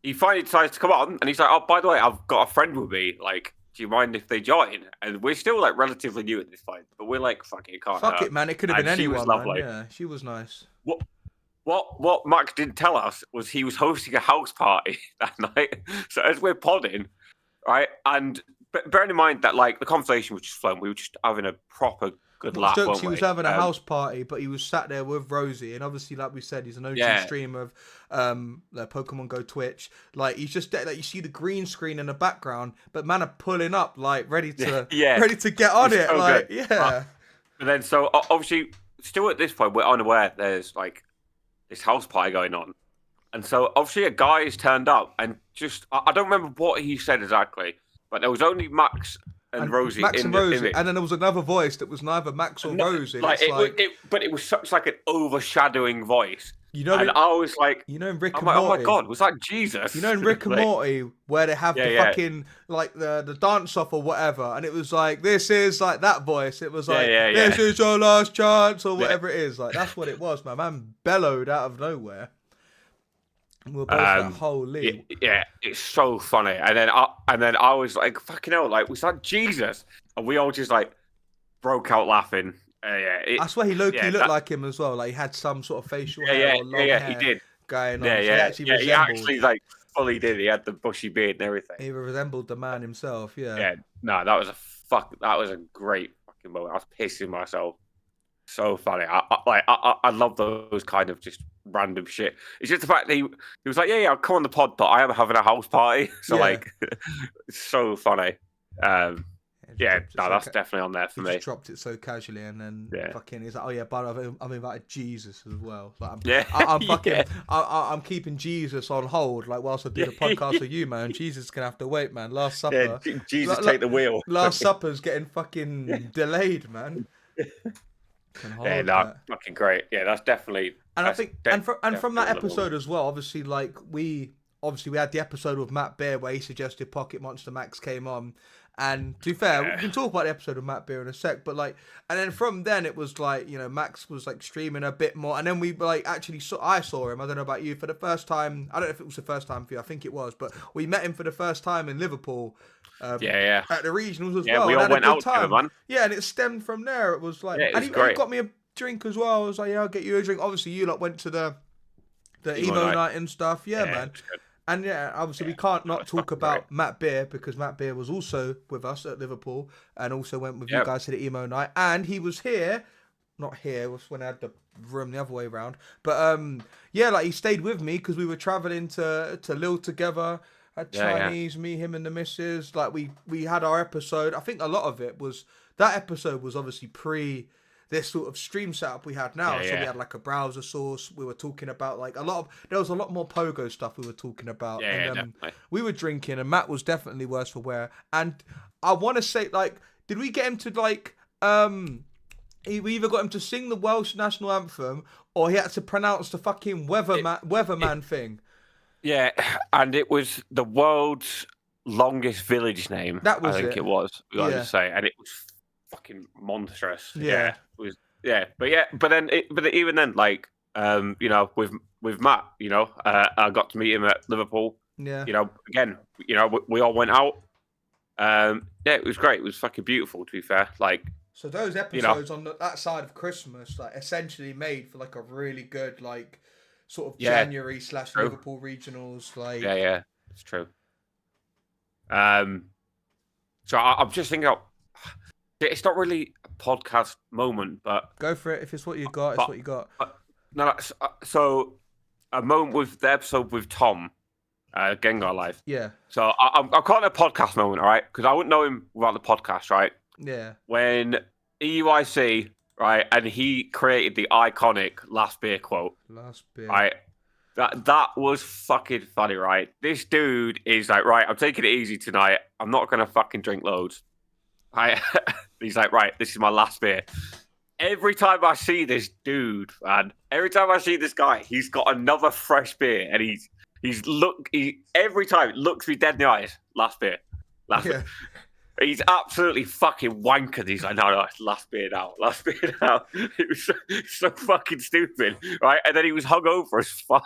[SPEAKER 2] he finally decides to come on, and he's like, "Oh, by the way, I've got a friend with me. Like, do you mind if they join?" And we're still like relatively new at this point, but we're like, "Fuck it, can't hurt."
[SPEAKER 1] Fuck it, man. It could have been anyone.
[SPEAKER 2] She was lovely.
[SPEAKER 1] Man. Yeah, she was nice.
[SPEAKER 2] What Max didn't tell us was he was hosting a house party that night. So as we're podding, right, and bearing in mind that like the conversation was just flowing, we were just having a proper good laugh.
[SPEAKER 1] He was having a house party, but he was sat there with Rosie, and obviously, like we said, he's an OG streamer of the Pokemon Go Twitch. Like he's just there, like you see the green screen in the background, but man are pulling up, like ready to get on it. So like good.
[SPEAKER 2] And then so obviously, still at this point, we're unaware there's like this house party going on, and so obviously a guy has turned up, and just I don't remember what he said exactly, but there was only Max and Rosie in the image.
[SPEAKER 1] And then there was another voice that was neither Max or Rosie.
[SPEAKER 2] But it was such like an overshadowing voice. I was like,
[SPEAKER 1] in Rick and
[SPEAKER 2] Morty,
[SPEAKER 1] oh
[SPEAKER 2] my god, was that Jesus?
[SPEAKER 1] In Rick and Morty where they have the fucking like the dance off or whatever, and it was like this is like that voice. It was like this is your last chance or whatever it is. Like that's what it was. My man bellowed out of nowhere. And we're both like, holy.
[SPEAKER 2] Yeah, it's so funny. And then I was like, fucking hell, like was that Jesus? And we all just like broke out laughing.
[SPEAKER 1] I swear he looked like him as well. Like he had some sort of facial hair or long hair
[SPEAKER 2] he did.
[SPEAKER 1] Going on.
[SPEAKER 2] He actually like fully did. He had the bushy beard and everything.
[SPEAKER 1] He resembled the man himself. Yeah.
[SPEAKER 2] Yeah. No, that was a that was a great fucking moment. I was pissing myself. So funny. I love those kind of just random shit. It's just the fact that he was like, yeah, I'll come on the pod, but I am having a house party. So like, it's so funny. That's definitely on there for me.
[SPEAKER 1] Just dropped it so casually, and then fucking he's like, oh yeah, but I've invited Jesus as well. Like, I'm keeping Jesus on hold, like whilst I do the podcast with you, man. Jesus is gonna have to wait, man. Last Supper.
[SPEAKER 2] Yeah, Jesus take the wheel.
[SPEAKER 1] Last Supper's getting fucking delayed, man.
[SPEAKER 2] Fucking great. Yeah, that's definitely.
[SPEAKER 1] And I think, and from that episode as well, obviously, like we had the episode with Matt Beer where he suggested Pocket Monster Max came on. And to be fair, we can talk about the episode of Matt Beer in a sec, but like, and then from then it was like, you know, Max was like streaming a bit more, and then we like actually I saw him. I don't know about you, for the first time. I don't know if it was the first time for you. I think it was, but we met him for the first time in Liverpool. At the regionals as well.
[SPEAKER 2] We all went out together, man.
[SPEAKER 1] Yeah, and it stemmed from there. It was like,
[SPEAKER 2] and he
[SPEAKER 1] got me a drink as well. I was like, yeah, I'll get you a drink. Obviously, you lot went to the emo night and stuff. Yeah, man. And obviously we can't not talk about Matt Beer, because Matt Beer was also with us at Liverpool and also went with you guys to the emo night. And he was not here, it was when I had the room the other way around. But like he stayed with me because we were travelling to Lille together, had Chinese, me, him and the missus. Like we had our episode. I think a lot of it was, that episode was obviously pre this sort of stream setup we had now. We had like a browser source. We were talking about like there was a lot more pogo stuff we were talking about. We were drinking, and Matt was definitely worse for wear. And I want to say, like, did we get him to like, we either got him to sing the Welsh national anthem, or he had to pronounce the fucking weatherman thing.
[SPEAKER 2] Yeah, and it was the world's longest village name.
[SPEAKER 1] That was
[SPEAKER 2] I think it was. We got to say, and it was fucking monstrous. But even then, like, you know, with Matt, you know, I got to meet him at Liverpool. You know, again, you know, we all went out. It was great. It was fucking beautiful, to be fair. Like,
[SPEAKER 1] so those episodes on that side of Christmas, like, essentially made for like a really good, like, sort of January / Liverpool regionals. Like,
[SPEAKER 2] it's true. So I'm just thinking of, it's not really a podcast moment, but
[SPEAKER 1] go for it. If it's what you got, it's what you got.
[SPEAKER 2] So a moment with the episode with Tom, Gengar Live.
[SPEAKER 1] Yeah.
[SPEAKER 2] So I'm calling it a podcast moment, all right? Because I wouldn't know him without the podcast, right?
[SPEAKER 1] Yeah.
[SPEAKER 2] When EUIC, right, and he created the iconic last beer quote.
[SPEAKER 1] Last beer.
[SPEAKER 2] Right. That was fucking funny, right? This dude is like, right, I'm taking it easy tonight. I'm not gonna fucking drink loads. Right? He's like, right, this is my last beer. Every time I see this dude, man, every time I see this guy, he's got another fresh beer, and he every time it looks me dead in the eyes. Last beer. Beer. He's absolutely fucking wankered. He's like, no, last beer now. It was so fucking stupid, right? And then he was hungover as fuck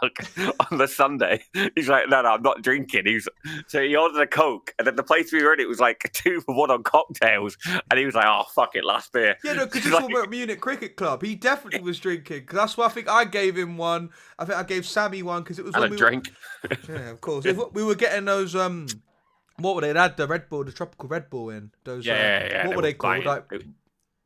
[SPEAKER 2] on the Sunday. He's like, no, I'm not drinking. So he ordered a Coke, and then the place we were in, it was like 2 for 1 on cocktails. And he was like, oh, fuck it, last beer.
[SPEAKER 1] Yeah, no, because he's at Munich Cricket Club. He definitely was drinking. Because that's why I think I gave him one. I think I gave Sammy one, because it was
[SPEAKER 2] when we drink.
[SPEAKER 1] Yeah, of course. We were getting those... What were they? They had the Red Bull, the tropical Red Bull in those. What were they called? Like,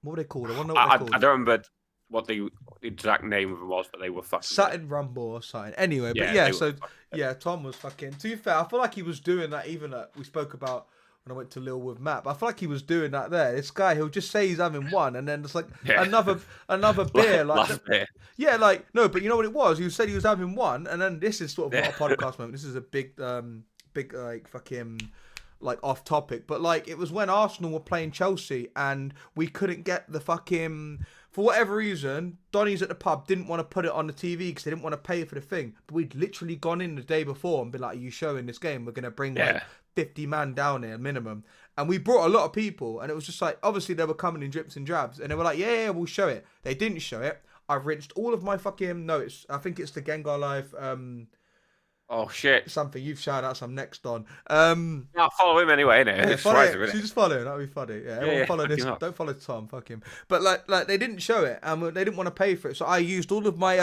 [SPEAKER 1] what were they called? I want to know what they're called.
[SPEAKER 2] I don't remember what the exact name of them was, but they were fucking.
[SPEAKER 1] Satin Rumble or something. Anyway, Tom was fucking. To be fair, I feel like he was doing that. Even we spoke about when I went to Lille with Matt. But I feel like he was doing that there. This guy, he'll just say he's having one, and then it's like another beer,
[SPEAKER 2] beer.
[SPEAKER 1] Yeah, like no, but you know what it was? He said he was having one, and then this is sort of not a podcast moment. This is a big like fucking like off topic, but like it was when Arsenal were playing Chelsea and we couldn't get the fucking, for whatever reason, Donny's at the pub didn't want to put it on the TV because they didn't want to pay for the thing. But we'd literally gone in the day before and been like, are you showing this game? We're going to bring like 50 man down here minimum. And we brought a lot of people, and it was just like, obviously they were coming in drips and drabs, and they were like, yeah, we'll show it. They didn't show it. I've rinsed all of my fucking notes. I think it's the Gengar Live
[SPEAKER 2] oh shit!
[SPEAKER 1] Something you've shouted out some next on.
[SPEAKER 2] I'll follow him anyway, innit?
[SPEAKER 1] Yeah, follow him. So just follow him. That'd be funny. Yeah, everyone follow this. Don't follow Tom. Fuck him. But like they didn't show it, and they didn't want to pay for it. So I used all of my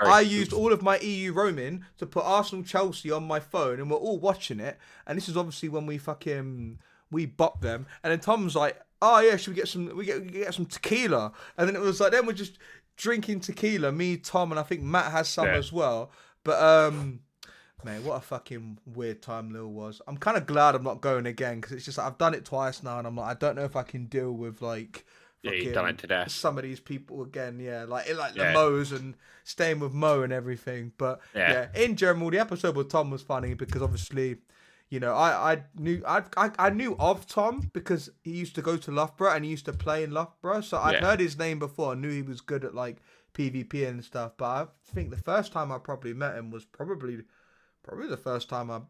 [SPEAKER 1] I used all of my EU roaming to put Arsenal Chelsea on my phone, and we're all watching it. And this is obviously when we we bop them, and then Tom's like, oh yeah, should we get some? We get some tequila, and then it was like then we're just drinking tequila. Me, Tom, and I think Matt has some as well. But man, what a fucking weird time Lil was. I'm kind of glad I'm not going again because it's just like, I've done it twice now, and I'm like, I don't know if I can deal with like.
[SPEAKER 2] Yeah, you've done it today.
[SPEAKER 1] Some of these people again, like the Mo's and staying with Mo and everything. But in general, the episode with Tom was funny because obviously, you know, I knew of Tom because he used to go to Loughborough and he used to play in Loughborough, so I'd heard his name before. I knew he was good at like PvP and stuff. But I think the first time I probably met him was probably the first time I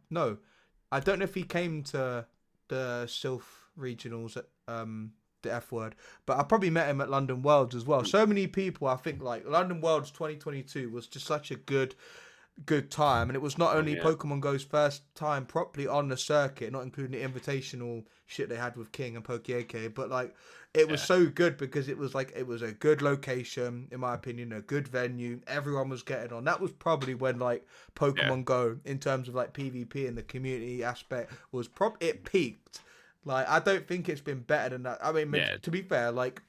[SPEAKER 1] don't know if he came to the Sylph regionals at the F word, but I probably met him at London Worlds as well. So many people, I think, like London Worlds 2022 was just such a good time, and it was not only Pokemon Go's first time properly on the circuit, not including the invitational shit they had with King and Poke, but like it was so good because it was a good location, in my opinion, a good venue. Everyone was getting on. That was probably when like Pokemon Go, in terms of like PvP and the community aspect, was it peaked. Like, I don't think it's been better than that. I mean, to be fair, like,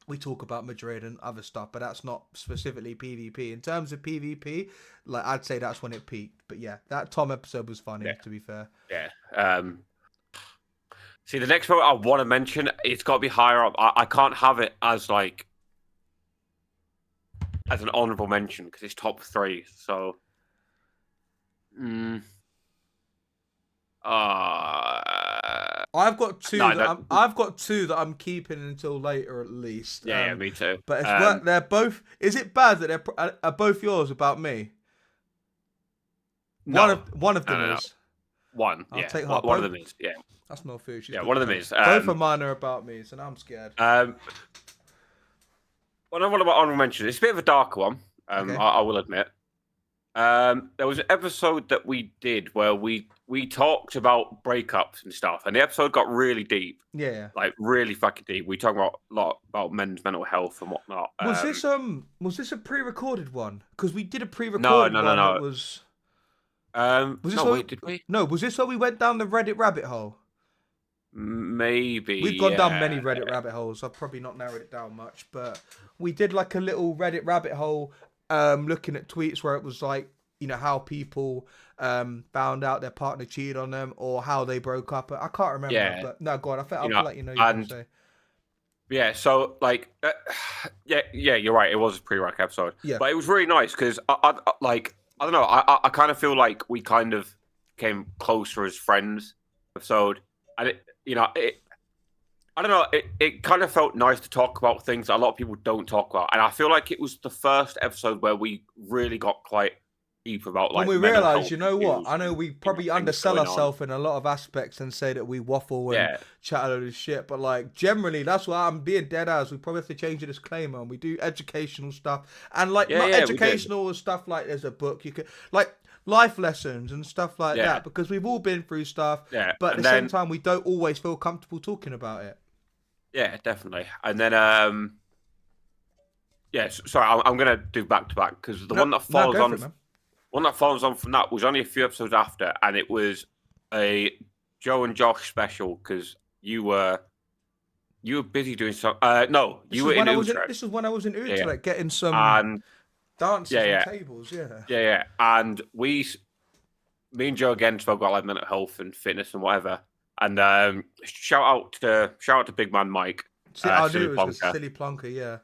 [SPEAKER 1] we talk about Madrid and other stuff, but that's not specifically PvP. In terms of PvP, like, I'd say that's when it peaked. But yeah, that Tom episode was funny, to be fair.
[SPEAKER 2] Yeah. See, the next one I want to mention, it's got to be higher up. I can't have it as, like, as an honourable mention because it's top 3. So,
[SPEAKER 1] I've got two. I've got two that I'm keeping until later, at least.
[SPEAKER 2] Yeah, me too.
[SPEAKER 1] But it's they're both. Is it bad that they're are both yours about me?
[SPEAKER 2] No,
[SPEAKER 1] one of them is.
[SPEAKER 2] One. I'll take heart. One of them is. Yeah.
[SPEAKER 1] That's no food.
[SPEAKER 2] One of them is.
[SPEAKER 1] Both of mine are about me, so now I'm scared.
[SPEAKER 2] One about honorable mention. It's a bit of a darker one.
[SPEAKER 1] Okay.
[SPEAKER 2] I will admit. There was an episode that we did where we talked about breakups and stuff, and the episode got really deep.
[SPEAKER 1] Yeah.
[SPEAKER 2] Like really fucking deep. We talked about a lot about men's mental health and whatnot.
[SPEAKER 1] Was this a pre-recorded one? Because we did a pre-recorded one. No. That was.
[SPEAKER 2] Did we?
[SPEAKER 1] No, was this where we went down the Reddit rabbit hole?
[SPEAKER 2] Maybe.
[SPEAKER 1] We've gone down many Reddit rabbit holes. I've probably not narrowed it down much, but we did like a little Reddit rabbit hole. Looking at tweets where it was like, you know, how people found out their partner cheated on them or how they broke up. I can't remember, but no, go on. I feel like you know what to say.
[SPEAKER 2] Yeah, so like, you're right. It was a pre-rec episode, but it was really nice because I don't know. I kind of feel like we kind of came closer as friends. Episode, and I don't know. It kind of felt nice to talk about things that a lot of people don't talk about, and I feel like it was the first episode where we really got quite deep about like.
[SPEAKER 1] When we realised, you know what? I know we probably undersell ourselves in a lot of aspects and say that we waffle and chat a load of shit, but like generally, that's why I'm being dead ass. We probably have to change the disclaimer, and we do educational stuff and like not educational stuff. Like there's a book you could like. Life lessons and stuff like that, because we've all been through stuff, but at the same time we don't always feel comfortable talking about it.
[SPEAKER 2] Yeah, definitely. And then sorry, I'm gonna do back to back because the one that follows on from that was only a few episodes after, and it was a Joe and Josh special because you were busy doing some. You were in Utrecht.
[SPEAKER 1] This was when I was in Utrecht getting some dances and tables.
[SPEAKER 2] Yeah. And me and Joe again spoke about like mental health and fitness and whatever. And shout out to Big Man Mike.
[SPEAKER 1] I knew it was Silly Plonker,
[SPEAKER 2] yeah.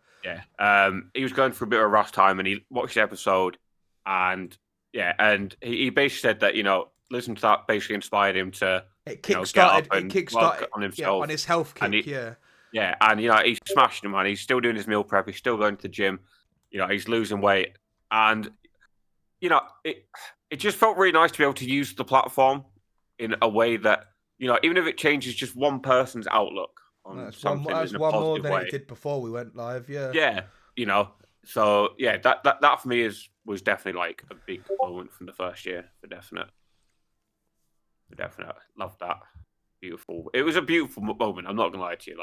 [SPEAKER 2] He was going through a bit of a rough time, and he watched the episode, and he basically said that listen to that basically inspired him to
[SPEAKER 1] kickstarted
[SPEAKER 2] on himself,
[SPEAKER 1] on his health kick,
[SPEAKER 2] and he's smashing it, man. He's still doing his meal prep. He's still going to the gym. He's losing weight, and it just felt really nice to be able to use the platform in a way that even if it changes just one person's outlook on something in a
[SPEAKER 1] one more
[SPEAKER 2] positive
[SPEAKER 1] than
[SPEAKER 2] way.
[SPEAKER 1] It did before we went live.
[SPEAKER 2] So that for me was definitely like a big moment from the first year for definite. Love that. Beautiful. It was a beautiful moment. I'm not gonna lie to you.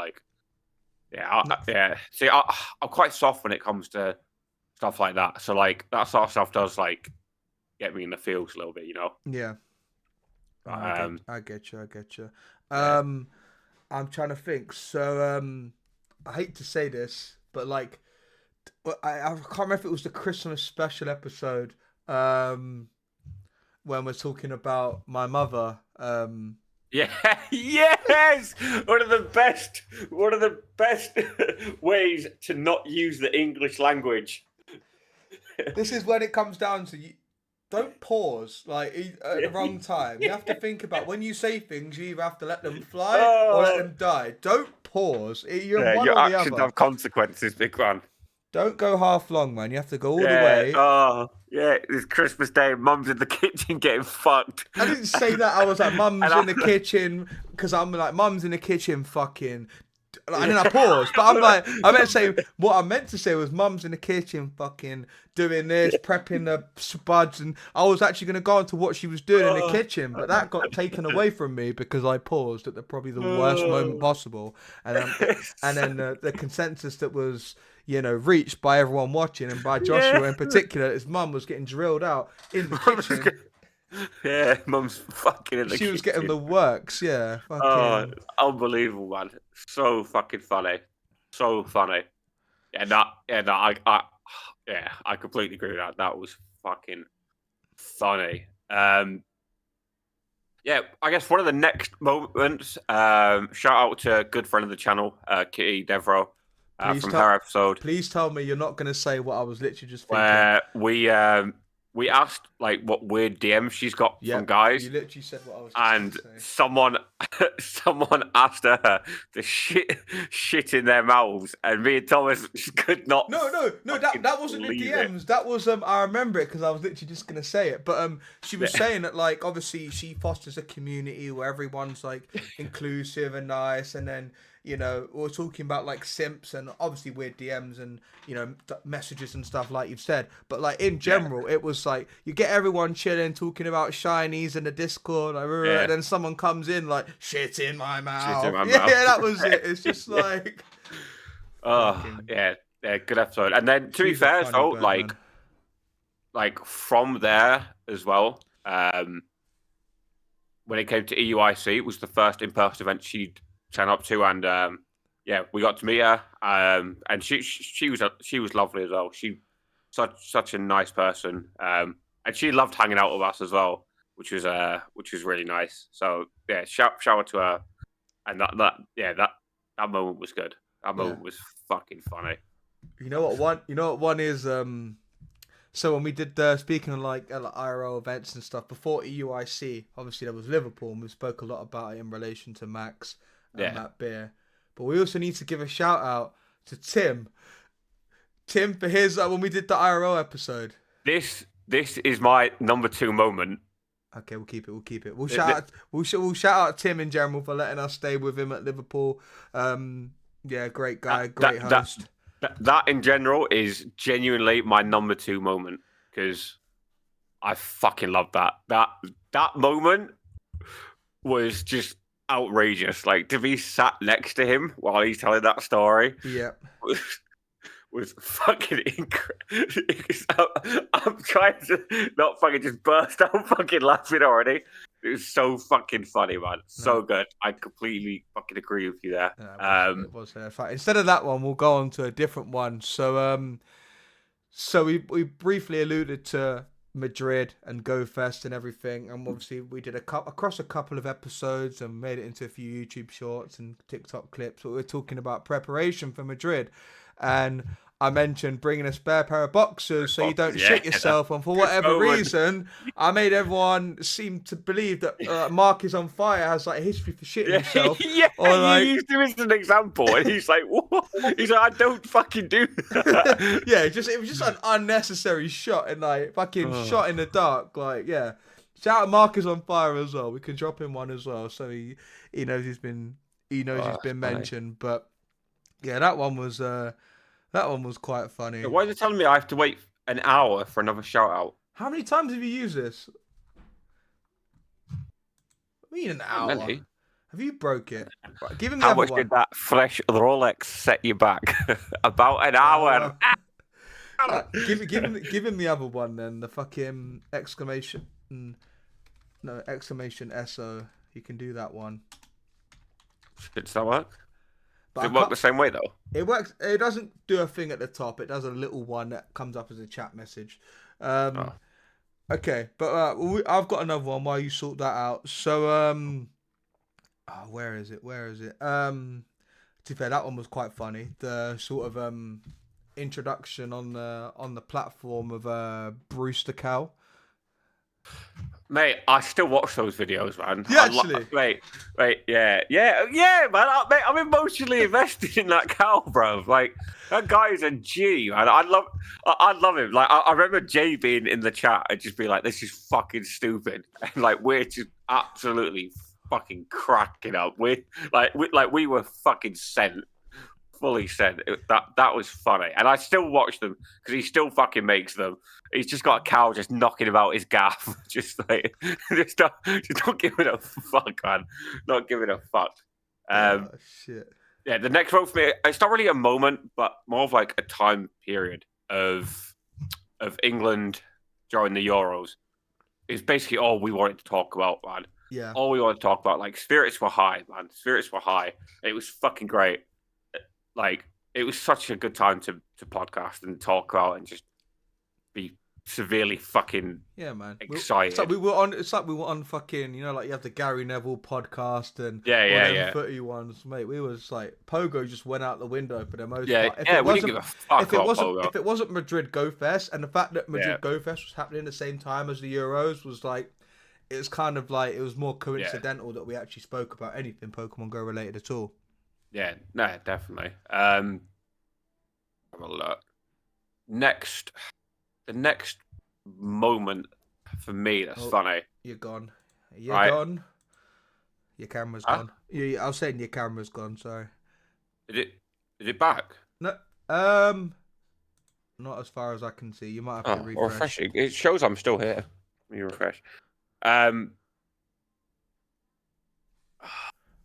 [SPEAKER 2] See, I'm quite soft when it comes to stuff like that. So like that sort of stuff does like get me in the feels a little bit,
[SPEAKER 1] Yeah. I get you.
[SPEAKER 2] Yeah.
[SPEAKER 1] I'm trying to think. So, I hate to say this, but like, I can't remember if it was the Christmas special episode. When we're talking about my mother.
[SPEAKER 2] Yeah, yes. One of the best ways to not use the English language.
[SPEAKER 1] This is when it comes down to you. Don't pause like at the wrong time. You have to think about when you say things. You either have to let them fly or let
[SPEAKER 2] Oh,
[SPEAKER 1] them die. Don't pause. You're
[SPEAKER 2] yeah,
[SPEAKER 1] one
[SPEAKER 2] your
[SPEAKER 1] or the
[SPEAKER 2] actions
[SPEAKER 1] other.
[SPEAKER 2] have consequences, big man.
[SPEAKER 1] Don't go half long, man. You have to go all the
[SPEAKER 2] Yeah.
[SPEAKER 1] way.
[SPEAKER 2] Oh, yeah. It's Christmas Day. Mum's in the kitchen getting fucked.
[SPEAKER 1] I didn't say that. I was like,
[SPEAKER 2] And
[SPEAKER 1] "Mum's in the kitchen," because I'm like, "Mum's in the kitchen, fucking." And then I paused, but I'm like, I meant to say what I meant to say was, "Mum's in the kitchen, fucking doing this, prepping the spuds," and I was actually gonna go on to what she was doing in the kitchen, but that got taken away from me because I paused at probably the worst moment possible, and then the consensus that was reached by everyone watching and by Joshua in particular, his mum was getting drilled out in the kitchen.
[SPEAKER 2] Yeah, Mum's fucking in the
[SPEAKER 1] She
[SPEAKER 2] kitchen.
[SPEAKER 1] was getting the works, yeah.
[SPEAKER 2] Oh,
[SPEAKER 1] Fucking.
[SPEAKER 2] unbelievable, man. So fucking funny. So funny. I completely agree with that. That was fucking funny. Yeah, I guess one of the next moments, shout out to a good friend of the channel, Kitty Devereaux,
[SPEAKER 1] Please
[SPEAKER 2] from
[SPEAKER 1] tell,
[SPEAKER 2] her episode
[SPEAKER 1] please tell me you're not gonna say what I was literally just thinking.
[SPEAKER 2] where we asked like what weird DMs she's got from guys.
[SPEAKER 1] You literally said what I was just
[SPEAKER 2] And
[SPEAKER 1] gonna say.
[SPEAKER 2] someone asked her to shit in their mouths, and me and Thomas could not.
[SPEAKER 1] No, that wasn't the
[SPEAKER 2] believe
[SPEAKER 1] DMs.
[SPEAKER 2] it.
[SPEAKER 1] That was I remember it because I was literally just gonna say it. But she was saying that like obviously she fosters a community where everyone's like inclusive and nice, and then we're talking about like simps and obviously weird DMs and messages and stuff like you've said. But like in general, it was like you get everyone chilling, talking about shinies in the Discord, like, and then someone comes in like shit in my mouth. Yeah, that was it. It's just like.
[SPEAKER 2] Yeah, good episode. And then to be fair, so like from there as well, when it came to EUIC, it was the first in-person event she'd turn up to, and we got to meet her, and she was lovely as well. She such a nice person, and she loved hanging out with us as well, which was really nice. So yeah, shout out to her, and that moment was good. That moment was fucking funny.
[SPEAKER 1] You know what one is so when we did speaking of like IRL events and stuff before EUIC, obviously there was Liverpool, and we spoke a lot about it in relation to Max and Matt Beer. But we also need to give a shout out to Tim for his when we did the IRL episode.
[SPEAKER 2] This is my number 2 moment.
[SPEAKER 1] Okay, we'll keep it. We'll shout out Tim in general for letting us stay with him at Liverpool. Yeah, great guy, great host.
[SPEAKER 2] That in general is genuinely my number 2 moment because I fucking love that. That moment was just outrageous. Like to be sat next to him while he's telling that story.
[SPEAKER 1] Yeah.
[SPEAKER 2] Was fucking incredible. I'm trying to not fucking just burst out fucking laughing already. It was so fucking funny, man. So good. I completely fucking agree with you there.
[SPEAKER 1] It was instead of that one, we'll go on to a different one. So we briefly alluded to Madrid and Go Fest and everything, and obviously we did across a couple of episodes and made it into a few YouTube shorts and TikTok clips. But we're talking about preparation for Madrid, and I mentioned bringing a spare pair of boxers so you don't shit yourself. And for whatever reason, I made everyone seem to believe that Mark is on fire has like a history for shitting himself.
[SPEAKER 2] Or you used him as an example, and he's like, "What?" He's like, "I don't fucking do that."
[SPEAKER 1] It was just an unnecessary shot and like fucking shot in the dark. Like, yeah. Shout out Mark is on fire as well. We can drop him one as well, so he knows he's been mentioned. But yeah, that one was quite funny.
[SPEAKER 2] Why are they telling me I have to wait an hour for another shout out?
[SPEAKER 1] How many times have you used this? I mean an hour.
[SPEAKER 2] Many.
[SPEAKER 1] Have you broke it? Right, give him the
[SPEAKER 2] How
[SPEAKER 1] other
[SPEAKER 2] much
[SPEAKER 1] one.
[SPEAKER 2] did that fresh Rolex set you back? About an hour.
[SPEAKER 1] Give him the other one then. The fucking exclamation. No, exclamation SO. You can do that one.
[SPEAKER 2] Does that work?
[SPEAKER 1] But
[SPEAKER 2] Does it work the same way though?
[SPEAKER 1] It works. It doesn't do a thing at the top. It does a little one that comes up as a chat message. Okay, but I've got another one while you sort that out. So where is it? To be fair, that one was quite funny. The sort of introduction on the platform of Brewster Cow.
[SPEAKER 2] Mate, I still watch those videos, man.
[SPEAKER 1] Yeah, actually.
[SPEAKER 2] Wait, yeah, man. Mate, I'm emotionally invested in that cow, bro. Like, that guy is a G, man. I love him. Like, I remember Jay being in the chat and just be like, "This is fucking stupid," and like we're just absolutely fucking cracking up. We were fucking fully sent. That was funny, and I still watch them because he still fucking makes them. He's just got a cow just knocking about his gaff, just not giving a fuck, man. Not giving a fuck.
[SPEAKER 1] Shit.
[SPEAKER 2] Yeah, the next one for me, it's not really a moment, but more of like a time period of England during the Euros. It's basically all we wanted to talk about, man.
[SPEAKER 1] Yeah.
[SPEAKER 2] All we wanted to talk about, like, spirits were high, man. Spirits were high. It was fucking great. Like, it was such a good time to podcast and talk about and just be severely fucking excited.
[SPEAKER 1] It's like we were on fucking, you know, like you have the Gary Neville podcast and
[SPEAKER 2] yeah.
[SPEAKER 1] footy ones, mate. We was like Pogo just went out the window for the most
[SPEAKER 2] part. We didn't give a fuck
[SPEAKER 1] if it wasn't Madrid Go Fest, and the fact that Madrid Go Fest was happening at the same time as the Euros was like, it's kind of like it was more coincidental that we actually spoke about anything Pokemon Go related at all.
[SPEAKER 2] Yeah, no, definitely. Have a look. The next moment for me that's funny.
[SPEAKER 1] You're gone. Gone. Your camera's gone. Yeah, I was saying your camera's gone. Sorry.
[SPEAKER 2] Is it back?
[SPEAKER 1] No. Not as far as I can see. You might have to refresh.
[SPEAKER 2] It shows I'm still here. Let me refresh.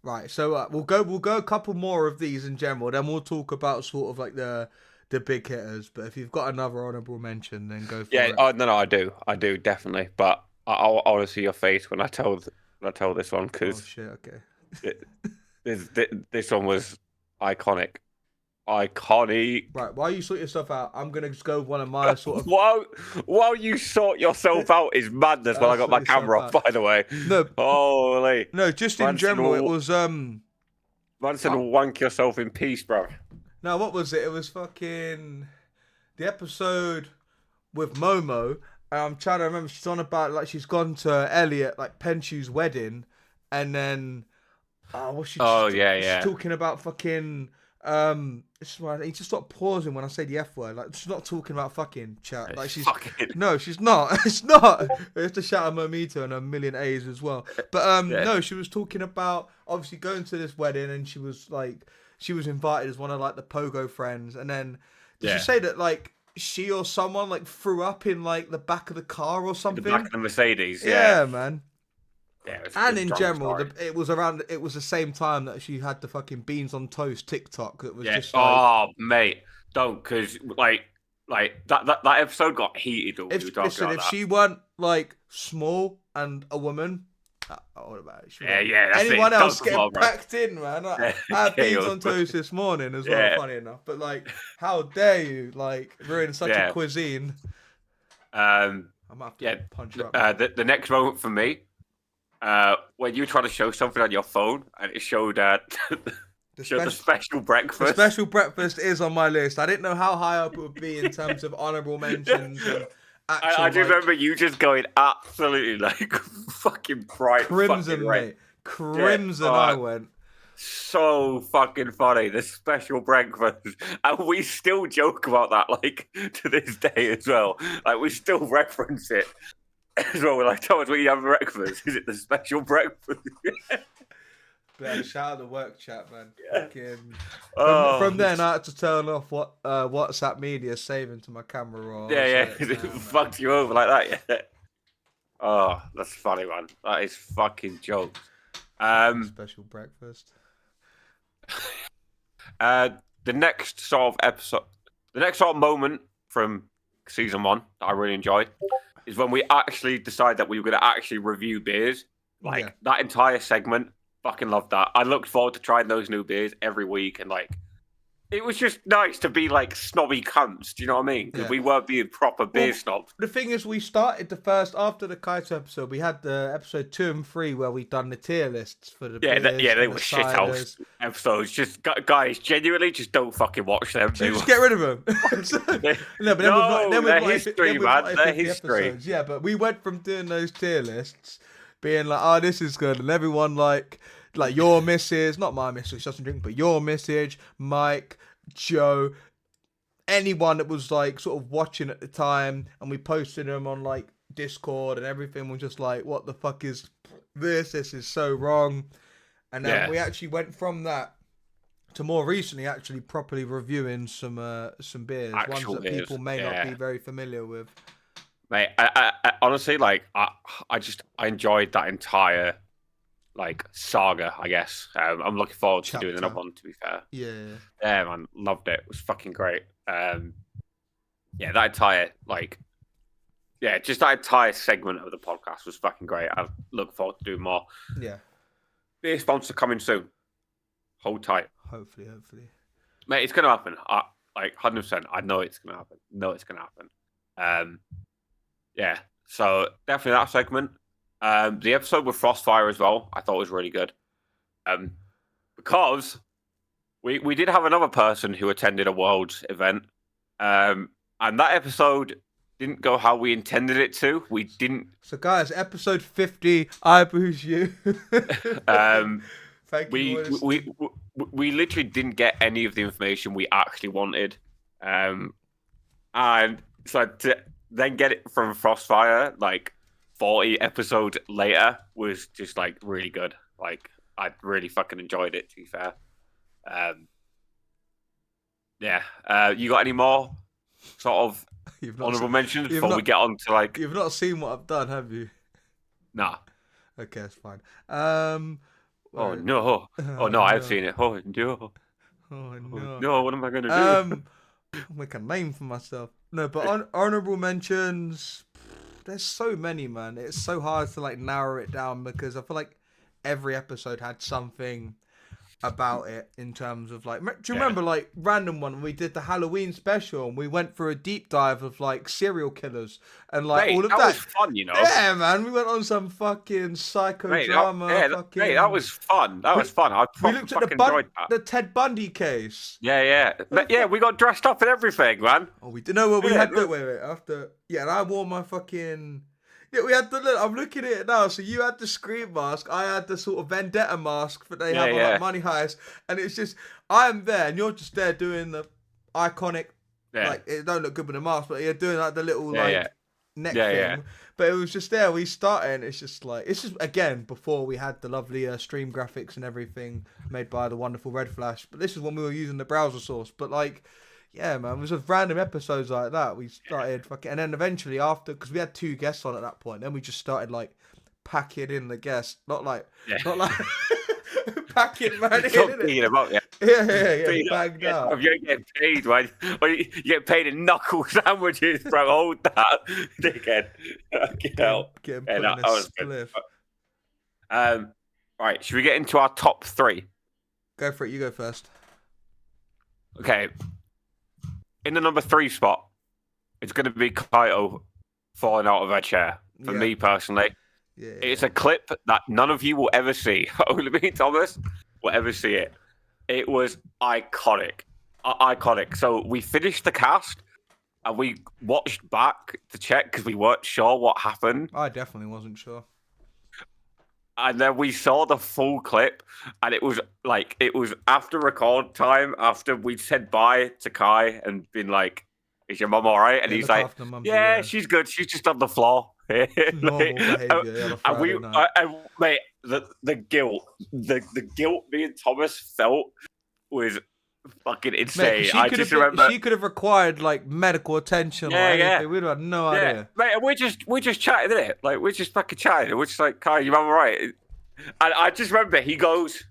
[SPEAKER 1] Right, so we'll go a couple more of these in general, then we'll talk about sort of like the big hitters. But if you've got another honourable mention, then go for it.
[SPEAKER 2] Yeah, no, I do definitely. But I want to see your face when I tell this one because this one was iconic. Right, while you sort yourself out, I'm gonna just go with one of my sort of. While you sort yourself out is madness. When I got my camera off, by the way.
[SPEAKER 1] No,
[SPEAKER 2] holy.
[SPEAKER 1] No, just in general, it was
[SPEAKER 2] Man said, "Wank yourself in peace, bro."
[SPEAKER 1] No, what was it? It was fucking the episode with Momo. I'm trying to remember. She's on about like she's gone to Elliot like Penshu's wedding, and then what's she? She's talking about fucking. This is why I need to stop pausing when I say the F word. Like, she's not talking about fucking chat. Like, no, she's not. It's not. We have to shout out Momito and a million A's as well. But no, she was talking about obviously going to this wedding, and she was invited as one of like the Pogo friends, and then did she say that like she or someone like threw up in like the back of the car or something?
[SPEAKER 2] The back of the Mercedes.
[SPEAKER 1] Yeah, man.
[SPEAKER 2] Yeah,
[SPEAKER 1] and in general, it was the same time that she had the fucking beans on toast TikTok. That was just like,
[SPEAKER 2] oh mate, don't, because like that episode got heated.
[SPEAKER 1] If she weren't like small and a woman, what about it?
[SPEAKER 2] Anyone
[SPEAKER 1] else getting packed in, man? I had beans on toast this morning as well. Funny enough, but like, how dare you like ruin such a cuisine?
[SPEAKER 2] I might have to punch her up. The next moment for me. When you were trying to show something on your phone and it showed the special breakfast.
[SPEAKER 1] The special breakfast is on my list. I didn't know how high up it would be in terms of honourable mentions. And
[SPEAKER 2] I just remember you just going absolutely like fucking bright.
[SPEAKER 1] Crimson, mate. Crimson, I went.
[SPEAKER 2] So fucking funny, the special breakfast. And we still joke about that like to this day as well. Like we still reference it. As well, we're like, Thomas, what you have for breakfast? Is it the special breakfast?
[SPEAKER 1] Man, shout out the work chat, man. From then, I had to turn off what WhatsApp media saving to my camera roll.
[SPEAKER 2] It fucked you over like that. Yeah. Oh, that's funny, man. That is fucking jokes.
[SPEAKER 1] Special breakfast.
[SPEAKER 2] The next sort of episode, the next sort of moment from season 1 that I really enjoyed. is when we actually decided that we were going to actually review beers. Like
[SPEAKER 1] Yeah.
[SPEAKER 2] that entire segment, fucking loved that. I looked forward to trying those new beers every week, and like it was just nice to be like snobby cunts. Do you know what I mean? Because
[SPEAKER 1] Yeah.
[SPEAKER 2] we weren't being proper beer snobs.
[SPEAKER 1] The thing is, we started after the Kaito episode. We had the episode 2 and 3 where we done the tier lists for the beers
[SPEAKER 2] They
[SPEAKER 1] and
[SPEAKER 2] were
[SPEAKER 1] the
[SPEAKER 2] shit
[SPEAKER 1] ciders.
[SPEAKER 2] episodes. Just guys, genuinely, just don't fucking watch them.
[SPEAKER 1] So just get rid of them. No, but then
[SPEAKER 2] they're
[SPEAKER 1] we've
[SPEAKER 2] history,
[SPEAKER 1] got
[SPEAKER 2] man.
[SPEAKER 1] 50
[SPEAKER 2] They're history.
[SPEAKER 1] episodes. Yeah, but we went from doing those tier lists, being like, "Oh, this is good," and everyone like your missus, not my missus, she doesn't drink, but your missus, Mike, Joe, anyone that was like sort of watching at the time, and we posted them on like Discord, and everything was just like, "What the fuck is this? This is so wrong." And then we actually went from that to more recently actually properly reviewing some beers,
[SPEAKER 2] Actual
[SPEAKER 1] ones that
[SPEAKER 2] beers,
[SPEAKER 1] people may not be very familiar with.
[SPEAKER 2] Mate, I honestly like I enjoyed that entire like saga. I guess I'm looking forward to doing another one. To be fair,
[SPEAKER 1] yeah,
[SPEAKER 2] man, loved it. It was fucking great. That entire just that entire segment of the podcast was fucking great. I look forward to doing more.
[SPEAKER 1] Yeah,
[SPEAKER 2] beer sponsor coming soon. Hold tight.
[SPEAKER 1] Hopefully,
[SPEAKER 2] mate, it's gonna happen. 100%. I know it's gonna happen. So definitely that segment. The episode with Frostfire as well, I thought was really good. Because we did have another person who attended a Worlds event, and that episode didn't go how we intended it to. We didn't.
[SPEAKER 1] So guys, episode 50, I boost you. Thank you.
[SPEAKER 2] We literally didn't get any of the information we actually wanted, and so to then get it from Frostfire like 40 episodes later was just like really good. Like I really fucking enjoyed it. To be fair, you got any more sort of honorable mentions before we get on to like?
[SPEAKER 1] You've not seen what I've done, have you?
[SPEAKER 2] Nah.
[SPEAKER 1] Okay, that's fine.
[SPEAKER 2] Oh no! Oh no! I've seen it. Oh no!
[SPEAKER 1] Oh no!
[SPEAKER 2] No! What am I gonna do?
[SPEAKER 1] I'll make a name for myself. No, but honorable mentions. There's so many, man. It's so hard to like narrow it down because I feel like every episode had something about it in terms of like. Do you remember like random one when we did the Halloween special and we went for a deep dive of like serial killers and like all of that?
[SPEAKER 2] That was fun, you know.
[SPEAKER 1] Yeah, man. We went on some fucking psychodrama.
[SPEAKER 2] That was fun. That was fun.
[SPEAKER 1] We looked at the Ted Bundy case.
[SPEAKER 2] Yeah. We got dressed up and everything, man.
[SPEAKER 1] Oh, we didn't know what we had. Wait. After, and I wore my fucking. Yeah, we had the look. I'm looking at it now. So you had the Scream mask. I had the sort of Vendetta mask that they have on like Money Heist. And it's just, I am there and you're just there doing the iconic, like, it don't look good with the mask, but you're doing like the little neck thing. Yeah. But it was just there. We started and it's just, again, before we had the lovely stream graphics and everything made by the wonderful Red Flash. But this is when we were using the browser source. But like, yeah, man, it was just random episodes like that. We started and then eventually after, because we had 2 guests on at that point, then we just started like packing in the guests, not like packing man in. Yeah, bagged up.
[SPEAKER 2] You're getting paid, man. You get paid in knuckle sandwiches, bro. Hold that, dickhead. Get out.
[SPEAKER 1] Getting put in a spliff.
[SPEAKER 2] Right, should we get into our top 3?
[SPEAKER 1] Go for it. You go first.
[SPEAKER 2] Okay. In the number 3 spot, it's going to be Kaito falling out of her chair. For me personally, it's a clip that none of you will ever see. Only me and Thomas will ever see it. It was iconic. So we finished the cast and we watched back to check because we weren't sure what happened.
[SPEAKER 1] I definitely wasn't sure.
[SPEAKER 2] And then we saw the full clip, and it was after record time, after we said bye to Kai and been like, "Is your mum all right?" And he's like, "Yeah, she's good. She's just on the floor."
[SPEAKER 1] Normal behavior.
[SPEAKER 2] Mate, the guilt me and Thomas felt was fucking insane.
[SPEAKER 1] Mate,
[SPEAKER 2] I just remember
[SPEAKER 1] she could have required like medical attention. We'd have had no idea.
[SPEAKER 2] Mate, we're just chatting, innit? Like we're just fucking chatting. We're just like, Kai, your mum all right? And I just remember he goes,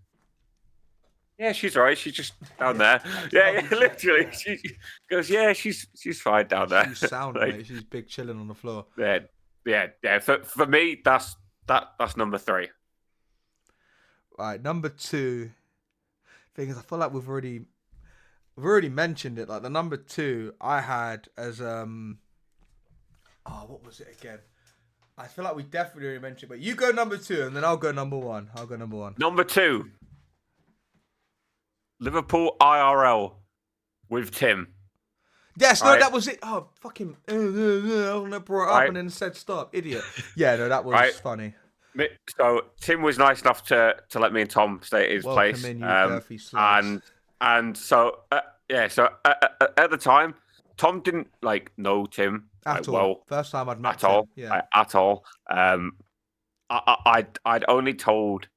[SPEAKER 2] "Yeah, she's all right. She's just down there." Yeah, literally. She goes, "Yeah, she's fine down there."
[SPEAKER 1] She's sound, mate. She's big chilling on the floor.
[SPEAKER 2] Yeah, yeah. For me, that's number 3.
[SPEAKER 1] Right, number 2. Thing is, I feel like we've already mentioned it. Like the number 2 I had as what was it again? I feel like we definitely already mentioned it, but you go number 2 and then I'll go number 1. I'll go number 1.
[SPEAKER 2] Number 2, Liverpool IRL with Tim.
[SPEAKER 1] Yes, no,
[SPEAKER 2] Right?
[SPEAKER 1] that was it. Oh, fucking, I brought it up
[SPEAKER 2] Right?
[SPEAKER 1] and then said stop, idiot. Yeah, no, that was
[SPEAKER 2] Right?
[SPEAKER 1] funny.
[SPEAKER 2] So Tim was nice enough to let me and Tom stay at his
[SPEAKER 1] Welcome
[SPEAKER 2] place.
[SPEAKER 1] in, you girthy slugs.
[SPEAKER 2] And so at the time, Tom didn't know Tim
[SPEAKER 1] At all.
[SPEAKER 2] well
[SPEAKER 1] First time I'd met
[SPEAKER 2] at
[SPEAKER 1] him.
[SPEAKER 2] all.
[SPEAKER 1] Yeah.
[SPEAKER 2] At all. I'd only told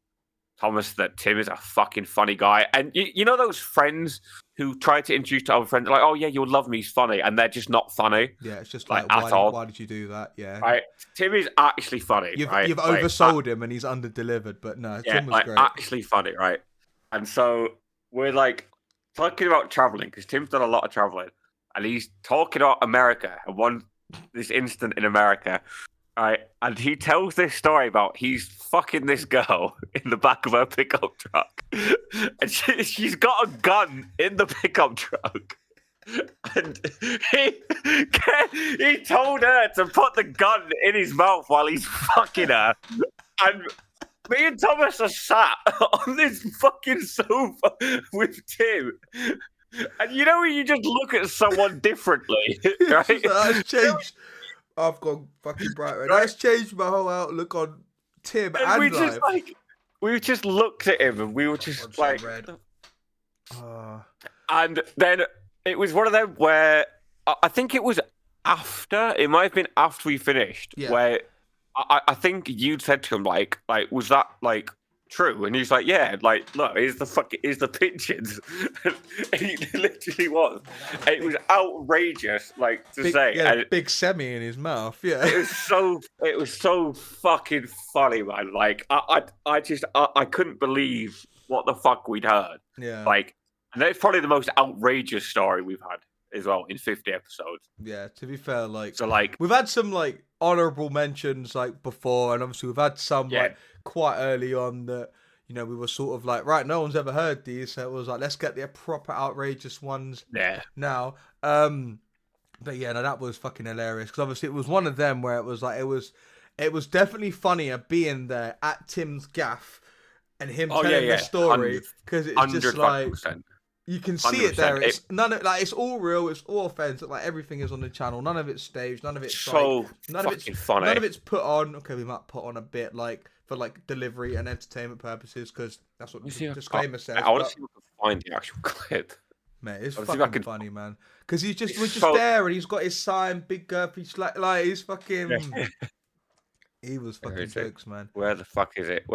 [SPEAKER 2] Thomas that Tim is a fucking funny guy, and you know those friends who try to introduce to other friends like, oh yeah, you'll love me, he's funny, and they're just not funny.
[SPEAKER 1] Yeah, it's just
[SPEAKER 2] at
[SPEAKER 1] why,
[SPEAKER 2] all.
[SPEAKER 1] Why did you do that? Yeah.
[SPEAKER 2] Right, Tim is actually funny.
[SPEAKER 1] You've
[SPEAKER 2] right?
[SPEAKER 1] oversold him and he's underdelivered, but no, Tim was great.
[SPEAKER 2] Actually funny, right? And so we're talking about traveling because Tim's done a lot of traveling, and he's talking about America and this instant in America. Right, and he tells this story about he's fucking this girl in the back of her pickup truck, and she's got a gun in the pickup truck, and he told her to put the gun in his mouth while he's fucking her, and me and Thomas are sat on this fucking sofa with Tim. And you know when you just look at someone differently, right?
[SPEAKER 1] That's changed. I've gone fucking bright red. That's changed my whole outlook on Tim and
[SPEAKER 2] we
[SPEAKER 1] life.
[SPEAKER 2] We just looked at him and we were just
[SPEAKER 1] red.
[SPEAKER 2] And then it was one of them where I think it was after. It might have been after we finished.
[SPEAKER 1] Yeah.
[SPEAKER 2] Where I think you'd said to him was that true? And he's like, yeah, look, here's the pictures. And he literally was. And it was outrageous, to say.
[SPEAKER 1] Yeah,
[SPEAKER 2] and
[SPEAKER 1] big semi in his mouth. Yeah.
[SPEAKER 2] It was so fucking funny, man. I couldn't believe what the fuck we'd heard.
[SPEAKER 1] Yeah.
[SPEAKER 2] And that's probably the most outrageous story we've had as well in 50 episodes.
[SPEAKER 1] Yeah, to be fair,
[SPEAKER 2] so
[SPEAKER 1] we've had some honorable mentions before, and obviously we've had some quite early on that we were sort of right, no one's ever heard these, so it was let's get the proper outrageous ones now. But yeah, no, that was fucking hilarious because obviously it was one of them where it was it was definitely funnier being there at Tim's gaff and him telling the story because it's just
[SPEAKER 2] 100%.
[SPEAKER 1] You can see it there. It's it's all real. It's all authentic. Everything is on the channel. None of it's staged. None of it's
[SPEAKER 2] funny.
[SPEAKER 1] None of it's put on. Okay, we might put on a bit for delivery and entertainment purposes because that's what the disclaimer says.
[SPEAKER 2] I want to see if I can find the actual clip.
[SPEAKER 1] Mate, it's fucking funny, man. Because we're just there and he's got his sign, big girthy, he's fucking. He was fucking jokes, man.
[SPEAKER 2] Where the fuck is it?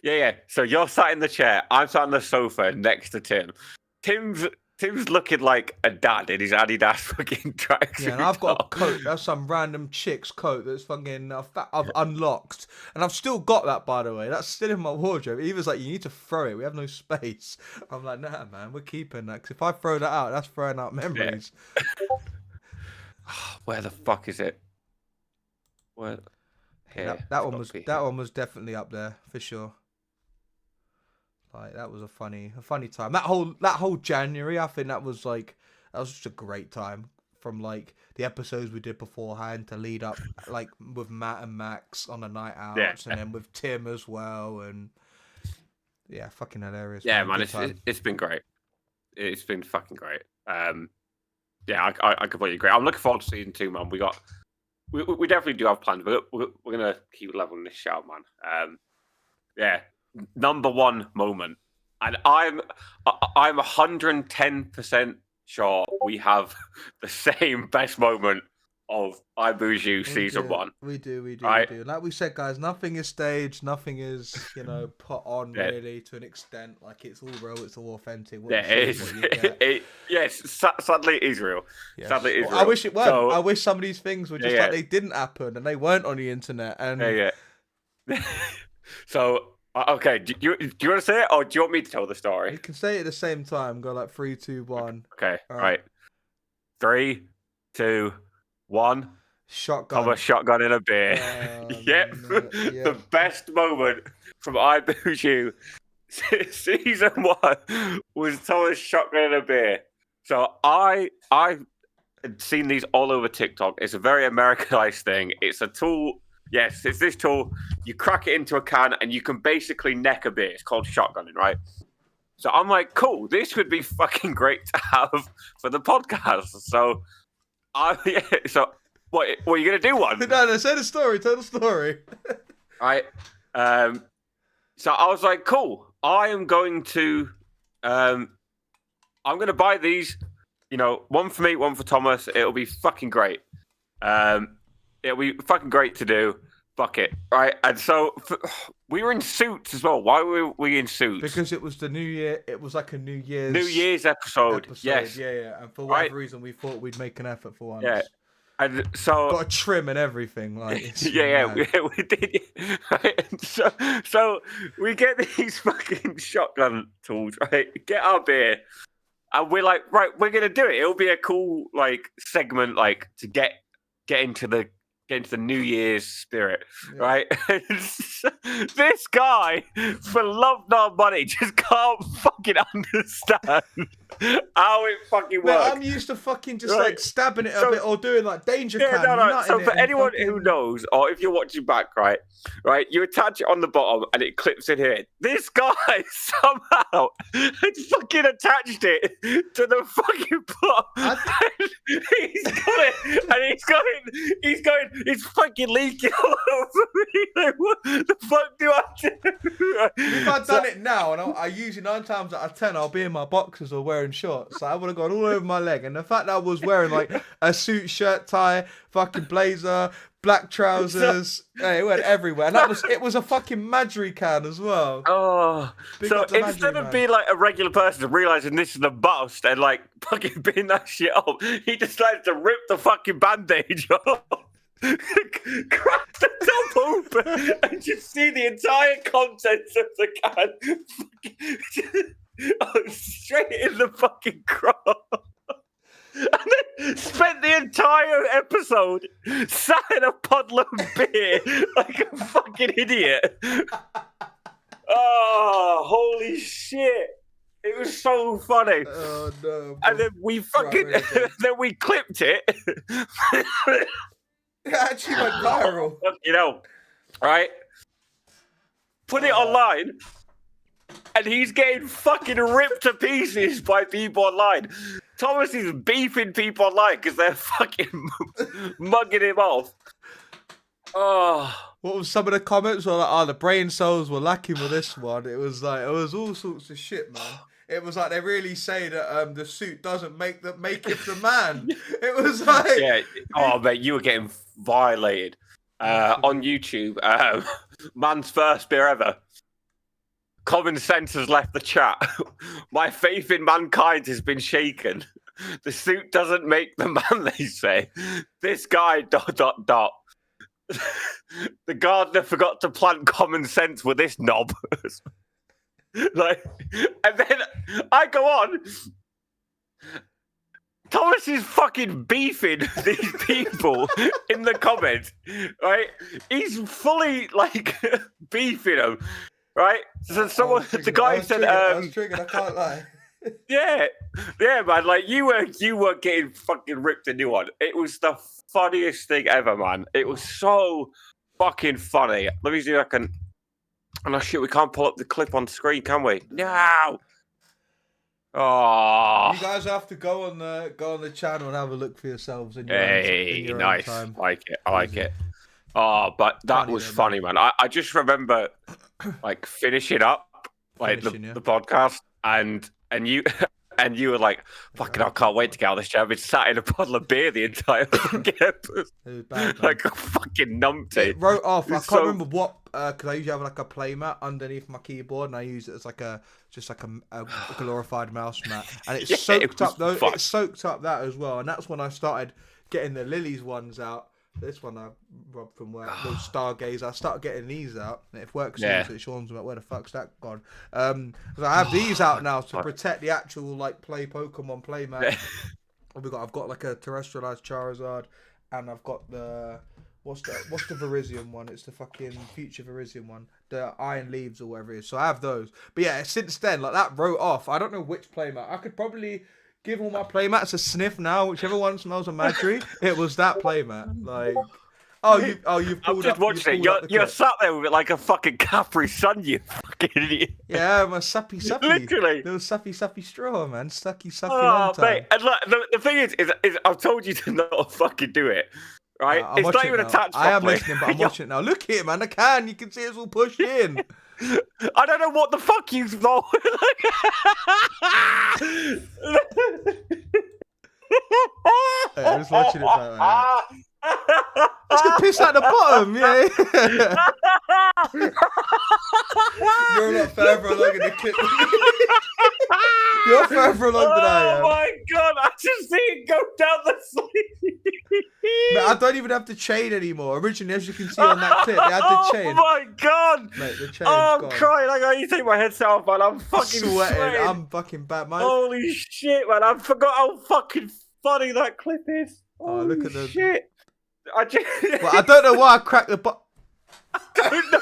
[SPEAKER 2] Yeah. So you're sat in the chair. I'm sat on the sofa next to Tim. Tim's looking like a dad in his Adidas fucking tracksuit.
[SPEAKER 1] Yeah, and I've got a coat. That's some random chick's coat that's fucking I've unlocked, and I've still got that, by the way. That's still in my wardrobe. He was like, "You need to throw it. We have no space." I'm like, "Nah, man, we're keeping that. Because if I throw that out, that's throwing out memories."
[SPEAKER 2] Yeah. Where the fuck is it? Where?
[SPEAKER 1] Here. That one was definitely up there for sure. That was a funny time. That whole January, I think that was just a great time. From the episodes we did beforehand to lead up with Matt and Max on the night outs, and then with Tim as well, and yeah, fucking hilarious.
[SPEAKER 2] Yeah, man, it's been great. It's been fucking great. Yeah, I completely agree. I'm looking forward to season 2, man. We definitely do have plans. We're gonna keep leveling this shit out, man. Yeah. Number 1 moment, and I'm 110% sure we have the same best moment of I Boozy season 1.
[SPEAKER 1] We do.
[SPEAKER 2] Right?
[SPEAKER 1] We do. Like we said, guys, nothing is staged, nothing is put on really to an extent. It's all real, it's all authentic.
[SPEAKER 2] Yes, sadly it is real.
[SPEAKER 1] Yes.
[SPEAKER 2] Sadly it is real.
[SPEAKER 1] I wish it weren't. I wish some of these things were just they didn't happen and they weren't on the internet. And
[SPEAKER 2] So. Okay, do you want to say it or do you want me to tell the story?
[SPEAKER 1] You can say it at the same time. Go 3, 2, 1.
[SPEAKER 2] Okay, all right. 3, 2, 1.
[SPEAKER 1] Shotgun.
[SPEAKER 2] Thomas shotgun in a beer. Yep.
[SPEAKER 1] No, yeah.
[SPEAKER 2] The best moment from I Booze You season 1 was Thomas shotgun in a beer. So I've seen these all over TikTok. It's a very Americanized thing. It's a tool. Yes, it's this tool. You crack it into a can and you can basically neck a beer. It's called shotgunning, right? So I'm like, cool, this would be fucking great to have for the podcast. So what are you gonna do one?
[SPEAKER 1] No, say the story, tell the story.
[SPEAKER 2] Right. So I was like, cool, I'm going to buy these, one for me, one for Thomas. It'll be fucking great. It'll be fucking great to do. Fuck it, right? And so we were in suits as well. Why were we in suits?
[SPEAKER 1] Because it was the New Year. It was like a New Year's
[SPEAKER 2] episode. Yes.
[SPEAKER 1] Yeah. And for whatever reason, we thought we'd make an effort for once.
[SPEAKER 2] Yeah. And so
[SPEAKER 1] got a trim and everything. Like
[SPEAKER 2] we did. Right? And so we get these fucking shotgun tools, right? Get our beer, and we're like, right, we're gonna do it. It'll be a cool segment, to get into the New Year's spirit, right? This guy, for love nor money, just can't fucking understand how it fucking works.
[SPEAKER 1] Man, I'm used to fucking just stabbing it a bit or doing danger can.
[SPEAKER 2] No. So for anyone who knows, or if you're watching back, right, you attach it on the bottom and it clips in here. This guy somehow had fucking attached it to the fucking bottom. He's got it, and he's going. It's fucking leaking all over me. Like, what the fuck do I do?
[SPEAKER 1] If I'd done it now, and I usually 9 times out of 10, I'll be in my boxers or wearing shorts. So I would have gone all over my leg. And the fact that I was wearing a suit, shirt, tie, fucking blazer, black trousers, it went everywhere. And it was a fucking Madry can as well.
[SPEAKER 2] Oh, so instead of being a regular person, realizing this is a bust and fucking being that shit up, he decided to rip the fucking bandage off. Crack the top open and just see the entire contents of the can straight in the fucking crop. And then spent the entire episode sat in a puddle of beer like a fucking idiot. Oh, holy shit. It was so funny.
[SPEAKER 1] Oh, no.
[SPEAKER 2] And then we fucking, then we clipped it.
[SPEAKER 1] It actually went viral.
[SPEAKER 2] Right? Put it online, and he's getting fucking ripped to pieces by people online. Thomas is beefing people online because they're fucking mugging him off. Oh.
[SPEAKER 1] What was some of the comments? Were the brain cells were lacking with this one. It was all sorts of shit, man. It was they really say that the suit doesn't make it the man. It was
[SPEAKER 2] yeah. Oh mate, you were getting violated on YouTube. Man's first beer ever. Common sense has left the chat. My faith in mankind has been shaken. The suit doesn't make the man, they say. This guy ... The gardener forgot to plant common sense with this knob. And then I go on. Thomas is fucking beefing these people in the comments, right? He's fully beefing them, right? So the guy said,
[SPEAKER 1] I was triggered, I can't lie.
[SPEAKER 2] yeah, man. You were getting fucking ripped a new one. It was the funniest thing ever, man. It was so fucking funny. Let me see if I can. Oh shit, we can't pull up the clip on screen, can we? No. Oh.
[SPEAKER 1] You guys have to go on the channel and have a look for yourselves. In your own
[SPEAKER 2] nice.
[SPEAKER 1] Time.
[SPEAKER 2] I like it. Oh, but that was funny, man. I just remember finishing up the podcast and you and you were like, fucking, I can't wait to get out of this chair. I've been sat in a bottle of beer the entire fucking episode.
[SPEAKER 1] It was bad,
[SPEAKER 2] like a fucking numpty.
[SPEAKER 1] It wrote off. I can't remember what, because I usually have a playmat underneath my keyboard, and I use it as a glorified mouse mat, and it soaked up those. It soaked up that as well, and that's when I started getting the Lily's ones out. This one I robbed from work. Those Stargaze. I started getting these out. And if work seems it, Sean's like, where the fuck's that gone? Because I have these out now to protect the actual play Pokemon playmat. I've got a terrestrialized Charizard and I've got the what's the Virizion one? It's the fucking future Virizion one, the Iron Leaves or whatever it is. So I have those. But yeah, since then, like that wrote off. I don't know which playmat. I could probably give all my playmats a sniff now. Whichever one smells of Madry, it was that playmat. Like. You've
[SPEAKER 2] I'm
[SPEAKER 1] pulled
[SPEAKER 2] just
[SPEAKER 1] up. You've
[SPEAKER 2] watching it.
[SPEAKER 1] pulled up the
[SPEAKER 2] You're
[SPEAKER 1] clip.
[SPEAKER 2] sat there with it like a fucking Capri Sun, you fucking idiot.
[SPEAKER 1] Yeah, I'm a sappy.
[SPEAKER 2] Literally.
[SPEAKER 1] Little sappy straw, man. Sucky
[SPEAKER 2] Oh,
[SPEAKER 1] long time.
[SPEAKER 2] mate. And look, the thing is I've told you to not fucking do it, right?
[SPEAKER 1] I'm
[SPEAKER 2] It's not
[SPEAKER 1] watching
[SPEAKER 2] even
[SPEAKER 1] it now.
[SPEAKER 2] attached
[SPEAKER 1] I am
[SPEAKER 2] properly.
[SPEAKER 1] listening, but I'm watching it now. Look here, man. I can. You can see it's all pushed in.
[SPEAKER 2] I don't know what the fuck you thought.
[SPEAKER 1] I was watching it back. It's gonna piss out the bottom, yeah. You're a lot further along in the clip. You're further along than I am.
[SPEAKER 2] Oh my god, I just see it go down the sleeve.
[SPEAKER 1] Mate, I don't even have the chain anymore. Originally, as you can see on that clip, they had the chain.
[SPEAKER 2] Oh my god.
[SPEAKER 1] Mate, the chain's
[SPEAKER 2] I'm
[SPEAKER 1] gone.
[SPEAKER 2] crying. I gotta take my headset off, man. I'm fucking sweating.
[SPEAKER 1] I'm fucking bad, man.
[SPEAKER 2] Holy shit, man. I forgot how fucking funny that clip is.
[SPEAKER 1] Oh, look at the
[SPEAKER 2] shit.
[SPEAKER 1] Well, I don't know why I cracked the
[SPEAKER 2] I don't know.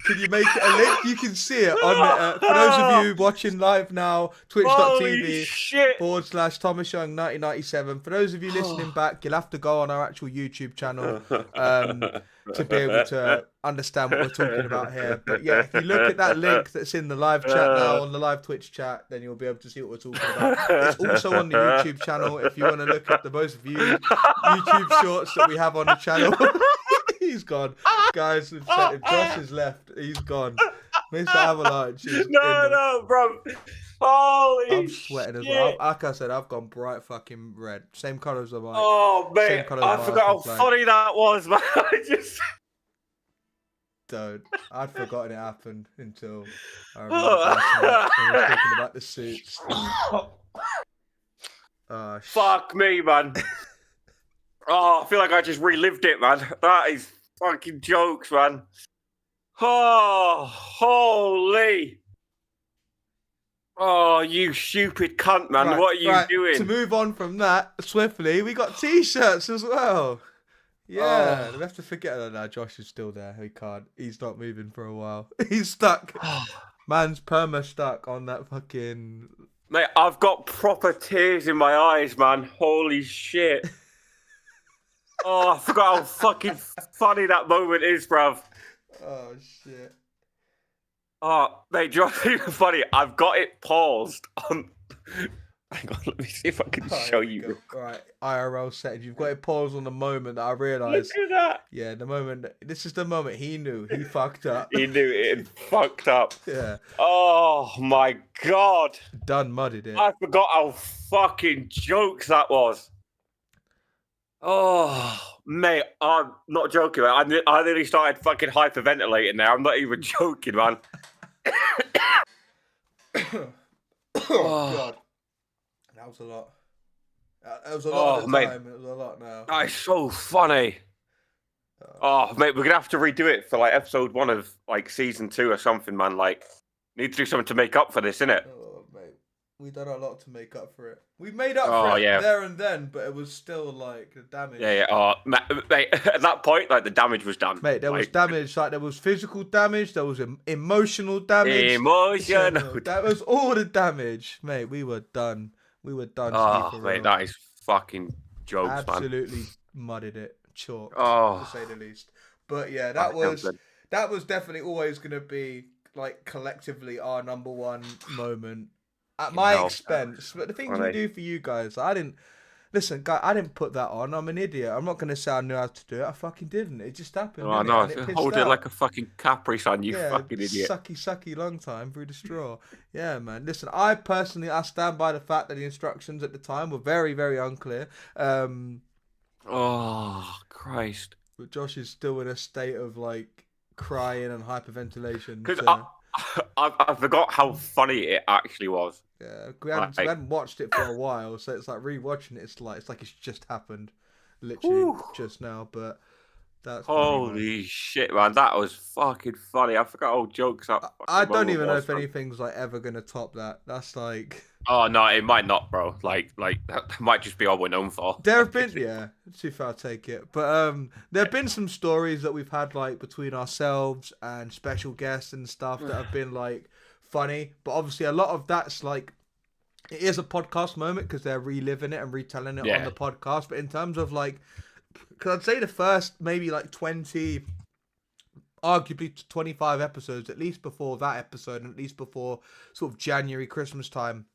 [SPEAKER 1] Can you make it a link? You can see it on for those of you watching live now, twitch.tv/Thomas Young 1997. For those of you listening back, you'll have to go on our actual YouTube channel to be able to understand what we're talking about here. But yeah, if you look at that link that's in the live chat now, on the live Twitch chat, then you'll be able to see what we're talking about. It's also on the YouTube channel if you want to look at the most viewed YouTube shorts that we have on the channel. He's gone. Guys, Josh is left. He's gone. MrAvalanche is
[SPEAKER 2] No, bro. Holy
[SPEAKER 1] I'm sweating as well. Like I said, I've gone bright fucking red. Same colours as mine.
[SPEAKER 2] Oh, mate. I forgot how funny that was, man. I just...
[SPEAKER 1] Don't. I'd forgotten it happened until I remember last night when we were talking about the suits.
[SPEAKER 2] Fuck me, man. Oh, I feel like I just relived it, man. That is fucking jokes, man. Oh, holy. Oh, you stupid cunt, man.
[SPEAKER 1] Right,
[SPEAKER 2] what are you doing?
[SPEAKER 1] To move on from that swiftly, we got t-shirts as well. Yeah, we have to forget that now. Josh is still there. He can't. He's not moving for a while. He's stuck. Man's perma stuck on that fucking...
[SPEAKER 2] Mate, I've got proper tears in my eyes, man. Holy shit. Oh, I forgot how fucking funny that moment is, bruv.
[SPEAKER 1] Oh, shit.
[SPEAKER 2] Oh, mate, do you know what's even funny? I've got it paused on... Hang on, let me see if I can show you.
[SPEAKER 1] Right, IRL settings. You've got it paused on the moment that I realised.
[SPEAKER 2] Look at that.
[SPEAKER 1] Yeah, the moment... This is the moment he knew. He fucked up.
[SPEAKER 2] He knew it had fucked up.
[SPEAKER 1] Yeah.
[SPEAKER 2] Oh, my God.
[SPEAKER 1] Done mudded it.
[SPEAKER 2] I forgot how fucking jokes that was. Oh, mate, I'm not joking, man. I nearly started fucking hyperventilating there. I'm not even joking, man.
[SPEAKER 1] Oh, God. That was a lot. That was a lot at the
[SPEAKER 2] mate.
[SPEAKER 1] time. It was a lot now.
[SPEAKER 2] That's so funny. Oh, mate, we're going to have to redo it for, like, episode 1 of, like, season 2 or something, man. Like, need to do something to make up for this, innit?
[SPEAKER 1] Oh, mate. We done a lot to make up for it. We made up for it there and then, but it was still, like, the damage.
[SPEAKER 2] Yeah. Oh, mate, at that point, like, the damage was done.
[SPEAKER 1] Mate, there was damage. Like, there was physical damage. There was emotional damage.
[SPEAKER 2] Emotional.
[SPEAKER 1] That was all the damage. Mate, we were done. We were done.
[SPEAKER 2] Oh, mate, that is fucking jokes, man.
[SPEAKER 1] Absolutely mudded it. Chalk,
[SPEAKER 2] to
[SPEAKER 1] say the least. But yeah, that was definitely always going to be, like, collectively our number one moment at my expense. But the things we do for you guys, I didn't put that on. I'm an idiot. I'm not going to say I knew how to do it. I fucking didn't. It just happened.
[SPEAKER 2] Oh, no, hold it like a fucking Capri Sun, you fucking idiot.
[SPEAKER 1] Sucky long time through the straw. Yeah, man. Listen, I stand by the fact that the instructions at the time were very, very unclear.
[SPEAKER 2] Oh, Christ.
[SPEAKER 1] But Josh is still in a state of, like, crying and hyperventilation.
[SPEAKER 2] Because I forgot how funny it actually was.
[SPEAKER 1] Yeah, we hadn't watched it for a while, so it's like rewatching it. It's like it's just happened, literally just now. But that's
[SPEAKER 2] holy shit, man! That was fucking funny. I forgot all jokes up.
[SPEAKER 1] I don't even know if anything's like ever gonna top that. That's like
[SPEAKER 2] Oh no, it might not, bro. Like that might just be all we're known for.
[SPEAKER 1] There have been, yeah, too far, I'll take it. But there have been some stories that we've had like between ourselves and special guests and stuff that have been like funny. But obviously, a lot of that's like it is a podcast moment because they're reliving it and retelling it on
[SPEAKER 2] Yeah,
[SPEAKER 1] the podcast. But in terms of like, because I'd say the first maybe like 20, arguably 25 episodes, at least before that episode, and at least before sort of January, Christmas time,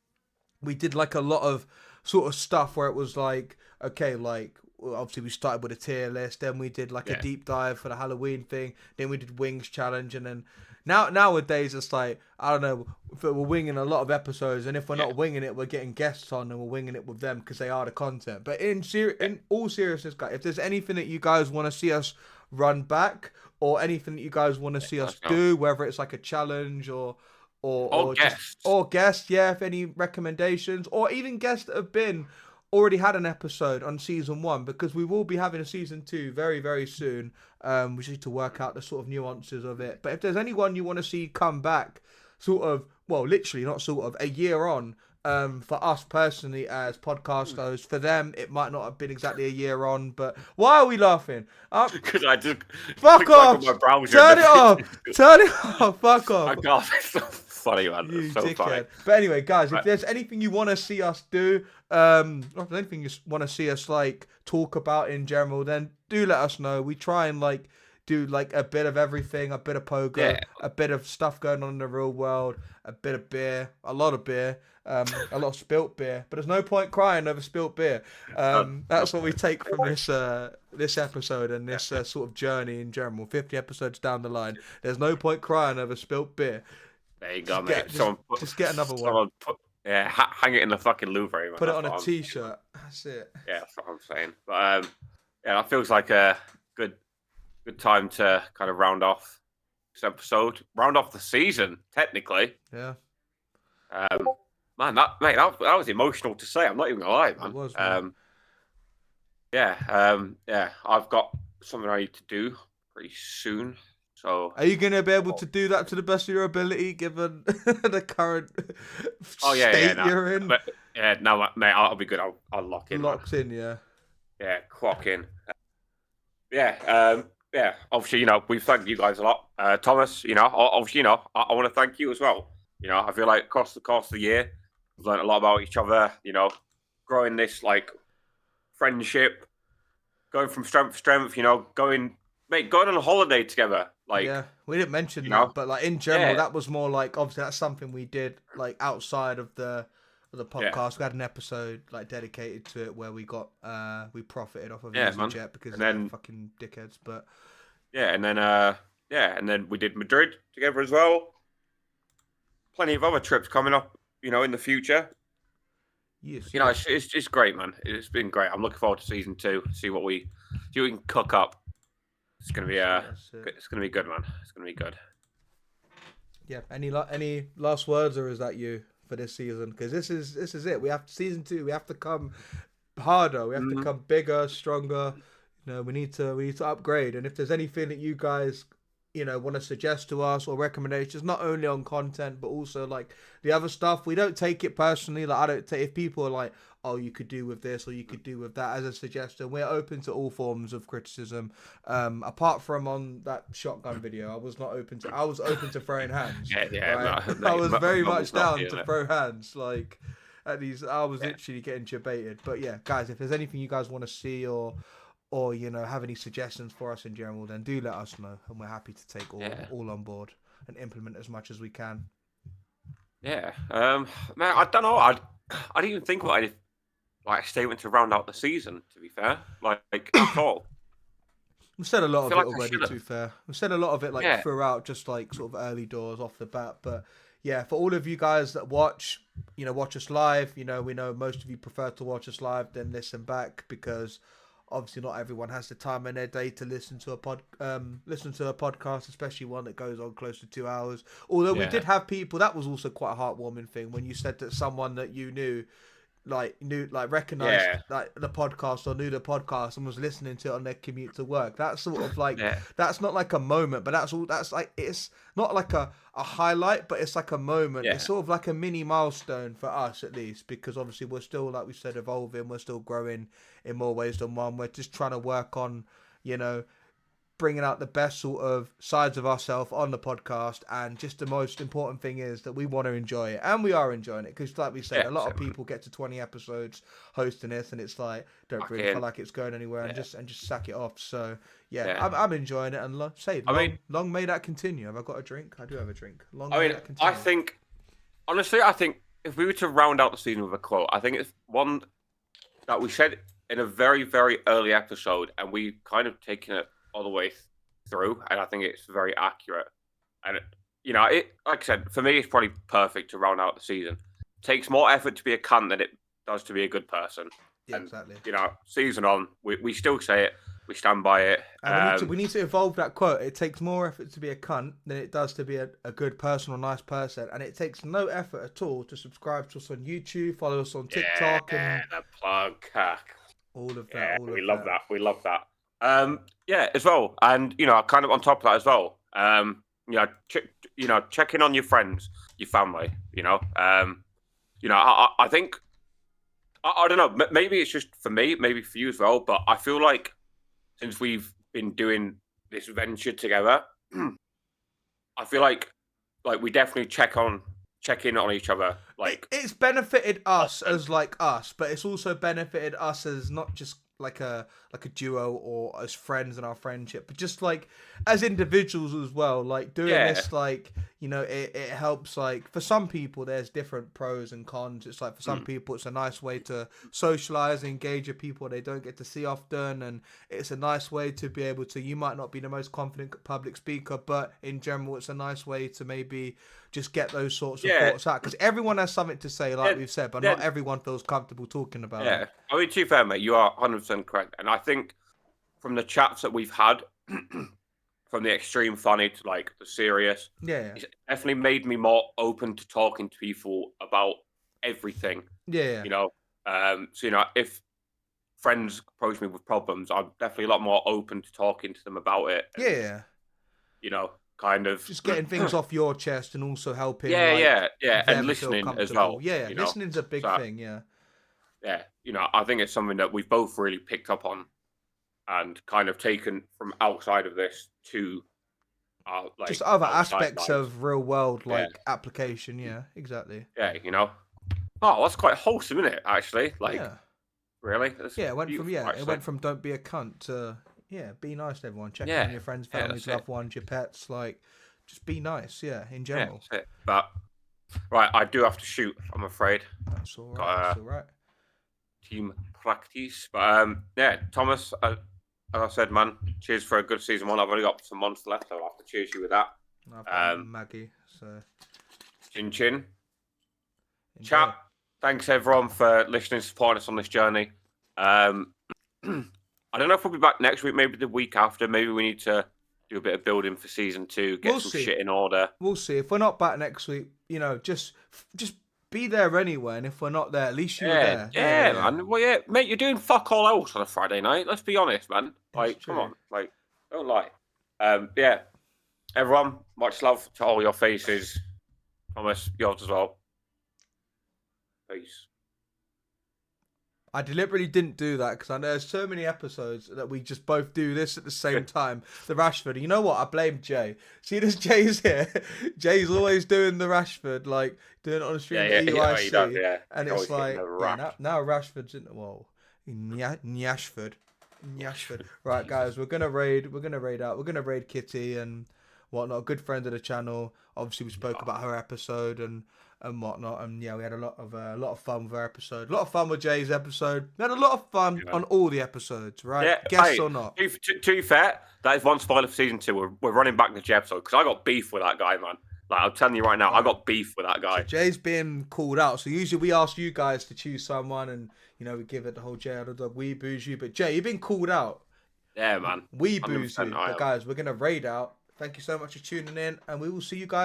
[SPEAKER 1] we did like a lot of sort of stuff where it was like, okay, like well, obviously we started with a tier list, then we did like a
[SPEAKER 2] yeah,
[SPEAKER 1] deep dive for the Halloween thing, then we did wings challenge, and then nowadays it's like I don't know if we're winging a lot of episodes, and if we're
[SPEAKER 2] yeah,
[SPEAKER 1] not winging it, we're getting guests on and we're winging it with them because they are the content. But
[SPEAKER 2] yeah.
[SPEAKER 1] in all seriousness, guys, if there's anything that you guys want to see us run back or anything that you guys want to see us
[SPEAKER 2] Let's go.
[SPEAKER 1] do, whether it's like a challenge
[SPEAKER 2] Or
[SPEAKER 1] or just
[SPEAKER 2] guests.
[SPEAKER 1] or guests, yeah, if any recommendations, or even guests that have been already had an episode on season 1, because we will be having a season 2 very, very soon. We just need to work out the sort of nuances of it. But if there's anyone you want to see come back, sort of, well, literally not sort of, a year on, for us personally as podcast hosts, for them it might not have been exactly a year on. But why are we laughing?
[SPEAKER 2] Because I just
[SPEAKER 1] Fuck
[SPEAKER 2] clicked back
[SPEAKER 1] off!
[SPEAKER 2] on my browser.
[SPEAKER 1] Turn it off! Turn it off! Fuck
[SPEAKER 2] I
[SPEAKER 1] off!
[SPEAKER 2] can't. It's so funny, man.
[SPEAKER 1] You
[SPEAKER 2] It's so funny.
[SPEAKER 1] dickhead. But anyway, guys, if
[SPEAKER 2] Right.
[SPEAKER 1] there's anything you want to see us do, or if there's anything you want to see us like talk about in general, then do let us know. We try and like do like a bit of everything, a bit of pogo,
[SPEAKER 2] Yeah.
[SPEAKER 1] a bit of stuff going on in the real world, a bit of beer, a lot of beer, a lot of spilt beer. But there's no point crying over spilt beer. That's what we take from this episode and this sort of journey in general. 50 episodes down the line, there's no point crying over spilt beer.
[SPEAKER 2] There you go,
[SPEAKER 1] Just
[SPEAKER 2] mate.
[SPEAKER 1] get, just,
[SPEAKER 2] Someone put,
[SPEAKER 1] just get another one.
[SPEAKER 2] someone put, yeah, hang it in the fucking Louvre, man.
[SPEAKER 1] Put it
[SPEAKER 2] That's
[SPEAKER 1] on a
[SPEAKER 2] what I'm-
[SPEAKER 1] t-shirt. That's it.
[SPEAKER 2] Yeah, that's what I'm saying. But yeah, that feels like a good time to kind of round off this episode, round off the season, technically.
[SPEAKER 1] Yeah,
[SPEAKER 2] Man, that was emotional to say. I'm not even gonna lie, man.
[SPEAKER 1] it was. Man.
[SPEAKER 2] Yeah. I've got something I need to do pretty soon. So
[SPEAKER 1] Are you gonna be able to do that to the best of your ability, given the current state
[SPEAKER 2] no,
[SPEAKER 1] you're in?
[SPEAKER 2] But yeah, no, mate, I'll be good. I'll lock in.
[SPEAKER 1] Locked in, yeah.
[SPEAKER 2] Yeah, clock in. Yeah. Obviously, we've thanked you guys a lot. Thomas, obviously, I want to thank you as well. I feel like across the course of the year, we've learned a lot about each other. Growing this like friendship, going from strength to strength. Going on a holiday together. Like,
[SPEAKER 1] Yeah, we didn't mention
[SPEAKER 2] you
[SPEAKER 1] that,
[SPEAKER 2] know?
[SPEAKER 1] but like in general,
[SPEAKER 2] Yeah.
[SPEAKER 1] that was more like obviously that's something we did like outside of the podcast. We had an episode like dedicated to it where we got we profited off of
[SPEAKER 2] Yeah, man.
[SPEAKER 1] EasyJet because
[SPEAKER 2] And
[SPEAKER 1] they're
[SPEAKER 2] then-
[SPEAKER 1] fucking dickheads. But
[SPEAKER 2] yeah, and then we did Madrid together as well. Plenty of other trips coming up, in the future.
[SPEAKER 1] yes,
[SPEAKER 2] It's great, man. It's been great. I'm looking forward to season 2. See what we can cook up. It's gonna be
[SPEAKER 1] that's it.
[SPEAKER 2] it's gonna be good, man. It's gonna be good.
[SPEAKER 1] Yeah. Any last words, or is that you for this season? Because this is it. We have season 2. We have to come harder. We have to come bigger, stronger. We need to upgrade. And if there's anything that you guys want to suggest to us or recommendations, not only on content but also like the other stuff, we don't take it personally. Like I don't take if people are like, oh, you could do with this or you could do with that as a suggestion. We're open to all forms of criticism. Apart from on that shotgun video, I was open to throwing hands.
[SPEAKER 2] Yeah.
[SPEAKER 1] Right?
[SPEAKER 2] No,
[SPEAKER 1] I was very much down
[SPEAKER 2] feeling
[SPEAKER 1] to
[SPEAKER 2] it.
[SPEAKER 1] throw hands. Like at these, I was literally getting debated. But yeah, guys, if there's anything you guys want to see or have any suggestions for us in general, then do let us know, and we're happy to take all on board and implement as much as we can.
[SPEAKER 2] Yeah. Man, I don't know. I didn't even think about any like statement to round out the season. To be fair, like at all.
[SPEAKER 1] We've said a lot of it
[SPEAKER 2] feel like I
[SPEAKER 1] already,
[SPEAKER 2] should've.
[SPEAKER 1] to be fair. We've said a lot of it
[SPEAKER 2] Yeah.
[SPEAKER 1] throughout, just like sort of early doors off the bat. But yeah, for all of you guys that watch us live, we know most of you prefer to watch us live than listen back, because obviously not everyone has the time in their day to listen to a podcast, especially one that goes on close to 2 hours. Although we
[SPEAKER 2] Yeah.
[SPEAKER 1] did have people, that was also quite a heartwarming thing when you said that someone that you knew recognized
[SPEAKER 2] Yeah.
[SPEAKER 1] like the podcast or knew the podcast and was listening to it on their commute to work. That's sort of like
[SPEAKER 2] Yeah.
[SPEAKER 1] that's not like a moment, but that's like it's not like a highlight, but it's like a moment.
[SPEAKER 2] Yeah.
[SPEAKER 1] It's sort of like a mini milestone for us at least, because obviously we're still, like we said, evolving, we're still growing in more ways than one. We're just trying to work on, bringing out the best sort of sides of ourselves on the podcast, and just the most important thing is that we want to enjoy it, and we are enjoying it, because like we said, a lot of people get to 20 episodes hosting this and it's like don't really feel like it's going anywhere, and just sack it off. So I'm enjoying it, and long may that continue. Have I got a drink? I do have a drink. May that continue.
[SPEAKER 2] I think if we were to round out the season with a quote, I think it's one that we said in a very, very early episode, and we kind of taken it all the way through, and I think it's very accurate. And like I said, for me, it's probably perfect to round out the season. It takes more effort to be a cunt than it does to be a good person.
[SPEAKER 1] Yeah, and, exactly.
[SPEAKER 2] Season on, we still say it, we stand by it.
[SPEAKER 1] We need to evolve that quote. It takes more effort to be a cunt than it does to be a good person or nice person, and it takes no effort at all to subscribe to us on YouTube, follow us on TikTok, and
[SPEAKER 2] the plug,
[SPEAKER 1] all of that.
[SPEAKER 2] We love that. As well, and kind of on top of that as well, checking on your friends, your family. I think I don't know. Maybe it's just for me, maybe for you as well. But I feel like since we've been doing this venture together, I feel like we definitely check in on each other. Like
[SPEAKER 1] it's benefited us as like us, but it's also benefited us as not just like a duo or as friends in our friendship, but just like as individuals as well. Like doing this, like it helps. Like for some people there's different pros and cons. It's like for some people it's a nice way to socialize, engage with people they don't get to see often, and it's a nice way to be able to, you might not be the most confident public speaker, but in general it's a nice way to maybe just get those sorts of thoughts out, because everyone has something to say, like we've said, but not everyone feels comfortable talking about it.
[SPEAKER 2] I mean, to be fair, mate, you are 100% correct. And I think from the chats that we've had, from the extreme funny to like the serious, it's definitely made me more open to talking to people about everything. So if friends approach me with problems, I'm definitely a lot more open to talking to them about it. And, kind of
[SPEAKER 1] just getting things off your chest and also helping.
[SPEAKER 2] And listening as well.
[SPEAKER 1] Listening's a big thing.
[SPEAKER 2] I think it's something that we've both really picked up on and kind of taken from outside of this to
[SPEAKER 1] just other aspects of real world application. Exactly.
[SPEAKER 2] Oh, that's quite wholesome, isn't it? Actually, really.
[SPEAKER 1] It went from don't be a cunt to be nice to everyone. Check on your friends, families, loved ones, your pets. Like, just be nice. In general.
[SPEAKER 2] That's it. But right, I do have to shoot. I'm afraid.
[SPEAKER 1] That's all right. That's all right.
[SPEAKER 2] Team practice, but Thomas. As I said, man, cheers for a good season one. I've only got some months left, so I'll have to cheers you with that.
[SPEAKER 1] Maggie. So.
[SPEAKER 2] Chin chin. Chat. Thanks everyone for listening, supporting us on this journey. I don't know if we'll be back next week, maybe the week after. Maybe we need to do a bit of building for season 2, get some shit in order.
[SPEAKER 1] We'll see. If we're not back next week, just be there anyway. And if we're not there, at least you were there.
[SPEAKER 2] Yeah, man. Well, mate, you're doing fuck all else on a Friday night. Let's be honest, man. Like, come on. Like, don't lie. Everyone, much love to all your faces. Thomas, yours as well. Peace.
[SPEAKER 1] I deliberately didn't do that because I know there's so many episodes that we just both do this at the same time. The Rashford. You know what? I blame Jay. See, this Jay's here. Jay's always doing the Rashford, like doing it on the stream.
[SPEAKER 2] He does,
[SPEAKER 1] and it's like now Rashford's in. Whoa, Nyashford. Right, guys, we're gonna raid out. We're gonna raid Kitty and whatnot. A good friend of the channel. Obviously, we spoke about her episode and whatnot, and we had a lot of fun with her episode. A lot of fun with Jay's episode. We had a lot of fun on all the episodes, right? Guests or not.
[SPEAKER 2] To be fair, that is one spoiler for season 2. We're running back to Jay episode because I got beef with that guy, man. Like, I'm telling you right now, I got beef with that guy.
[SPEAKER 1] So Jay's been called out. So usually we ask you guys to choose someone, and we give it the whole Jay out of the we Boozy. But Jay, you've been called out.
[SPEAKER 2] Yeah, man.
[SPEAKER 1] We Boozy. But guys, we're gonna raid out. Thank you so much for tuning in, and we will see you guys